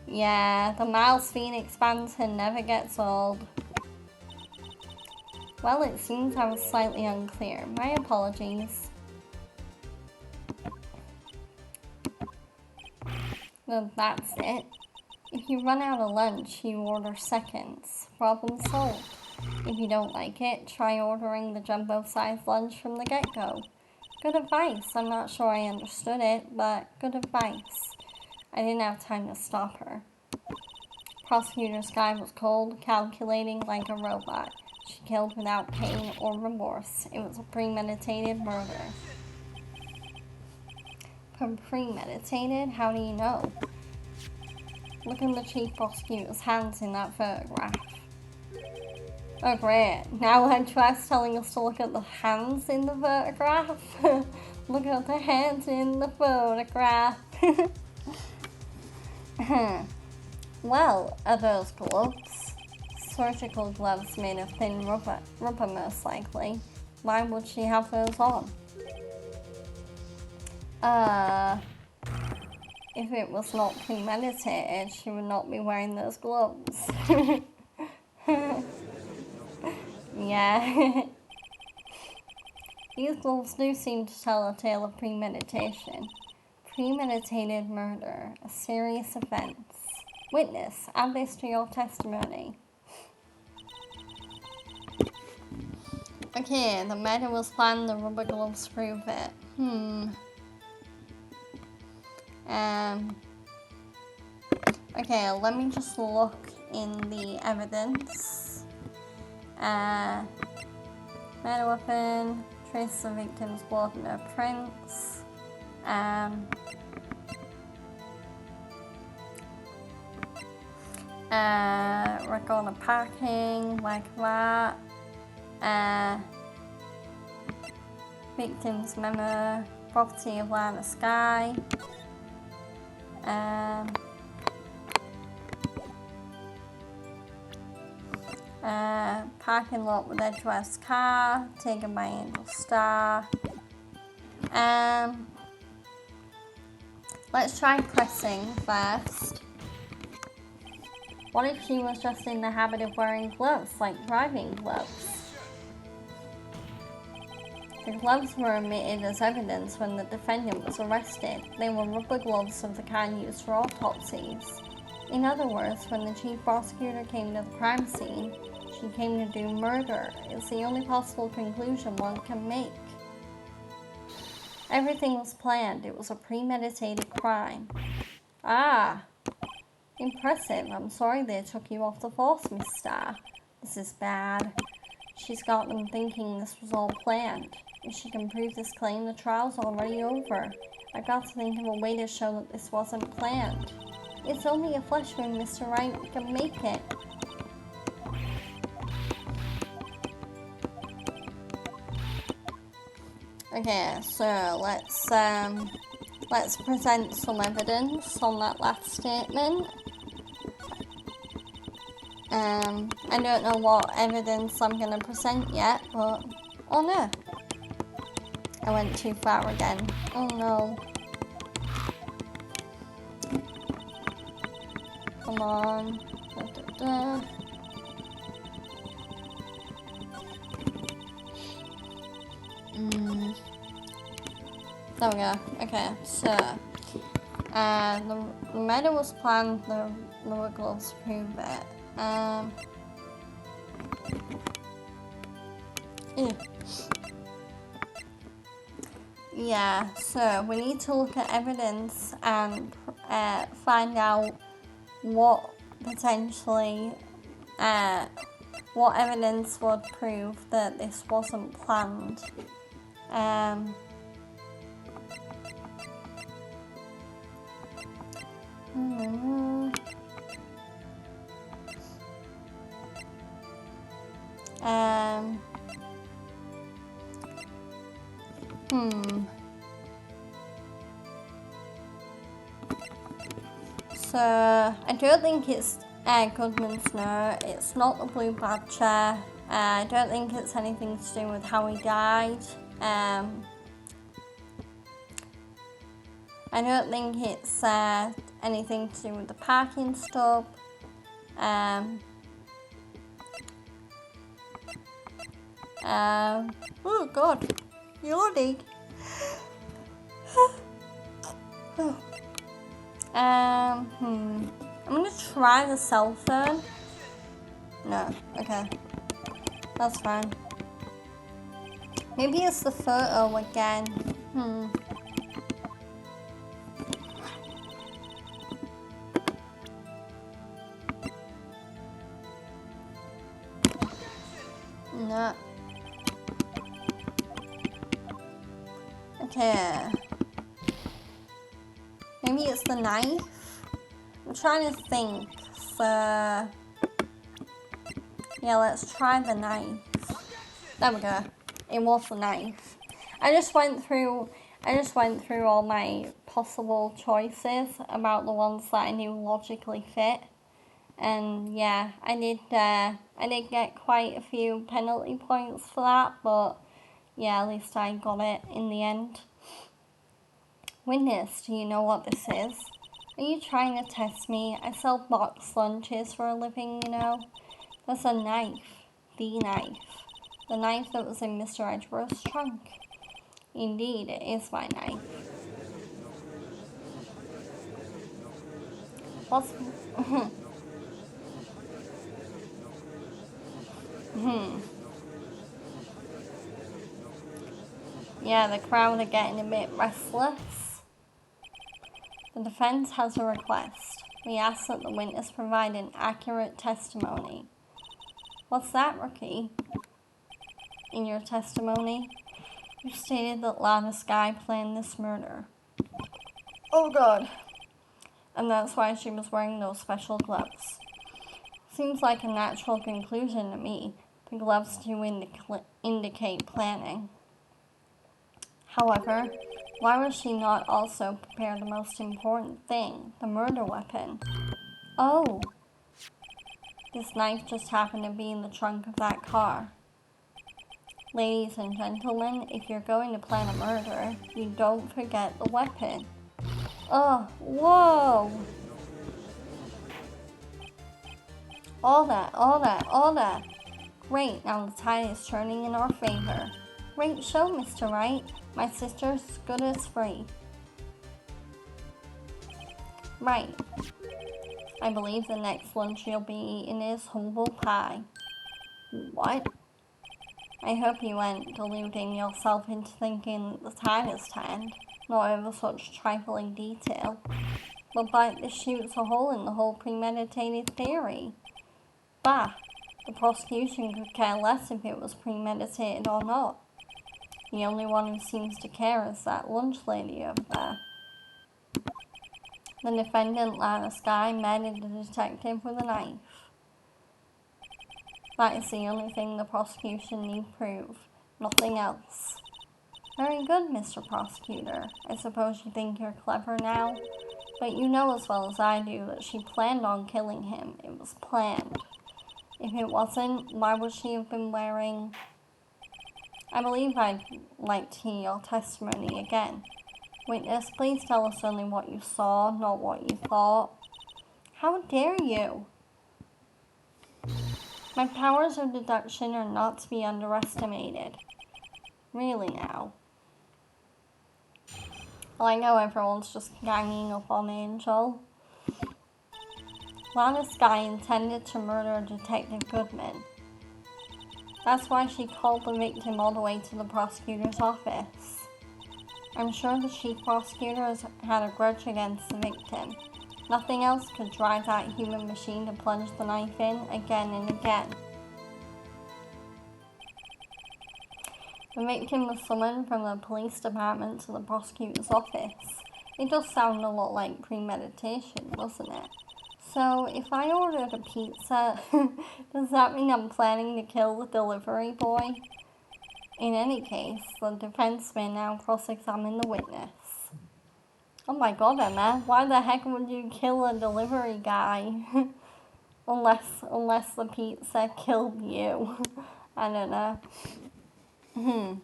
Yeah, the Miles Phoenix banter never gets old. Well, it seems I was slightly unclear. My apologies. Well, that's it. If you run out of lunch, you order seconds. Problem solved. If you don't like it, try ordering the jumbo-sized lunch from the get-go. Good advice. I'm not sure I understood it, but good advice. I didn't have time to stop her. Prosecutor's guy was cold, calculating like a robot. She killed without pain or remorse. It was a premeditated murder. Premeditated? How do you know? Look at the chief prosecutor's hands in that photograph. Oh great, now Edgeworth's telling us to look at the hands in the photograph. Look at the hands in the photograph. Well, are those gloves? Surgical gloves made of thin rubber most likely. Why would she have those on? If it was not premeditated, she would not be wearing those gloves. Yeah. These gloves do seem to tell a tale of premeditation. Premeditated murder, a serious offense. Witness, add this to your testimony. Okay, the murder was planned, the rubber gloves prove it. Okay, let me just look in the evidence. Murder weapon, trace the victim's blood, no prints. Record of parking, like that. Victim's memo, property of Lana Sky. Parking lot with Edgeworth's car, taken by Angel Star. Let's try pressing first. What if she was just in the habit of wearing gloves, like driving gloves? The gloves were omitted as evidence when the defendant was arrested. They were rubber gloves of the kind used for autopsies. In other words, when the chief prosecutor came to the crime scene, she came to do murder. It's the only possible conclusion one can make. Everything was planned. It was a premeditated crime. Ah, impressive. I'm sorry they took you off the force, Miss Starr. This is bad. She's got them thinking this was all planned. If she can prove this claim, the trial's already over. I've got to think of a way to show that this wasn't planned. It's only a flesh wound, Mr. Wright. We can make it. Okay, so let's present some evidence on that last statement. I don't know what evidence I'm gonna present yet, but oh no, I went too far again. Oh no. Come on. There we go. Okay, so the murder was planned, the rubber gloves prove it. Yeah, so we need to look at evidence and find out what potentially, what evidence would prove that this wasn't planned. So, I don't think it's Goodman's note. It's not the Blue Badger. I don't think it's anything to do with how he died. I don't think it's anything to do with the parking stop. Oh God, yawning. I'm gonna try the cell phone. No, okay. That's fine. Maybe it's the photo again. No. Okay. Maybe it's the knife? I'm trying to think. So, yeah, let's try the knife. There we go. It was the knife. I just went through all my possible choices about the ones that I knew logically fit. And yeah, I did get quite a few penalty points for that, but yeah, at least I got it in the end. Witness, do you know what this is? Are you trying to test me? I sell box lunches for a living, you know. That's a knife. The knife. The knife that was in Mr. Edgeworth's trunk. Indeed, it is my knife. What's... Yeah, the crowd are getting a bit restless. The defense has a request. We ask that the witness provide an accurate testimony. What's that, Rookie? In your testimony, you stated that Lana Skye planned this murder. Oh God. And that's why she was wearing those special gloves. Seems like a natural conclusion to me. The gloves do indicate planning. However, why was she not also prepare the most important thing, the murder weapon? Oh, this knife just happened to be in the trunk of that car. Ladies and gentlemen, if you're going to plan a murder, you don't forget the weapon. Oh, whoa! All that. Great, now the tide is turning in our favor. Great show, Mr. Wright. My sister's good as free. Right. I believe the next lunch you'll be eating is humble pie. What? I hope you weren't deluding yourself into thinking the tide has turned, not over such trifling detail. But this shoots a hole in the whole premeditated theory. Bah, the prosecution could care less if it was premeditated or not. The only one who seems to care is that lunch lady over there. The defendant, Lana Skye, murdered the detective with a knife. That is the only thing the prosecution need prove. Nothing else. Very good, Mr. Prosecutor. I suppose you think you're clever now? But you know as well as I do that she planned on killing him. It was planned. If it wasn't, why would she have been wearing... I believe I'd like to hear your testimony again. Witness, please tell us only what you saw, not what you thought. How dare you? My powers of deduction are not to be underestimated. Really now. I like how everyone's just ganging up on Angel. Lana Skye intended to murder Detective Goodman. That's why she called the victim all the way to the prosecutor's office. I'm sure the chief prosecutor has had a grudge against the victim. Nothing else could drive that human machine to plunge the knife in again and again. The victim was summoned from the police department to the prosecutor's office. It does sound a lot like premeditation, doesn't it? So, if I ordered a pizza, does that mean I'm planning to kill the delivery boy? In any case, the defense may now cross-examine the witness. Oh my god, Emma, why the heck would you kill a delivery guy? unless the pizza killed you. I don't know.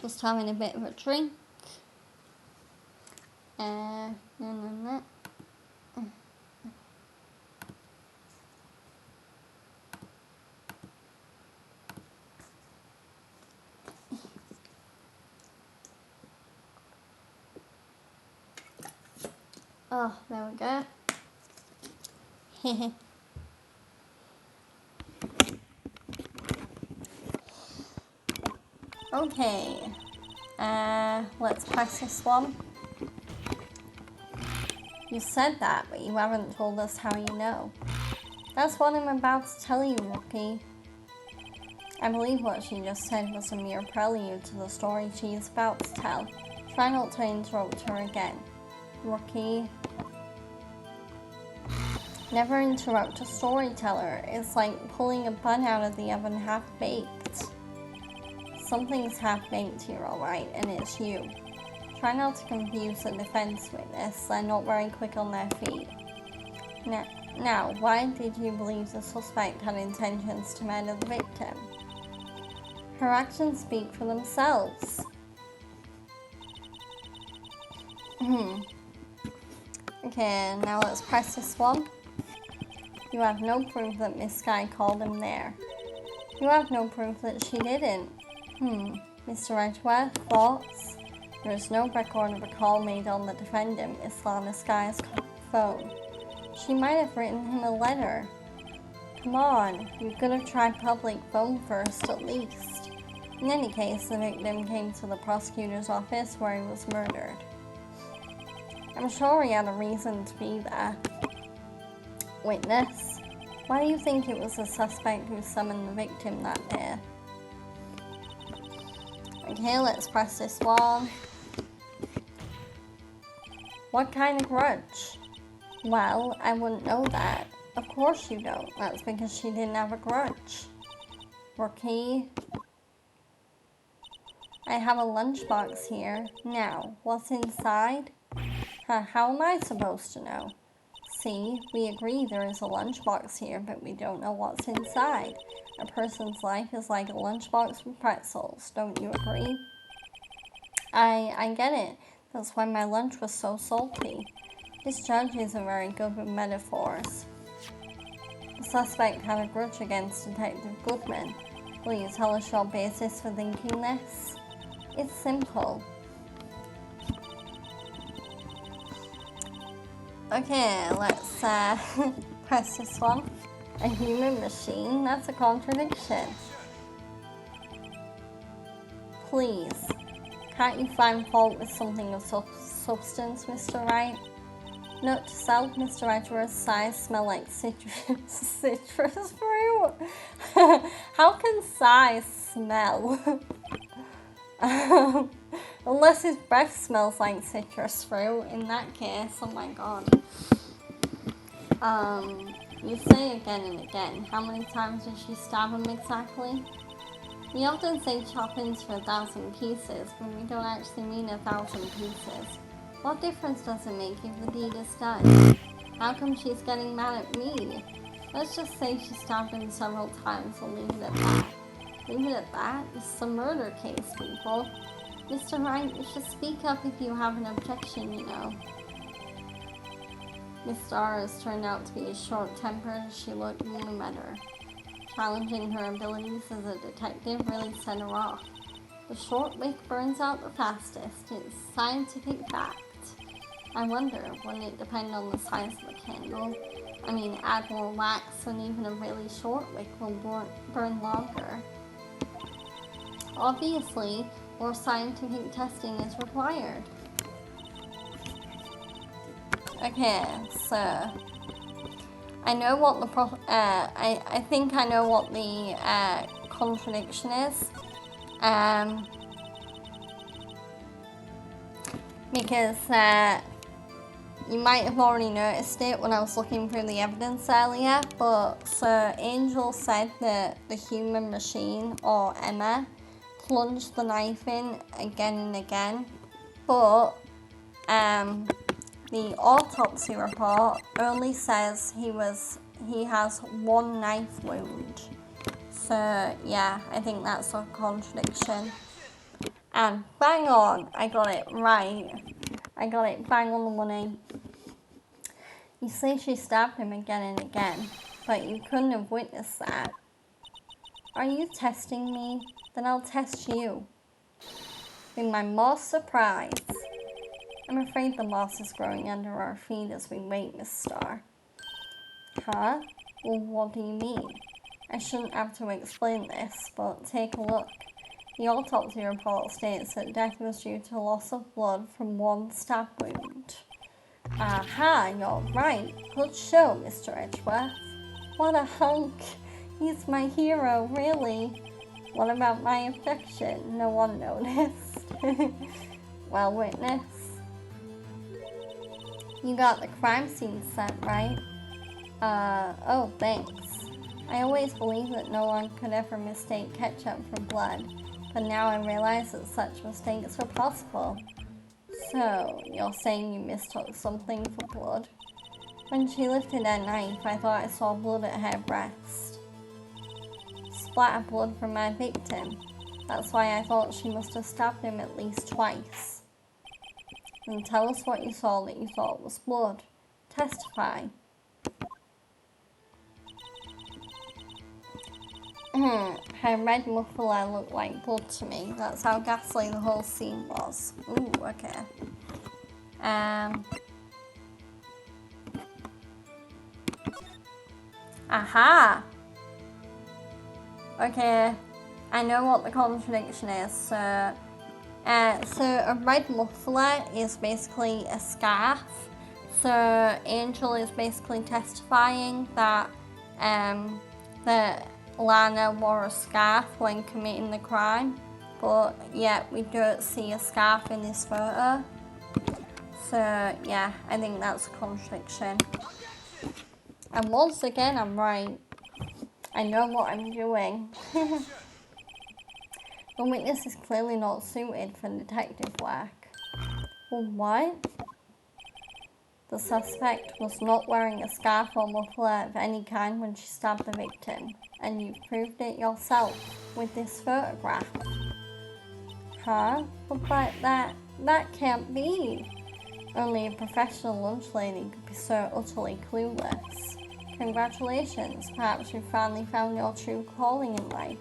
Just having a bit of a drink. Oh, there we go. Okay. Let's press this one. You said that, but you haven't told us how you know. That's what I'm about to tell you, Rookie. I believe what she just said was a mere prelude to the story she is about to tell. Try not to interrupt her again. Rookie. Never interrupt a storyteller. It's like pulling a bun out of the oven half-baked. Something's half-baked here, alright, and it's you. Try not to confuse the defense witness. They're not very quick on their feet. Now, why did you believe the suspect had intentions to murder the victim? Her actions speak for themselves. Okay, now let's press this one. You have no proof that Miss Sky called him there. You have no proof that she didn't. Mr. Edgeworth, thoughts? There is no record of a call made on the defendant, Miss Lana Sky's phone. She might have written him a letter. Come on, you could have tried public phone first at least. In any case, the victim came to the prosecutor's office where he was murdered. I'm sure he had a reason to be there. Witness, why do you think it was the suspect who summoned the victim that day? Okay, let's press this one. What kind of grudge? Well, I wouldn't know that. Of course you don't. That's because she didn't have a grudge. Rookie. I have a lunchbox here. Now, what's inside? How am I supposed to know? See, we agree there is a lunchbox here, but we don't know what's inside. A person's life is like a lunchbox with pretzels. Don't you agree? I get it. That's why my lunch was so salty. This judge isn't very good with metaphors. The suspect had a grudge against Detective Goodman. Will you tell us your basis for thinking this? It's simple. Okay, let's press this one. A human machine? That's a contradiction. Please, can't you find fault with something of substance, Mr. Wright? Note to self, Mr. Edgeworth's size smell like citrus fruit? How can size smell? Unless his breath smells like citrus fruit. In that case, oh my god. You say again and again. How many times did she stab him exactly? We often say choppings for 1,000 pieces, but we don't actually mean 1,000 pieces. What difference does it make if the deed is done? How come she's getting mad at me? Let's just say she stabbed him several times and leave it at that. Leave it at that? This is a murder case, people. Mr. Wright, you should speak up if you have an objection, you know. Miss Stars turned out to be as short-tempered as she looked when we met her. Challenging her abilities as a detective really set her off. The short wick burns out the fastest. It's scientific fact. I wonder, wouldn't it depend on the size of the candle? I mean, add more wax and even a really short wick will burn longer. Obviously, more scientific testing is required. Okay, so I know what the I think I know what the contradiction is. Because you might have already noticed it when I was looking through the evidence earlier, but Sir Angel said that the human machine, or Emma, plunged the knife in again and again, but the autopsy report only says he has one knife wound. So yeah, I think that's a contradiction. And bang on, I got it right. I got it bang on the money. You say she stabbed him again and again, but you couldn't have witnessed that. Are you testing me? Then I'll test you. Be my moss surprise. I'm afraid the moss is growing under our feet as we wait, Miss Starr. Huh? Well, what do you mean? I shouldn't have to explain this, but take a look. The autopsy report states that death was due to loss of blood from one stab wound. Aha, you're right. Good show, Mr. Edgeworth. What a hunk. He's my hero, really. What about my objection? No one noticed. Well, witness. You got the crime scene set, right? Oh, thanks. I always believed that no one could ever mistake ketchup for blood, but now I realize that such mistakes are possible. So, you're saying you mistook something for blood? When she lifted her knife, I thought I saw blood at her breast. Splat of blood from my victim. That's why I thought she must have stabbed him at least twice. Then tell us what you saw that you thought was blood. Testify. Her red muffler looked like blood to me. That's how ghastly the whole scene was. Ooh, okay. Aha! Okay, I know what the contradiction is. So a red muffler is basically a scarf. So Angel is basically testifying that that Lana wore a scarf when committing the crime, but yet we don't see a scarf in this photo. So yeah, I think that's a contradiction. And once again, I'm right. I know what I'm doing. The witness is clearly not suited for detective work. Well, what? The suspect was not wearing a scarf or muffler of any kind when she stabbed the victim, and you've proved it yourself with this photograph. Huh? But that can't be. Only a professional lunch lady could be so utterly clueless. Congratulations, perhaps you finally found your true calling in life.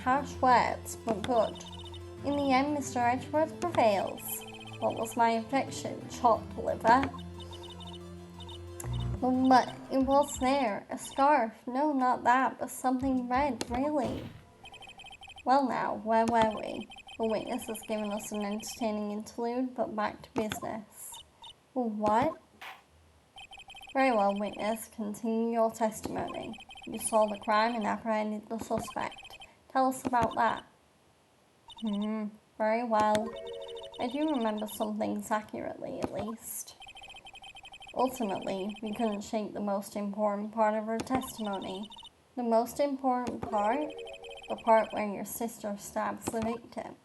Harsh words, but good. In the end, Mr. Edgeworth prevails. What was my objection? Chopped liver? But it was there. A scarf. No, not that, but something red, really. Well now, where were we? The witness has given us an entertaining interlude, but back to business. Well, what? Very well, witness. Continue your testimony. You saw the crime and apprehended the suspect. Tell us about that. Very well. I do remember some things accurately, at least. Ultimately, we couldn't shake the most important part of her testimony. The most important part? The part where your sister stabs the victim.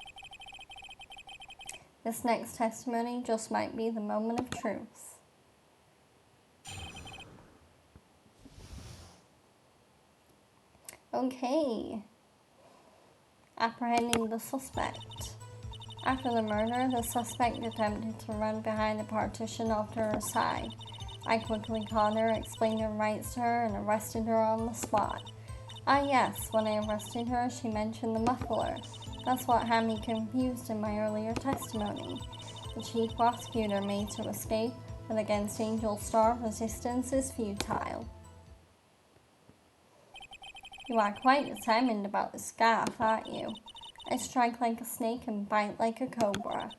This next testimony just might be the moment of truth. Okay. Apprehending the suspect. After the murder, the suspect attempted to run behind a partition off to her side. I quickly caught her, explained her rights to her, and arrested her on the spot. Ah yes, when I arrested her, she mentioned the muffler. That's what had me confused in my earlier testimony. The chief prosecutor made to escape, but against Angel Starr, resistance is futile. You are quite determined about the scarf, aren't you? I strike like a snake and bite like a cobra.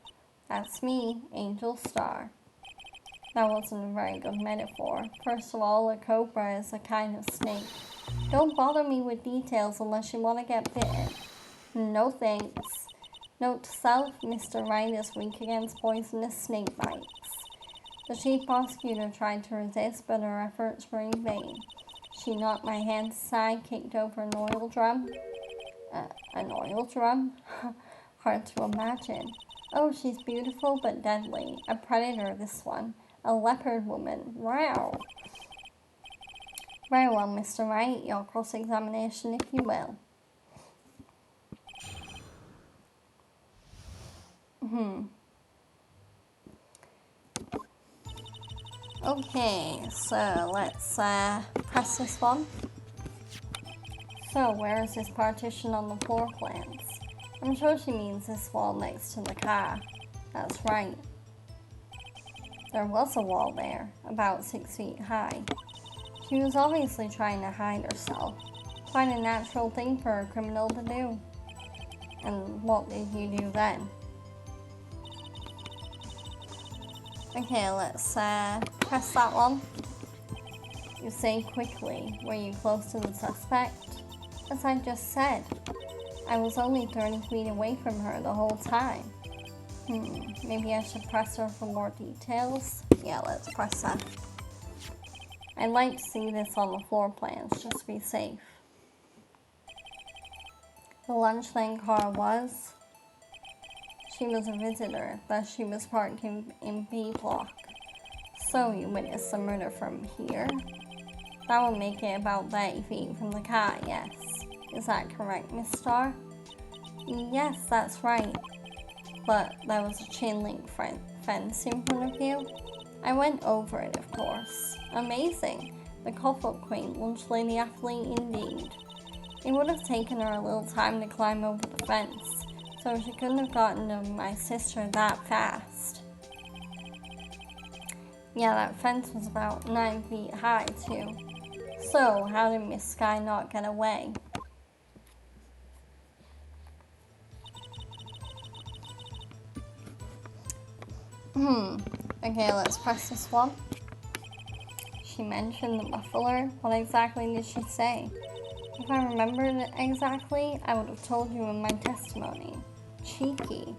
That's me, Angel Starr. That wasn't a very good metaphor. First of all, a cobra is a kind of snake. Don't bother me with details unless you want to get bitten. No thanks. Note to self, Mr. Wright is weak against poisonous snake bites. The chief prosecutor tried to resist, but her efforts were in vain. She knocked my hand aside, kicked over an oil drum. An oil drum? Hard to imagine. Oh, she's beautiful but deadly. A predator, this one. A leopard woman. Wow. Very well, Mr. Wright. Your cross-examination, if you will. Okay, so let's press this one. So, where is this partition on the floor plans? I'm sure she means this wall next to the car. That's right. There was a wall there, about 6 feet high. She was obviously trying to hide herself. Quite a natural thing for a criminal to do. And what did you do then? Okay, let's press that one. You say quickly, were you close to the suspect? As I just said, I was only 30 feet away from her the whole time. Maybe I should press her for more details? Yeah, let's press that. I'd like to see this on the floor plans, just to be safe. The lunch lane car was? She was a visitor, thus she was parked in B block. So you witnessed the murder from here? That would make it about 30 feet from the car, yes. Is that correct, Miss Starr? Yes, that's right. But there was a chain link fence in front of you? I went over it, of course. Amazing. The Coffle Queen, lunch lady athlete indeed. It would have taken her a little time to climb over the fence, so she couldn't have gotten to my sister that fast. Yeah, that fence was about 9 feet high, too. So, how did Miss Skye not get away? Okay, let's press this one. She mentioned the muffler. What exactly did she say? If I remembered it exactly, I would have told you in my testimony. Cheeky.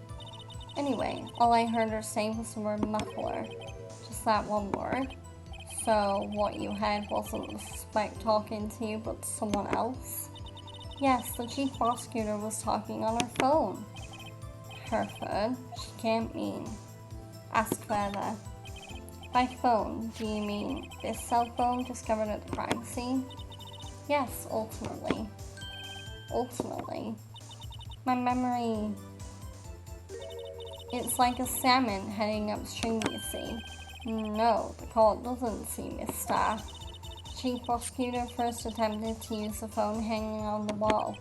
Anyway, all I heard her say was the word muffler. Just that one word. So, what you had wasn't the suspect talking to you, but someone else? Yes, the chief prosecutor was talking on her phone. Her phone? She can't mean. Ask further. By phone, do you mean this cell phone discovered at the crime scene? Yes, ultimately. Ultimately. My memory... It's like a salmon heading upstream, you see. No, the court doesn't see Miss Starr. The chief prosecutor first attempted to use the phone hanging on the wall.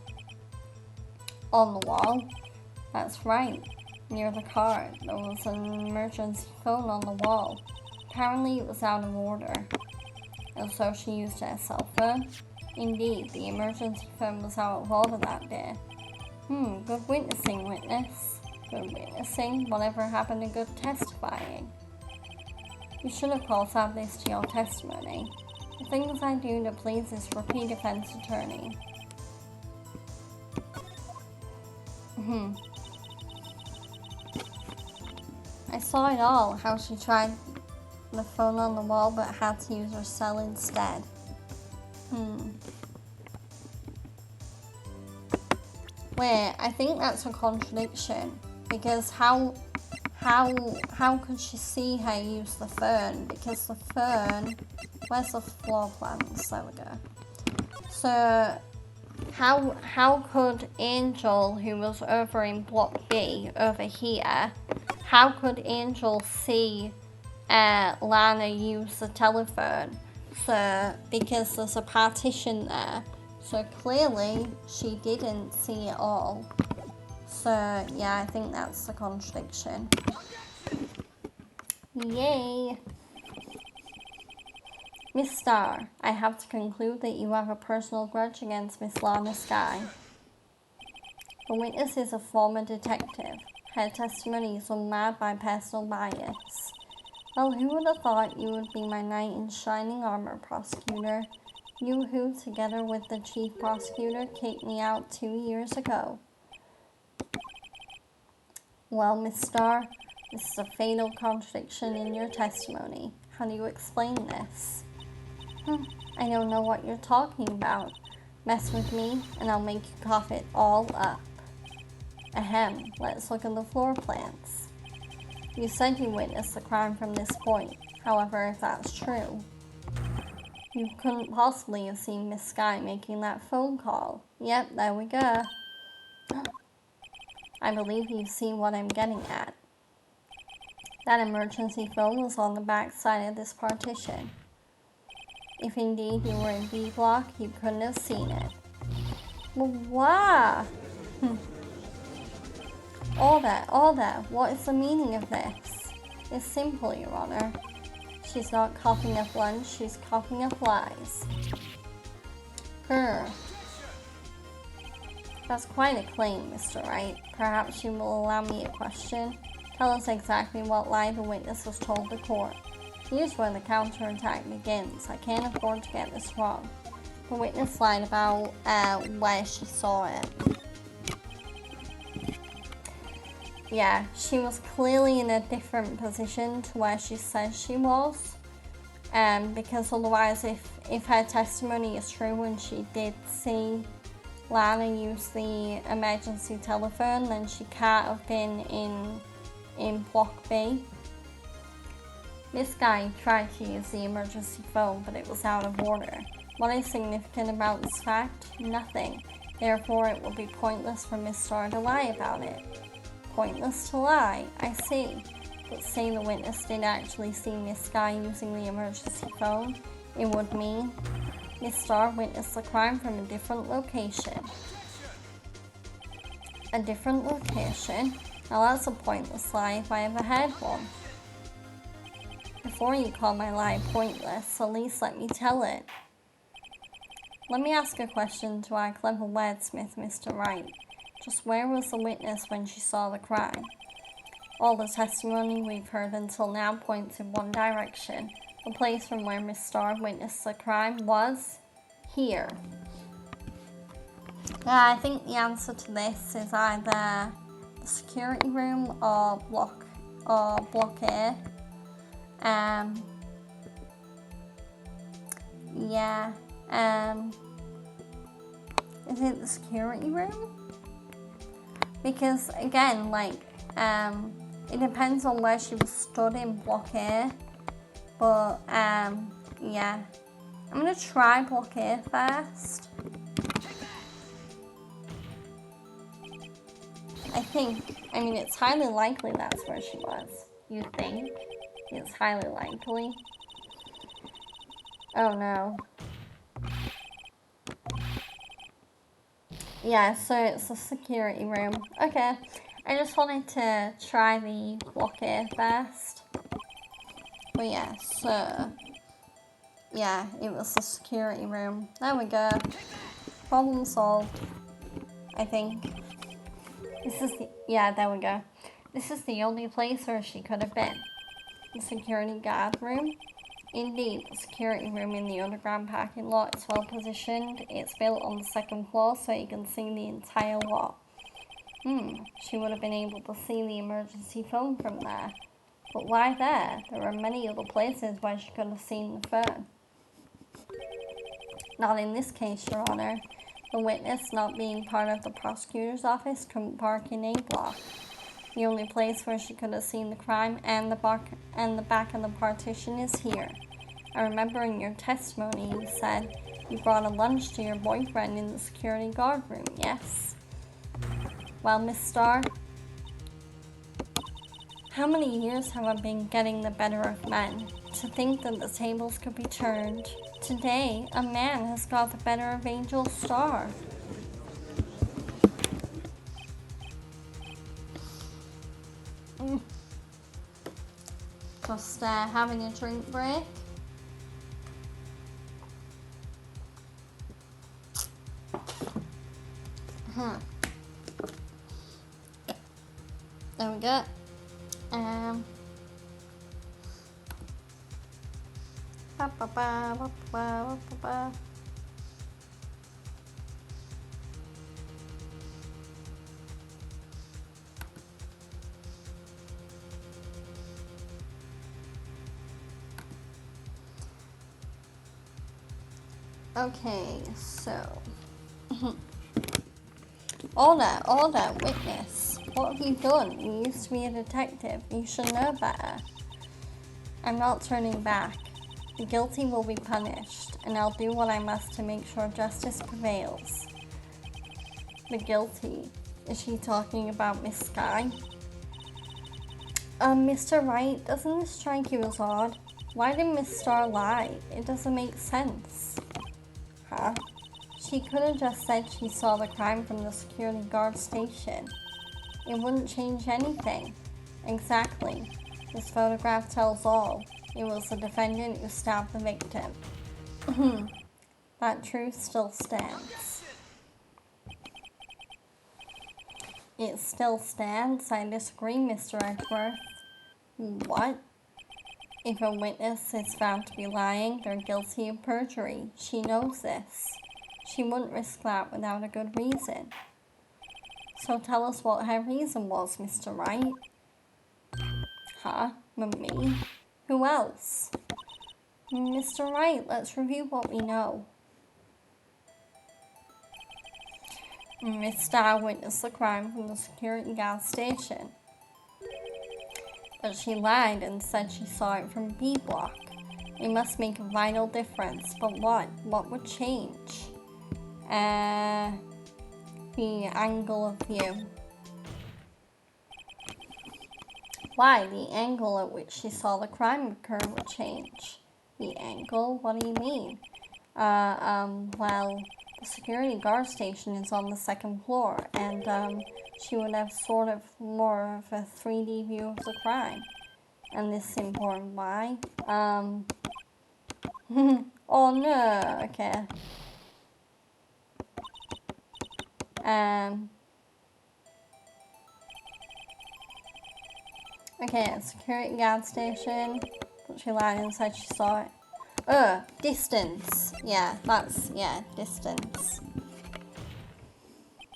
On the wall? That's right. Near the car, there was an emergency phone on the wall. Apparently it was out of order. And so she used it as a cell phone? Indeed, the emergency phone was out of order that day. Good witnessing, witness. Good witnessing. Whatever happened to good testifying? You should of course add this to your testimony. The things I do to please this repeat defense attorney. I saw it all, how she tried the phone on the wall but had to use her cell instead. Wait, I think that's a contradiction. Because how could she see her use the phone? Because the phone, where's the floor plans? There we go. So how could Angel, who was over in block B, over here, how could Angel see Lana use the telephone? So, because there's a partition there. So clearly, she didn't see it all. So, yeah, I think that's the contradiction. Yay! Miss Starr, I have to conclude that you have a personal grudge against Miss Lana Skye. The witness is a former detective. Her testimony is unmarred by personal bias. Well, who would have thought you would be my knight in shining armor, prosecutor? You who, together with the chief prosecutor, kicked me out 2 years ago. Well, Miss Starr, This is a fatal contradiction in your testimony. How do you explain this? I don't know what you're talking about. Mess with me, and I'll make you cough it all up. Ahem, let's look at the floor plans. You said you witnessed the crime from this point. However, if that's true, you couldn't possibly have seen Miss Sky making that phone call. Yep, there we go. I believe you see what I'm getting at. That emergency phone was on the back side of this partition. If indeed you were in B block, you couldn't have seen it. Wow! All that. What is the meaning of this? It's simple, Your Honor. She's not coughing up lunch, she's coughing up lies. That's quite a claim, Mr. Wright. Perhaps you will allow me a question. Tell us exactly what lie the witness was told to court. Here's where the counterattack begins. I can't afford to get this wrong. The witness lied about where she saw it. Yeah, she was clearly in a different position to where she says she was. Because otherwise, if her testimony is true and she did see Lana use the emergency telephone, then she can't have been in Block B. This guy tried to use the emergency phone, but it was out of order. What is significant about this fact? Nothing. Therefore, it would be pointless for Miss Starr to lie about it. Pointless to lie, I see. But say the witness did actually see Miss Sky using the emergency phone, it would mean Miss Starr witnessed the crime from a different location. A different location? Now that's a pointless lie if I ever had one. Before you call my lie pointless, at least let me tell it. Let me ask a question to our clever wordsmith, Mr. Wright. Just where was the witness when she saw the crime? All the testimony we've heard until now points in one direction. The place from where Miss Starr witnessed the crime was here. I think the answer to this is either the security room or block A. Is it the security room? Because again, it depends on where she was stood in Block A. But yeah, I'm gonna try Block A first. I mean, it's highly likely that's where she was. You think? It's highly likely. Oh no. Yeah, so it's the security room. Okay, I just wanted to try the Block A first. But yeah, so yeah, it was the security room. There we go. Problem solved, I think. There we go. This is the only place where she could have been. The security guard room. Indeed, the security room in the underground parking lot is well positioned. It's built on the second floor so you can see the entire lot. She would have been able to see the emergency phone from there. But why there? There are many other places where she could have seen the phone. Not in this case, Your Honor. The witness, not being part of the prosecutor's office, couldn't park in A block. The only place where she could have seen the crime and the back of the partition is here. I remember in your testimony you said you brought a lunch to your boyfriend in the security guard room, yes? Well, Miss Starr, how many years have I been getting the better of men? To think that the tables could be turned. Today, a man has got the better of Angel Starr. Just having a drink break. There we go. Okay, so... Order, witness. What have you done? You used to be a detective. You should know better. I'm not turning back. The guilty will be punished, and I'll do what I must to make sure justice prevails. The guilty. Is she talking about Miss Skye? Mr. Wright, doesn't this strike you as odd? Why did Miss Starr lie? It doesn't make sense. Huh? She could have just said she saw the crime from the security guard station. It wouldn't change anything. Exactly. This photograph tells all. It was the defendant who stabbed the victim. That truth still stands. It still stands? I disagree, Mr. Edgeworth. What? If a witness is found to be lying, they're guilty of perjury. She knows this. She wouldn't risk that without a good reason. So tell us what her reason was, Mr. Wright. Huh? Me? Who else? Mr. Wright, let's review what we know. Miss Starr witnessed the crime from the security guard station. But she lied and said she saw it from B Block. It must make a vital difference, but what? What would change? The angle of view. Why? The angle at which she saw the crime occur would change. The angle? What do you mean? Well, the security guard station is on the second floor, and, she would have sort of more of a 3D view of the crime. And this is important. Why? Oh no, okay. Okay, security guard station. But she lied and said she saw it. Distance. Yeah, distance.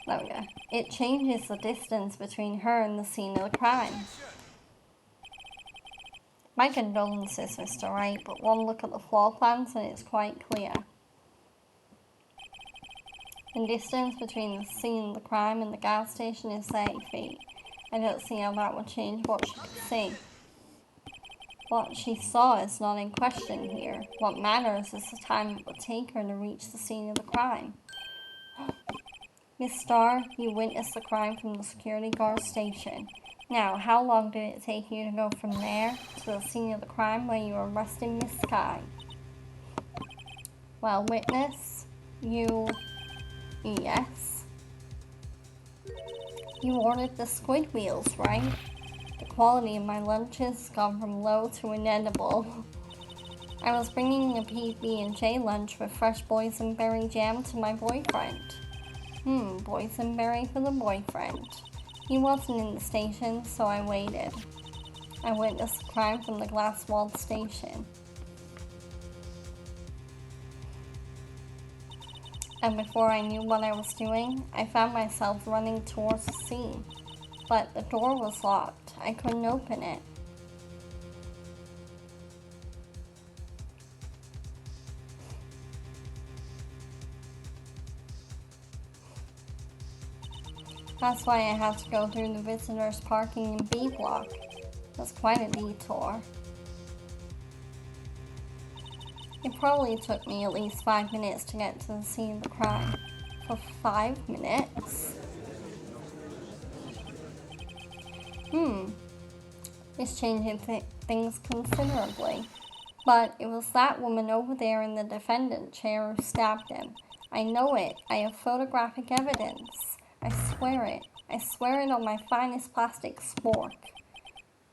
There we go. It changes the distance between her and the scene of the crime. My condolences, Mr. Wright, but one look at the floor plans and it's quite clear. The distance between the scene of the crime and the gas station is 30 feet. I don't see how that would change what she could see. What she saw is not in question here. What matters is the time it would take her to reach the scene of the crime. Miss Starr, you witnessed the crime from the security guard station. Now, how long did it take you to go from there to the scene of the crime where you arrested Miss Skye? Well, witness, yes. You ordered the squid wheels, right? The quality of my lunches gone from low to inedible. I was bringing a PB&J lunch with fresh boysenberry jam to my boyfriend. Boysenberry for the boyfriend. He wasn't in the station, so I waited. I witnessed the crime from the glass-walled station. And before I knew what I was doing, I found myself running towards the scene. But the door was locked. I couldn't open it. That's why I had to go through the visitors parking in B Block. It was quite a detour. It probably took me at least 5 minutes to get to the scene of the crime. For 5 minutes? This changes things considerably. But it was that woman over there in the defendant chair who stabbed him. I know it. I have photographic evidence. I swear it. I swear it on my finest plastic spork.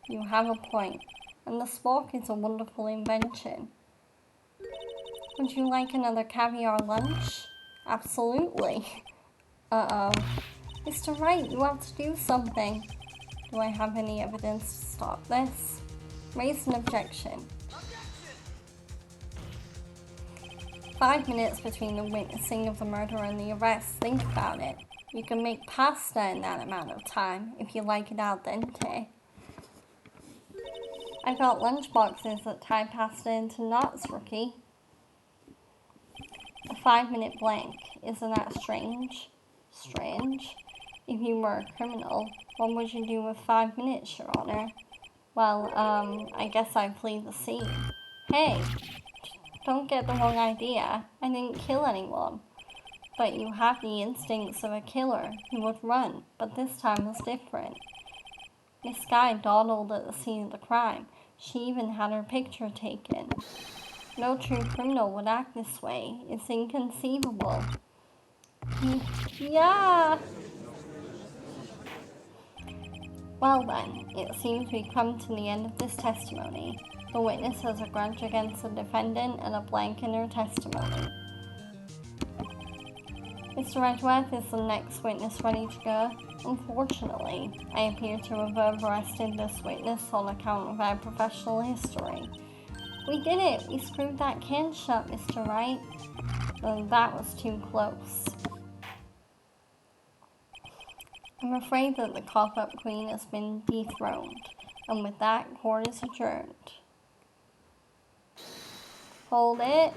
You have a point. And the spork is a wonderful invention. Would you like another caviar lunch? Absolutely. Uh-oh. Mr. Wright, you have to do something. Do I have any evidence to stop this? Raise an objection. 5 minutes between the witnessing of the murder and the arrest. Think about it. You can make pasta in that amount of time if you like it al dente. I've got lunch boxes that tie pasta into knots, rookie. The 5-minute blank. Isn't that strange? Strange? If you were a criminal, what would you do with 5 minutes, Your Honor? Well, I guess I'd flee the scene. Hey, don't get the wrong idea. I didn't kill anyone. But you have the instincts of a killer. You would run, but this time was different. Miss Guy dawdled at the scene of the crime. She even had her picture taken. No true criminal would act this way. It's inconceivable. Yeah. Well then, it seems we've come to the end of this testimony. The witness has a grudge against the defendant and a blank in her testimony. Mr. Edgeworth is the next witness ready to go. Unfortunately, I appear to have arrested this witness on account of our professional history. We did it! We screwed that can shut, Mr. Wright. That was too close. I'm afraid that the cough-up queen has been dethroned, and with that, court is adjourned. Hold it.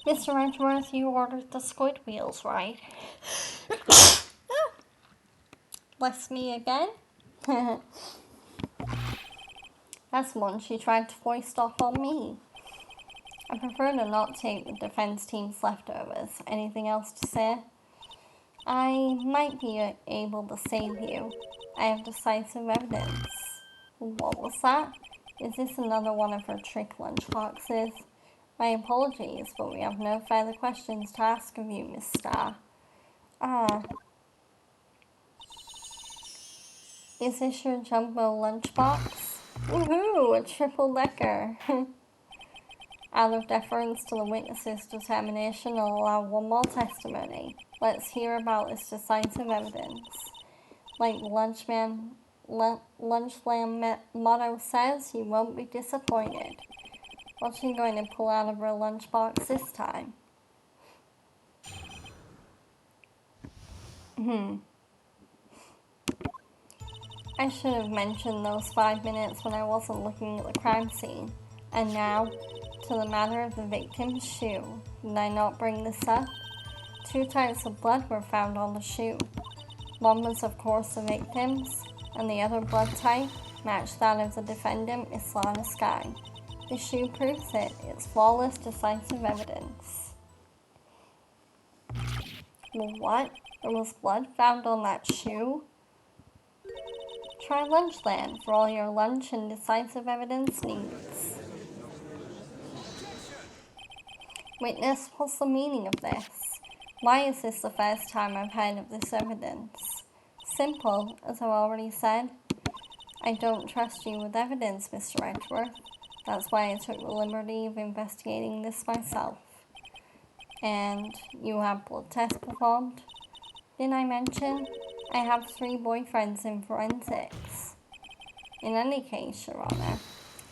Mr. Edgeworth, you ordered the squid wheels, right? Bless me again. That's one she tried to foist off on me. I prefer to not take the defense team's leftovers. Anything else to say? I might be able to save you. I have decisive evidence. What was that? Is this another one of her trick lunchboxes? My apologies, but we have no further questions to ask of you, Miss Starr. Is this your jumbo lunchbox? Woohoo! A triple-decker! Out of deference to the witness's determination, I'll allow one more testimony. Let's hear about this decisive evidence. Like the Lunchland motto says, you won't be disappointed. What's she going to pull out of her lunchbox this time? I should have mentioned those 5 minutes when I wasn't looking at the crime scene. And now, to the matter of the victim's shoe. Did I not bring this up? 2 types of blood were found on the shoe. One was, of course, the victim's, and the other blood type matched that of the defendant, Miss Lana Skye. The shoe proves it. It's flawless, decisive evidence. What? There was blood found on that shoe? Try Lunchland for all your lunch and decisive evidence needs. Witness, what's the meaning of this? Why is this the first time I've heard of this evidence? Simple, as I've already said. I don't trust you with evidence, Mr. Edgeworth. That's why I took the liberty of investigating this myself. And you have blood tests performed? Didn't I mention? I have 3 boyfriends in forensics. In any case, Your Honor,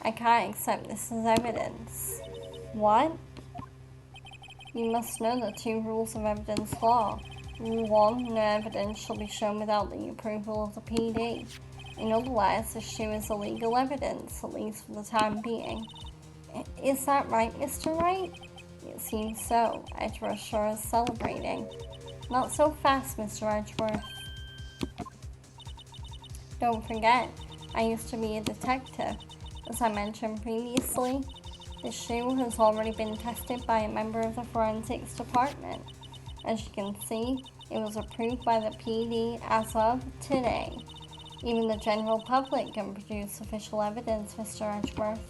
I can't accept this as evidence. What? You must know the 2 rules of evidence law. Rule 1, no evidence shall be shown without the approval of the PD. In other words, the shoe is illegal evidence, at least for the time being. Is that right, Mr. Wright? It seems so. Edgeworth sure is celebrating. Not so fast, Mr. Edgeworth. Don't forget, I used to be a detective. As I mentioned previously, the shoe has already been tested by a member of the forensics department. As you can see, it was approved by the PD as of today. Even the general public can produce official evidence, Mr. Edgeworth.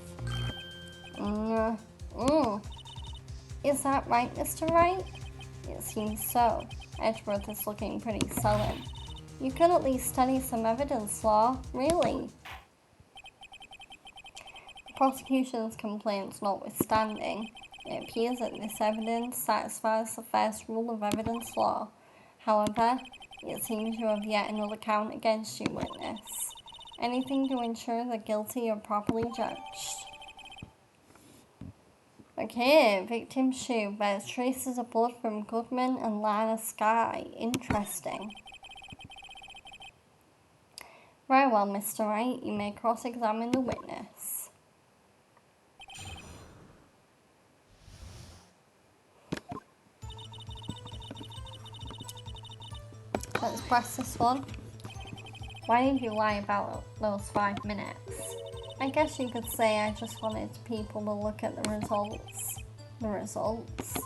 Is that right, Mr. Wright? It seems so. Edgeworth is looking pretty sullen. You could at least study some evidence law, really. The prosecution's complaints notwithstanding, it appears that this evidence satisfies the first rule of evidence law. However, it seems you have yet another count against you, witness. Anything to ensure the guilty are properly judged. Okay, victim's shoe bears traces of blood from Goodman and Lana Skye. Interesting. Very well, Mr. Wright, you may cross-examine the witness. press this one. Why did you lie about those 5 minutes? I guess you could say I just wanted people to look at the results. The results?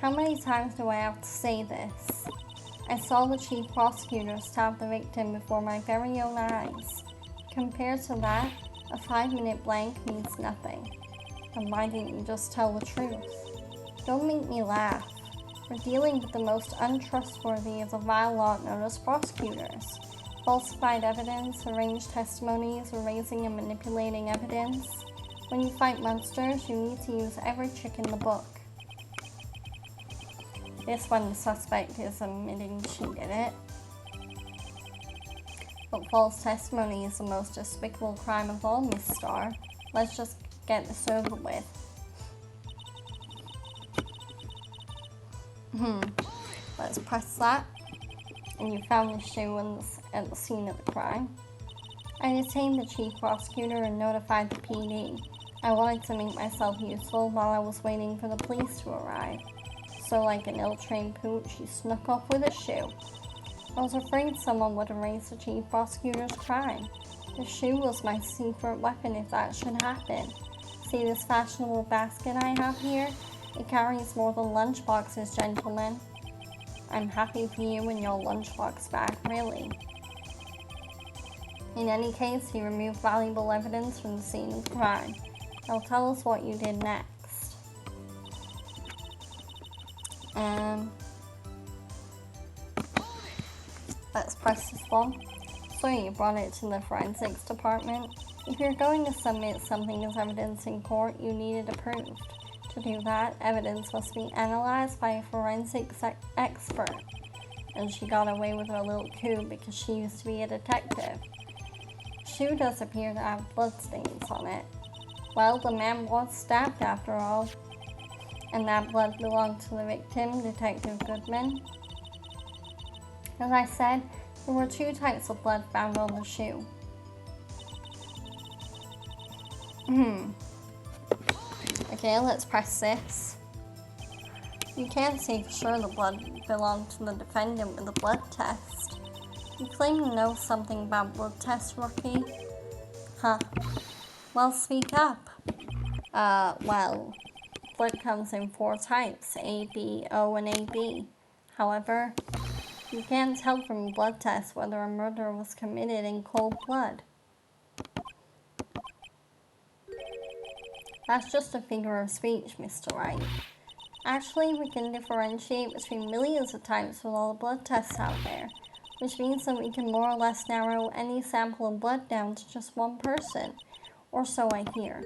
How many times do I have to say this? I saw the chief prosecutor stab the victim before my very own eyes. Compared to that, a 5-minute blank means nothing. Then why didn't you just tell the truth? Don't make me laugh. We're dealing with the most untrustworthy of the vile lot known as prosecutors. Falsified evidence, arranged testimonies, erasing and manipulating evidence. When you fight monsters, you need to use every trick in the book. This one, the suspect is admitting she did it. But false testimony is the most despicable crime of all, Miss Starr. Let's just get this over with. Let's press that. And you found the shoe at the scene of the crime. I detained the chief prosecutor and notified the PD. I wanted to make myself useful while I was waiting for the police to arrive. So like an ill-trained pooch, she snuck off with a shoe. I was afraid someone would erase the chief prosecutor's crime. The shoe was my secret weapon if that should happen. See this fashionable basket I have here? It carries more than lunchboxes, gentlemen. I'm happy for you and your lunchbox back, really. In any case, he removed valuable evidence from the scene of the crime. Now tell us what you did next. Let's press this one. So you brought it to the forensics department. If you're going to submit something as evidence in court, you need it approved. To do that, evidence must be analyzed by a forensics expert. And she got away with her little coup because she used to be a detective. The shoe does appear to have bloodstains on it. Well, the man was stabbed after all. And that blood belonged to the victim, Detective Goodman. As I said, there were 2 types of blood found on the shoe. Okay, let's press this. You can't say for sure the blood belonged to the defendant with a blood test. You claim to know something about blood tests, rookie? Huh. Well, speak up. Well, blood comes in 4 types, A, B, O, and AB. However, you can't tell from a blood test whether a murder was committed in cold blood. That's just a figure of speech, Mr. Wright. Actually, we can differentiate between millions of types with all the blood tests out there, which means that we can more or less narrow any sample of blood down to just one person, or so I hear.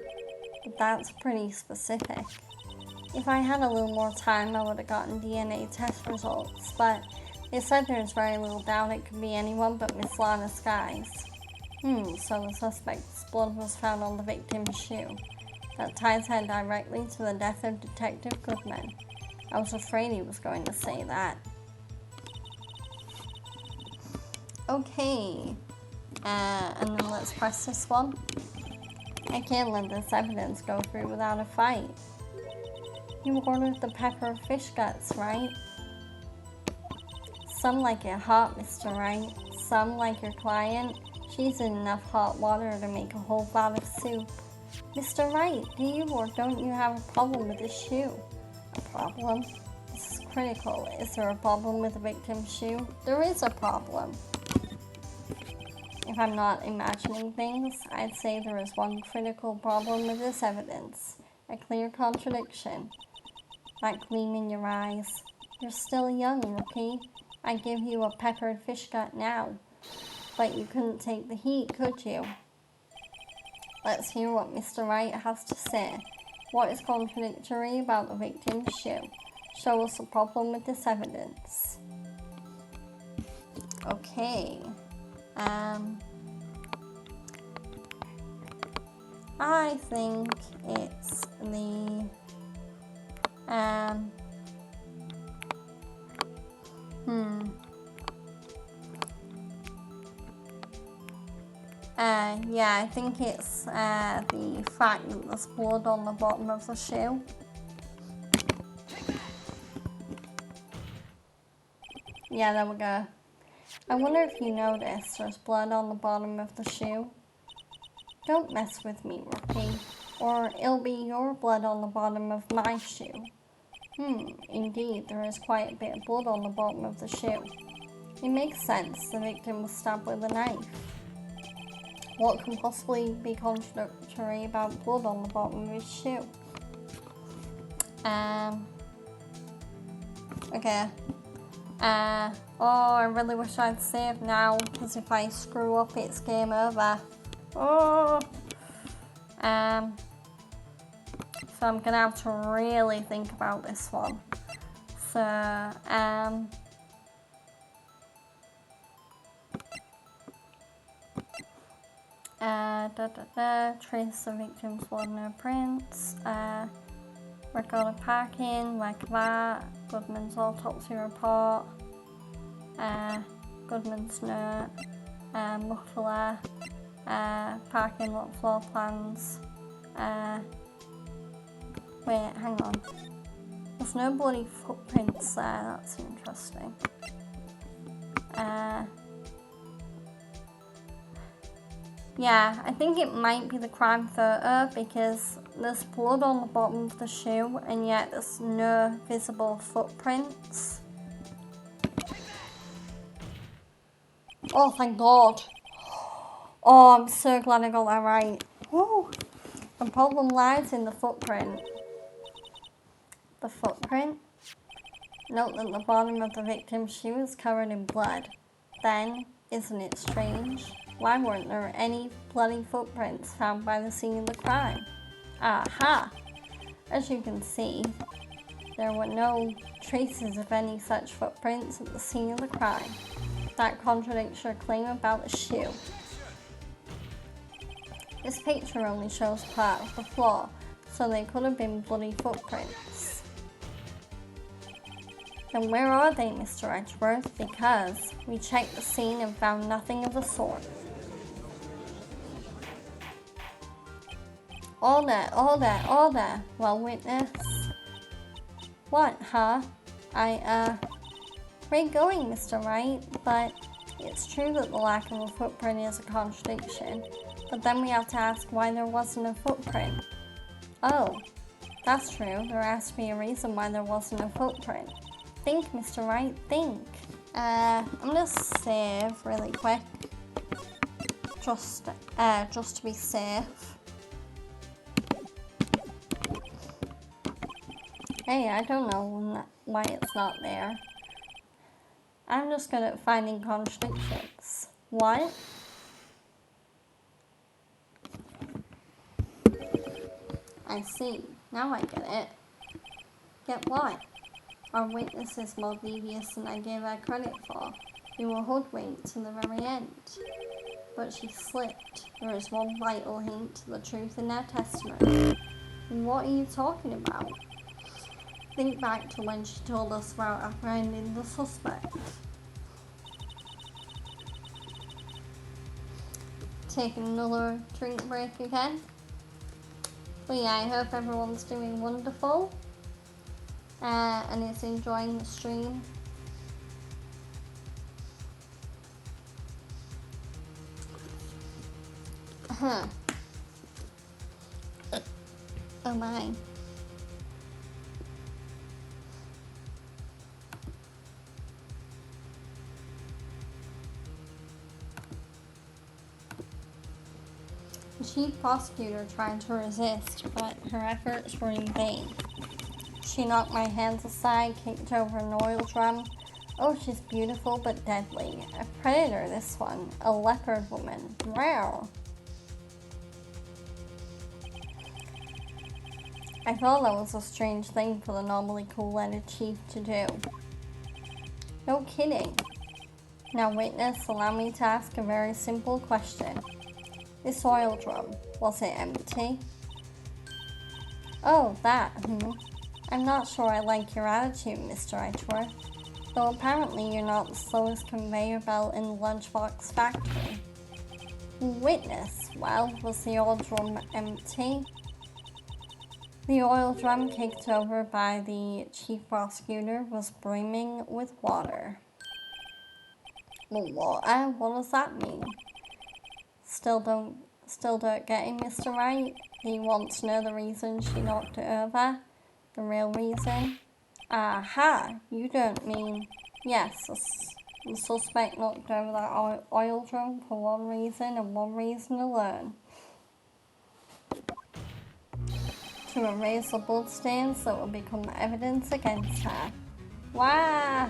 But that's pretty specific. If I had a little more time, I would have gotten DNA test results, but they said there's very little doubt it could be anyone but Miss Lana Skies. So the suspect's blood was found on the victim's shoe. That ties her directly to the death of Detective Goodman. I was afraid he was going to say that. Okay, and then let's press this one. I can't let this evidence go through without a fight. You ordered the pepper fish guts, right? Some like it hot, Mr. Wright. Some, like your client, she's in enough hot water to make a whole vat of soup. Mr. Wright, do you or don't you have a problem with this shoe? A problem? This is critical. Is there a problem with the victim's shoe? There is a problem. If I'm not imagining things, I'd say there is one critical problem with this evidence. A clear contradiction. That gleam in your eyes. You're still young, rookie. I'd give you a peppered fish gut now. But you couldn't take the heat, could you? Let's hear what Mr. Wright has to say. What is contradictory about the victim's shoe? Show us the problem with this evidence. Okay. I think it's the yeah, I think it's the fact that there's blood on the bottom of the shoe. Yeah, there we go. I wonder if you noticed there's blood on the bottom of the shoe. Don't mess with me, Rookie, or it'll be your blood on the bottom of my shoe. Indeed, there is quite a bit of blood on the bottom of the shoe. It makes sense, the victim was stabbed with a knife. What can possibly be contradictory about blood on the bottom of his shoe? Okay. Oh, I really wish I'd saved now, because if I screw up, it's game over. Oh. So I'm gonna have to really think about this one. So, trace the victim's blood no prints, record of parking, like that, Goodman's autopsy report, Goodman's note, muffler, parking lot floor plans, wait, hang on, there's no bloody footprints there, that's interesting. Yeah, I think it might be the crime photo because there's blood on the bottom of the shoe and yet there's no visible footprints. Oh, thank God. Oh, I'm so glad I got that right. Woo. The problem lies in the footprint. The footprint? Note that the bottom of the victim's shoe is covered in blood. Then, isn't it strange? Why weren't there any bloody footprints found by the scene of the crime? Aha! As you can see, there were no traces of any such footprints at the scene of the crime. That contradicts your claim about the shoe. This picture only shows part of the floor, so they could have been bloody footprints. Then where are they, Mr. Edgeworth? Because we checked the scene and found nothing of the sort. Order. Well, witness. What, huh? Where are you going, Mr. Wright? But it's true that the lack of a footprint is a contradiction. But then we have to ask why there wasn't a footprint. Oh, that's true. There has to be a reason why there wasn't a footprint. Think, Mr. Wright, think. I'm gonna save really quick. Just to be safe. Hey, I don't know why it's not there. I'm just good at finding contradictions. What? I see. Now I get it. Get what? Our witness is more devious than I gave her credit for. We were hoodwinked to the very end. But she slipped. There is one vital hint to the truth in her testimony. What are you talking about? Think back to when she told us about apprehending the suspect. Taking another drink break again. But yeah, I hope everyone's doing wonderful and is enjoying the stream. Oh my. The chief prosecutor tried to resist, but her efforts were in vain. She knocked my hands aside, kicked over an oil drum. Oh, she's beautiful but deadly. A predator, this one. A leopard woman. Wow. I thought that was a strange thing for the normally cool-headed chief to do. No kidding. Now, witness, allow me to ask a very simple question. This oil drum, was it empty? Oh, that, I'm not sure I like your attitude, Mr. Edgeworth. Though apparently you're not the slowest conveyor belt in the lunchbox factory. Witness, well, was the oil drum empty? The oil drum kicked over by the chief prosecutor was brimming with water. Water? What does that mean? Still don't get it, Mr. Wright? Do you want to know the reason she knocked it over? The real reason? Aha! You don't mean... Yes, the suspect knocked over that oil drum for one reason and one reason alone. To erase the bloodstains that will become evidence against her. Wow!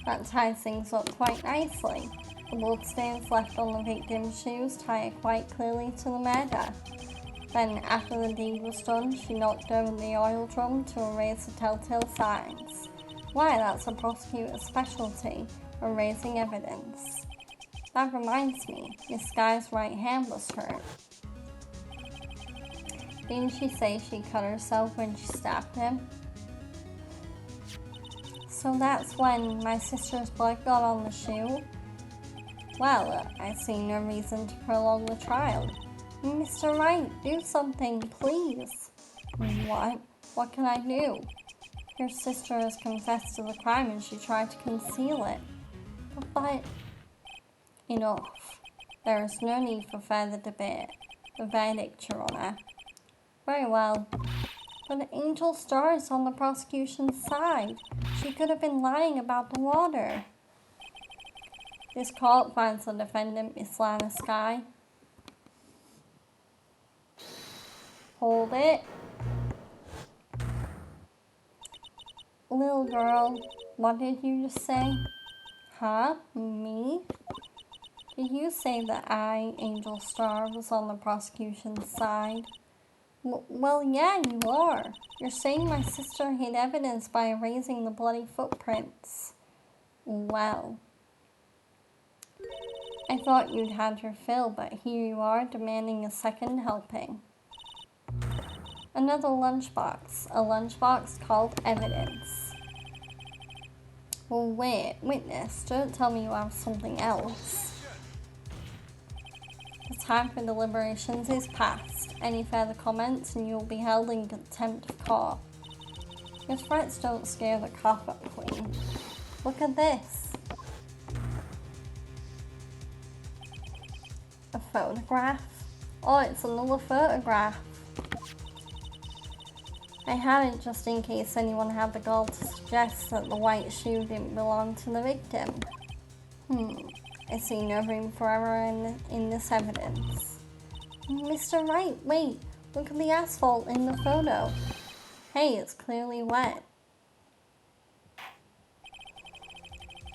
That ties things up quite nicely. The bloodstains left on the victim's shoes tie quite clearly to the murder. Then, after the deed was done, she knocked over the oil drum to erase the telltale signs. Why, that's a prosecutor's specialty, erasing evidence. That reminds me, Miss Guy's right hand was hurt. Didn't she say she cut herself when she stabbed him? So that's when my sister's blood got on the shoe? Well, I see no reason to prolong the trial. Mr. Wright, do something, please. What? What can I do? Your sister has confessed to the crime and she tried to conceal it. But... Enough. There is no need for further debate. The verdict, Your Honour. Very well. But Angel Star is on the prosecution's side. She could have been lying about the water. This court finds the defendant, Miss Lana Skye. Hold it. Little girl, what did you just say? Huh? Me? Did you say that I, Angel Star, was on the prosecution's side? Well, yeah, you are. You're saying my sister hid evidence by erasing the bloody footprints. Well, I thought you'd had your fill, but here you are demanding a second helping. Another lunchbox. A lunchbox called evidence. Well, wait, witness, don't tell me you have something else. The time for deliberations is past. Any further comments and you'll be held in contempt of court. Your threats don't scare the carpet queen. Look at this. A photograph? Oh, it's another photograph. I had it just in case anyone had the gall to suggest that the white shoe didn't belong to the victim. I see no room for error in this evidence. Mr. Wright, wait, look at the asphalt in the photo. Hey, it's clearly wet.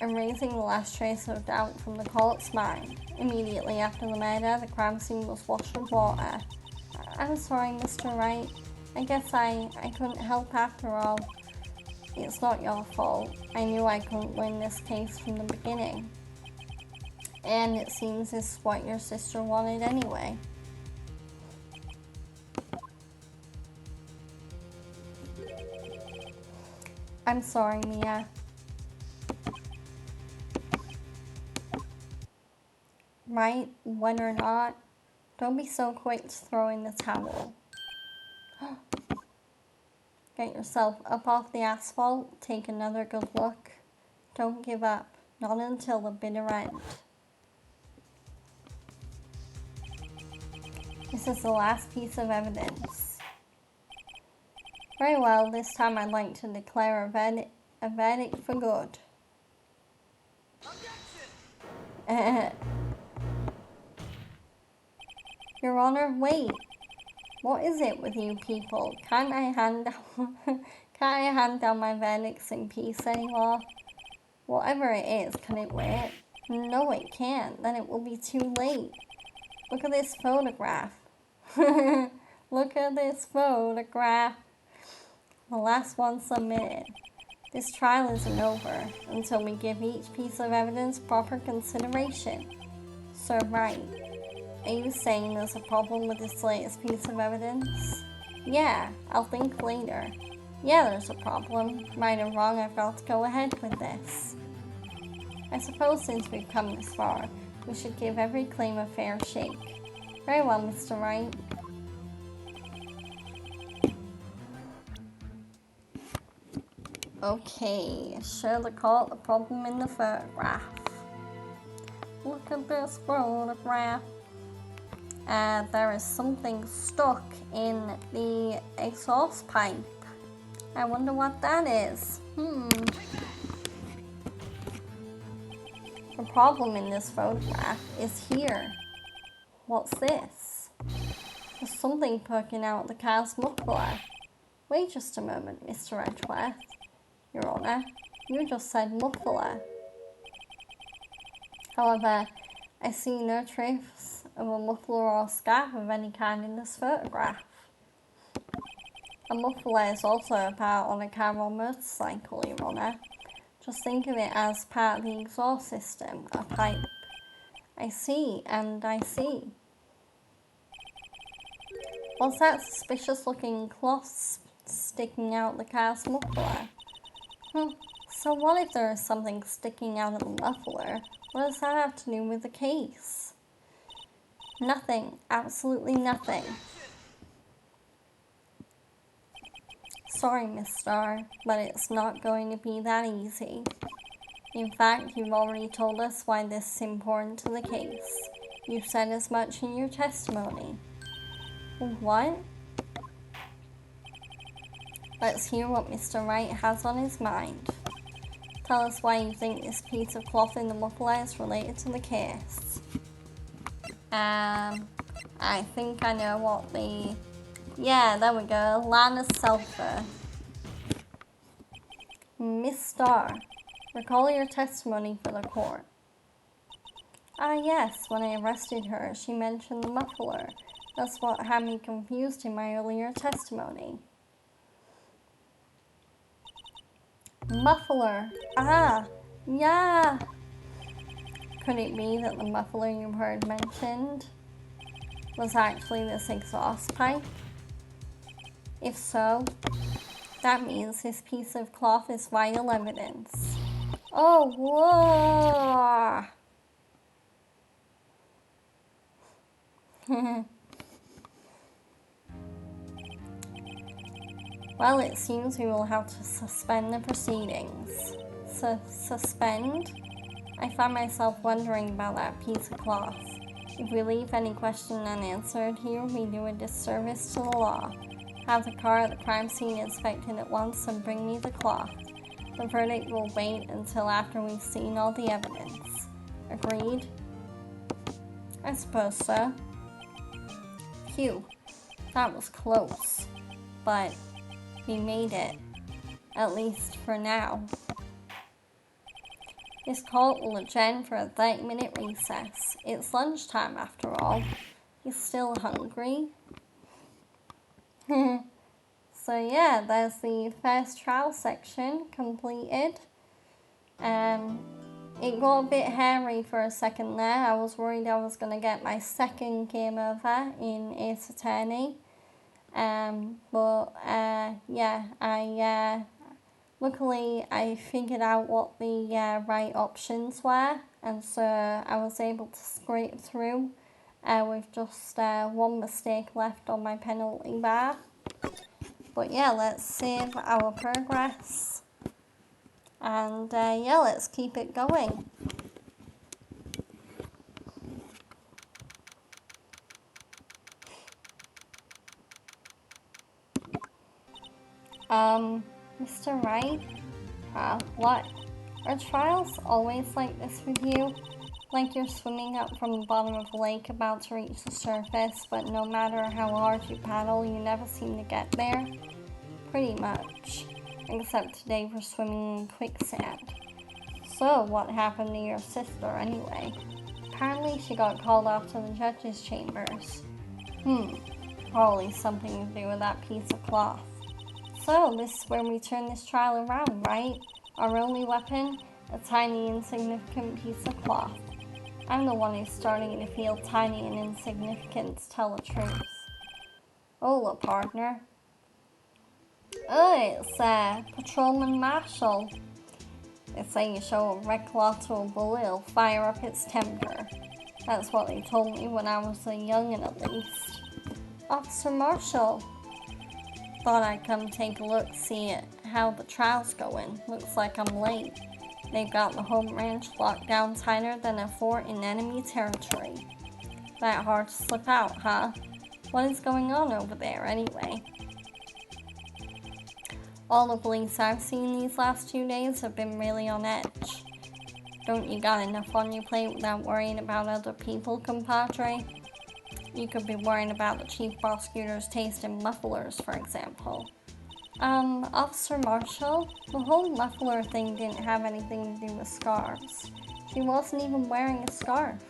Erasing the last trace of doubt from the court's mind. Immediately after the murder, the crime scene was washed with water. I'm sorry, Mr. Wright. I guess I couldn't help after all. It's not your fault. I knew I couldn't win this case from the beginning. And it seems this is what your sister wanted anyway. I'm sorry, Mia. Right, when or not, don't be so quick to throw in the towel. Get yourself up off the asphalt, take another good look. Don't give up, not until the bitter end. This is the last piece of evidence. Very well, this time I'd like to declare a verdict for good. Your Honor, wait. What is it with you people? Can't I hand down my verdicts in peace anymore? Whatever it is, can it wait? No, it can't. Then it will be too late. Look at this photograph. Look at this photograph. The last one submitted. This trial isn't over until we give each piece of evidence proper consideration. So, right. Are you saying there's a problem with this latest piece of evidence? Yeah, I'll think later. Yeah, there's a problem. Right or wrong, I've got to go ahead with this. I suppose since we've come this far, we should give every claim a fair shake. Very well, Mr. Wright. Okay, Sherlock caught the problem in the photograph. Look at this photograph. There is something stuck in the exhaust pipe. I wonder what that is. The problem in this photograph is here. What's this? There's something poking out the car's muffler. Wait just a moment, Mr. Edgeworth. Your Honour, you just said muffler. However, I see no trace of a muffler or scarf of any kind in this photograph. A muffler is also a part on a car or motorcycle, Your Honour. Just think of it as part of the exhaust system, a pipe. I see, and I see. What's that suspicious looking cloth sticking out the car's muffler? So what if there is something sticking out of the muffler? What does that have to do with the case? Nothing. Absolutely nothing. Sorry, Miss Starr, but it's not going to be that easy. In fact, you've already told us why this is important to the case. You said as much in your testimony. What? Let's hear what Mr. Wright has on his mind. Tell us why you think this piece of cloth in the muffler is related to the case. I think I know what the... Yeah, there we go. Lana Selfer. Miss Starr, recall your testimony for the court. Yes, when I arrested her, she mentioned the muffler. That's what had me confused in my earlier testimony. Muffler. Yeah. Could it be that the muffler you heard mentioned was actually this exhaust pipe? If so, that means this piece of cloth is vital evidence. Oh, whoa! Well, it seems we will have to suspend the proceedings. Suspend? I find myself wondering about that piece of cloth. If we leave any question unanswered here, we do a disservice to the law. Have the car at the crime scene inspected at once and bring me the cloth. The verdict will wait until after we've seen all the evidence. Agreed? I suppose so. Phew, that was close. But we made it. At least for now. This court will adjourn for a 30-minute recess. It's lunchtime after all. You still hungry? So yeah, there's the first trial section completed. It got a bit hairy for a second there. I was worried I was going to get my second game over in Ace Attorney. Luckily I figured out what the right options were, and so I was able to scrape through with just one mistake left on my penalty bar. But yeah, let's save our progress, and let's keep it going. Mr. Wright? What? Are trials always like this with you? Like you're swimming up from the bottom of a lake about to reach the surface, but no matter how hard you paddle, you never seem to get there? Pretty much. Except today we're swimming in quicksand. So, what happened to your sister anyway? Apparently she got called off to the judge's chambers. Probably something to do with that piece of cloth. So, this is where we turn this trial around, right? Our only weapon? A tiny, insignificant piece of cloth. I'm the one who's starting to feel tiny and insignificant, to tell the truth. Hola, partner. Oh, it's Patrolman Marshall. They say you show a red cloth to a bullet, it'll fire up its temper. That's what they told me when I was a youngin' at least. Officer Marshall. Thought I'd come take a look, see how the trial's going. Looks like I'm late. They've got the home ranch locked down tighter than a fort in enemy territory. That hard to slip out, huh? What is going on over there, anyway? All the police I've seen these last 2 days have been really on edge. Don't you got enough on your plate without worrying about other people, compadre? You could be worrying about the chief prosecutor's taste in mufflers, for example. Officer Marshall, the whole muffler thing didn't have anything to do with scarves. She wasn't even wearing a scarf.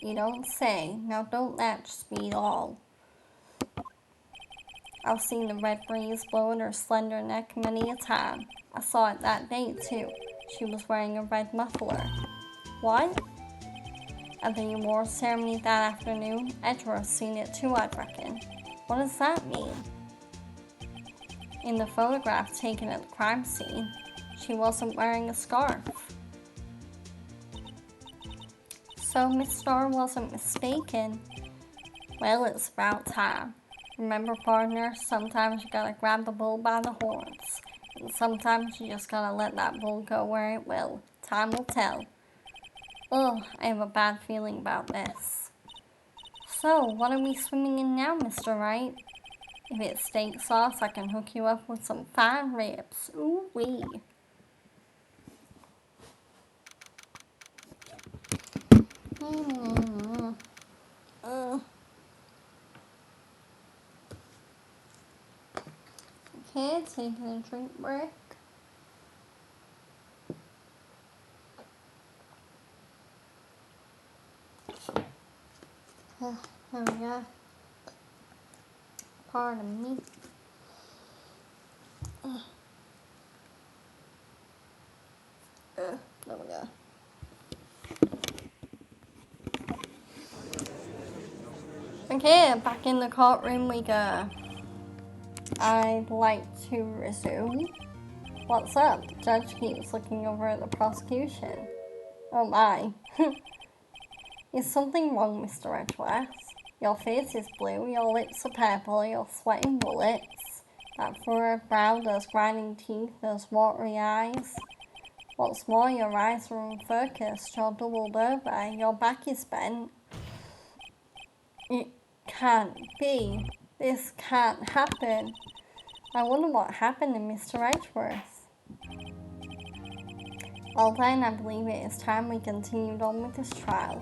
You don't say. Now don't that just be all. I've seen the red breeze blow at her slender neck many a time. I saw it that day, too. She was wearing a red muffler. What? At the award ceremony that afternoon, Edward's seen it too, I reckon. What does that mean? In the photograph taken at the crime scene, she wasn't wearing a scarf. So Miss Starr wasn't mistaken. Well, it's about time. Remember, partner, sometimes you gotta grab the bull by the horns. And sometimes you just gotta let that bull go where it will. Time will tell. Ugh, I have a bad feeling about this. So, what are we swimming in now, Mr. Wright? If it's steak sauce, I can hook you up with some fine ribs. Ooh-wee. Okay, taking a drink break. There we go. Pardon me. There we go. Okay, back in the courtroom we go. I'd like to resume. What's up? The judge keeps looking over at the prosecution. Oh my. Is something wrong, Mr. Edgeworth? Your face is blue, your lips are purple, you're sweating bullets. That furrowed brow, those grinding teeth, those watery eyes. What's more, your eyes are unfocused, you're doubled over, your back is bent. It can't be. This can't happen. I wonder what happened to Mr. Edgeworth. Well then, I believe it is time we continued on with this trial.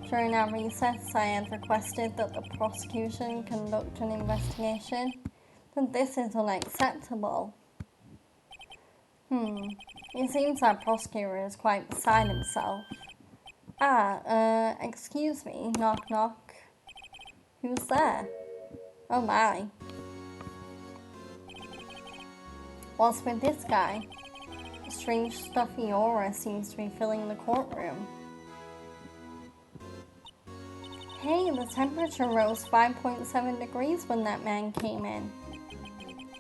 During our recess, I had requested that the prosecution conduct an investigation, but this is unacceptable. It seems our prosecutor is quite beside himself. Excuse me, knock knock. Who's there? Oh my. What's with this guy? A strange stuffy aura seems to be filling the courtroom. Hey, the temperature rose 5.7 degrees when that man came in.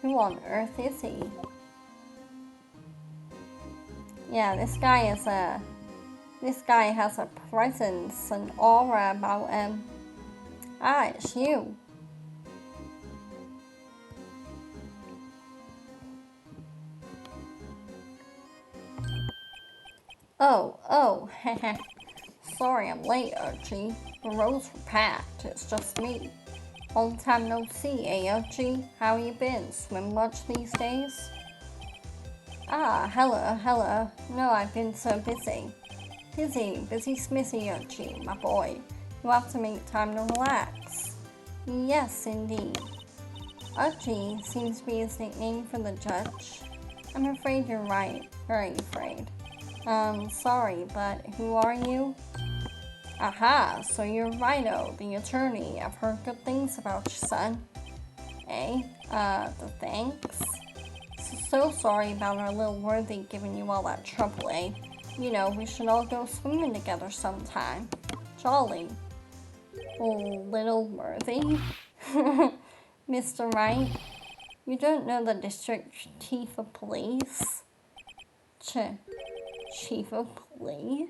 Who on earth is he? Yeah, this guy has a presence, an aura about him. Ah, it's you. Oh, heh. Sorry I'm late, Archie. The roads were packed, it's just me. Long time no see, eh, Archie? How you been? Swim much these days? Ah, hello. No, I've been so busy. Busy smithy, Archie, my boy. You have to make time to relax. Yes, indeed. Archie seems to be his nickname for the judge. I'm afraid you're right. Very afraid. Sorry, but who are you? Aha, so you're Rhino, the attorney. I've heard good things about your son. Eh? Thanks. So sorry about our little Worthy giving you all that trouble, eh? You know, we should all go swimming together sometime. Jolly. Oh, little Worthy. Mr. Wright, you don't know the district chief of police? Chief of police?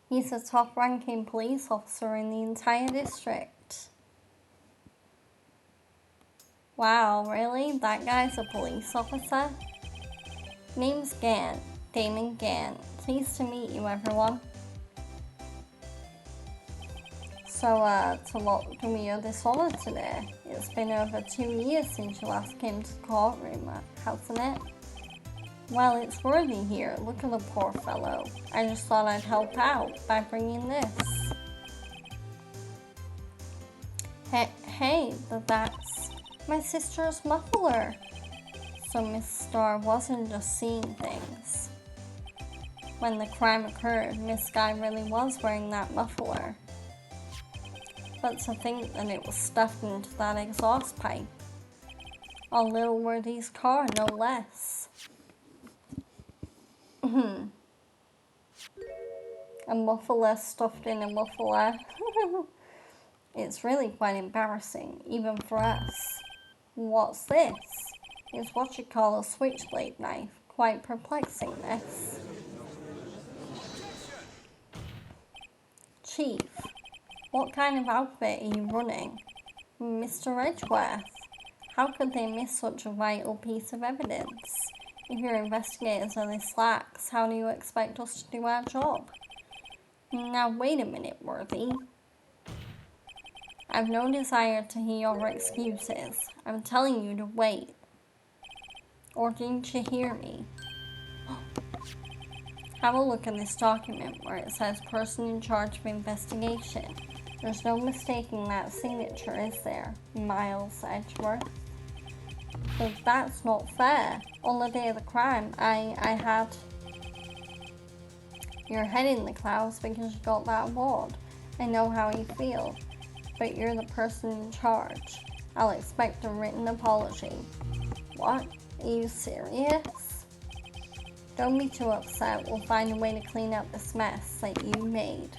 He's the top-ranking police officer in the entire district. Wow, really? That guy's a police officer? Name's Gant, Damon Gant. Pleased to meet you, everyone. So, to what do we owe this honor today? It's been over 2 years since you last came to the courtroom, hasn't it? Well, it's worthy here. Look at the poor fellow. I just thought I'd help out by bringing this. Hey, that's my sister's muffler. So Miss Starr wasn't just seeing things. When the crime occurred, Miss Guy really was wearing that muffler. But to think that it was stuffed into that exhaust pipe. On Little Worthy's car, no less. A muffler stuffed in a muffler. It's really quite embarrassing, even for us. What's this? It's what you call a switchblade knife. Quite perplexing, this. Chief, what kind of outfit are you running? Mr. Edgeworth, how could they miss such a vital piece of evidence? If your investigators are this lax, how do you expect us to do our job? Now wait a minute, Worthy. I've no desire to hear your excuses. I'm telling you to wait. Or didn't you hear me? Have a look at this document where it says person in charge of investigation. There's no mistaking that signature, is there? Miles Edgeworth. But that's not fair. On the day of the crime, I had your head in the clouds because you got that award. I know how you feel, but you're the person in charge. I'll expect a written apology. What? Are you serious? Don't be too upset. We'll find a way to clean up this mess that you made.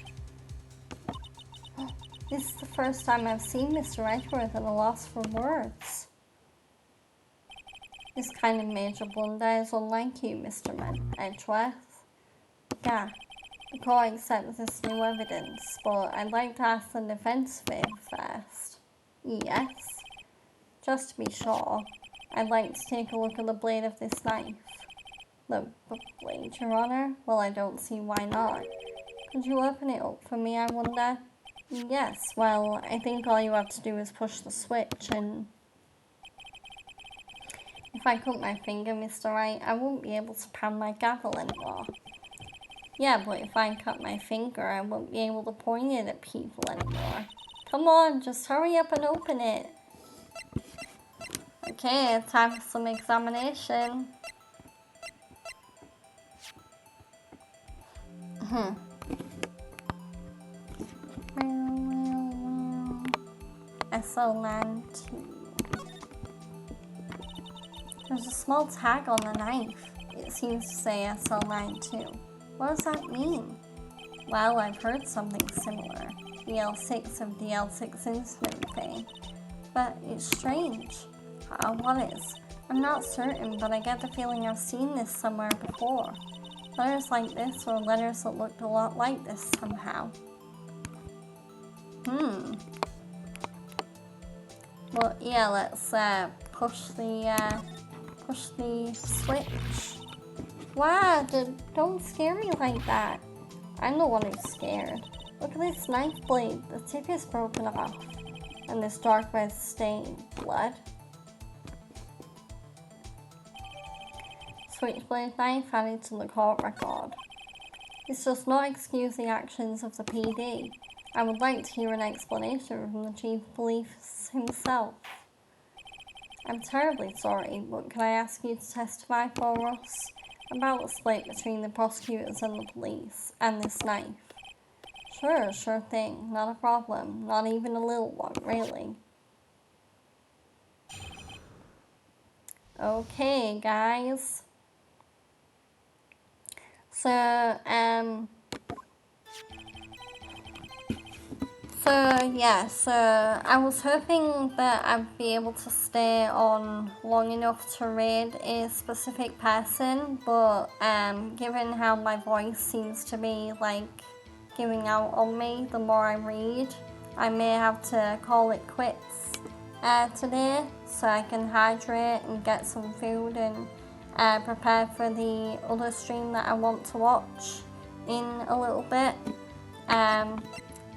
This is the first time I've seen Mr. Edgeworth at a loss for words. This kind of major blunder is unlike you, Mr. Edgeworth. Yeah, the court accepts this new evidence, but I'd like to ask the defense favor first. Yes? Just to be sure, I'd like to take a look at the blade of this knife. The blade, Your Honor? Well, I don't see why not. Could you open it up for me, I wonder? Yes, well, I think all you have to do is push the switch and... If I cut my finger, Mr. Wright, I won't be able to pound my gavel anymore. Yeah, but if I cut my finger, I won't be able to point it at people anymore. Come on, just hurry up and open it. Okay, time for some examination. SL92. There's a small tag on the knife. It seems to say SL92. What does that mean? Well, I've heard something similar. DL6 of DL6 incident fame. But it's strange. What is? I'm not certain, but I get the feeling I've seen this somewhere before. Letters like this or letters that looked a lot like this somehow. Well, yeah, let's push the switch. Wow, don't scare me like that. I'm the one who's scared. Look at this knife blade. The tip is broken off. And this dark red stain. Blood. Switchblade knife added to the court record. This does not excuse the actions of the PD. I would like to hear an explanation from the Chief of Police himself. I'm terribly sorry, but could I ask you to testify for us about the split between the prosecutors and the police, and this knife? Sure thing, not a problem, not even a little one, really. Okay, guys. So, I was hoping that I'd be able to stay on long enough to read a specific person, but given how my voice seems to be like giving out on me the more I read, I may have to call it quits today, so I can hydrate and get some food and prepare for the other stream that I want to watch in a little bit.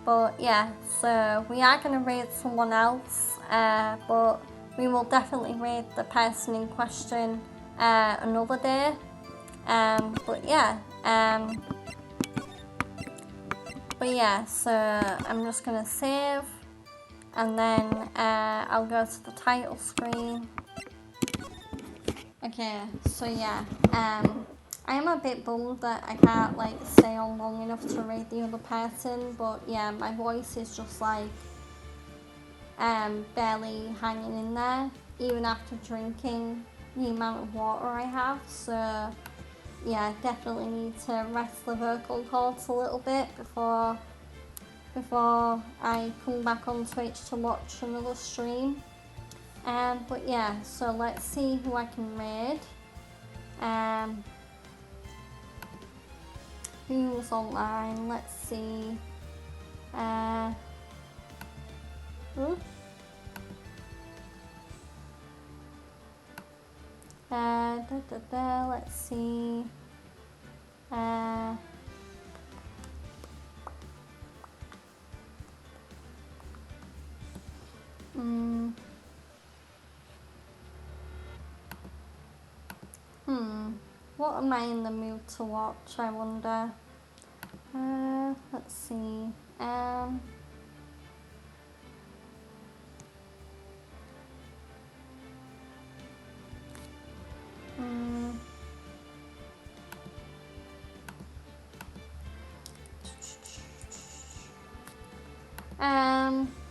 But yeah, so we are going to raid someone else, but we will definitely raid the person in question another day. But yeah, so I'm just going to save, and then I'll go to the title screen. Okay, so yeah, I am a bit bummed that I can't like stay on long enough to raid the other person, but yeah, my voice is just like barely hanging in there, even after drinking the amount of water I have. So yeah, definitely need to rest the vocal cords a little bit before I come back on Twitch to watch another stream. But yeah, so let's see who I can raid. Who's online? Let's see. Let's see. What am I in the mood to watch, I wonder? Let's see.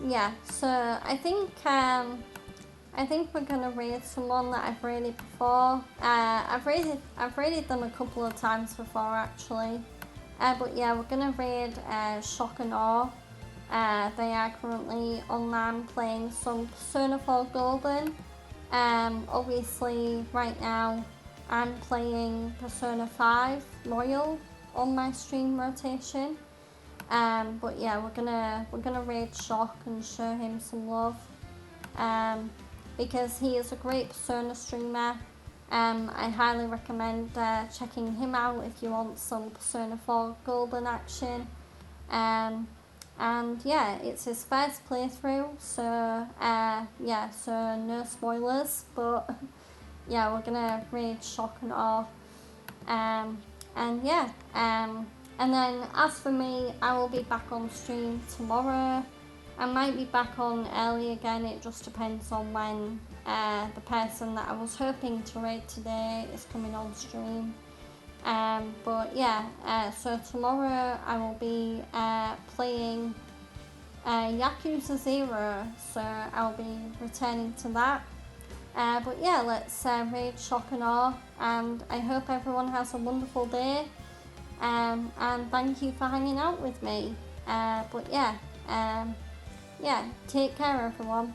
Yeah, so I think we're gonna raid someone that I've raided before. I've raided them a couple of times before actually. But yeah, we're gonna raid Shock and Awe. They are currently online playing some Persona 4 Golden. Obviously right now I'm playing Persona 5 Royal on my stream rotation. But yeah, we're gonna raid Shock and show him some love. Because he is a great Persona streamer. I highly recommend checking him out if you want some Persona 4 Golden action. And yeah, it's his first playthrough, so yeah, so no spoilers, but yeah, we're gonna raid Shock and Awe. And yeah, and then as for me, I will be back on stream tomorrow. I might be back on early again, it just depends on when the person that I was hoping to raid today is coming on stream. But yeah, so tomorrow I will be playing Yakuza 0, so I'll be returning to that. But yeah, let's raid Shock and Awe, and I hope everyone has a wonderful day. And thank you for hanging out with me. But yeah, take care everyone.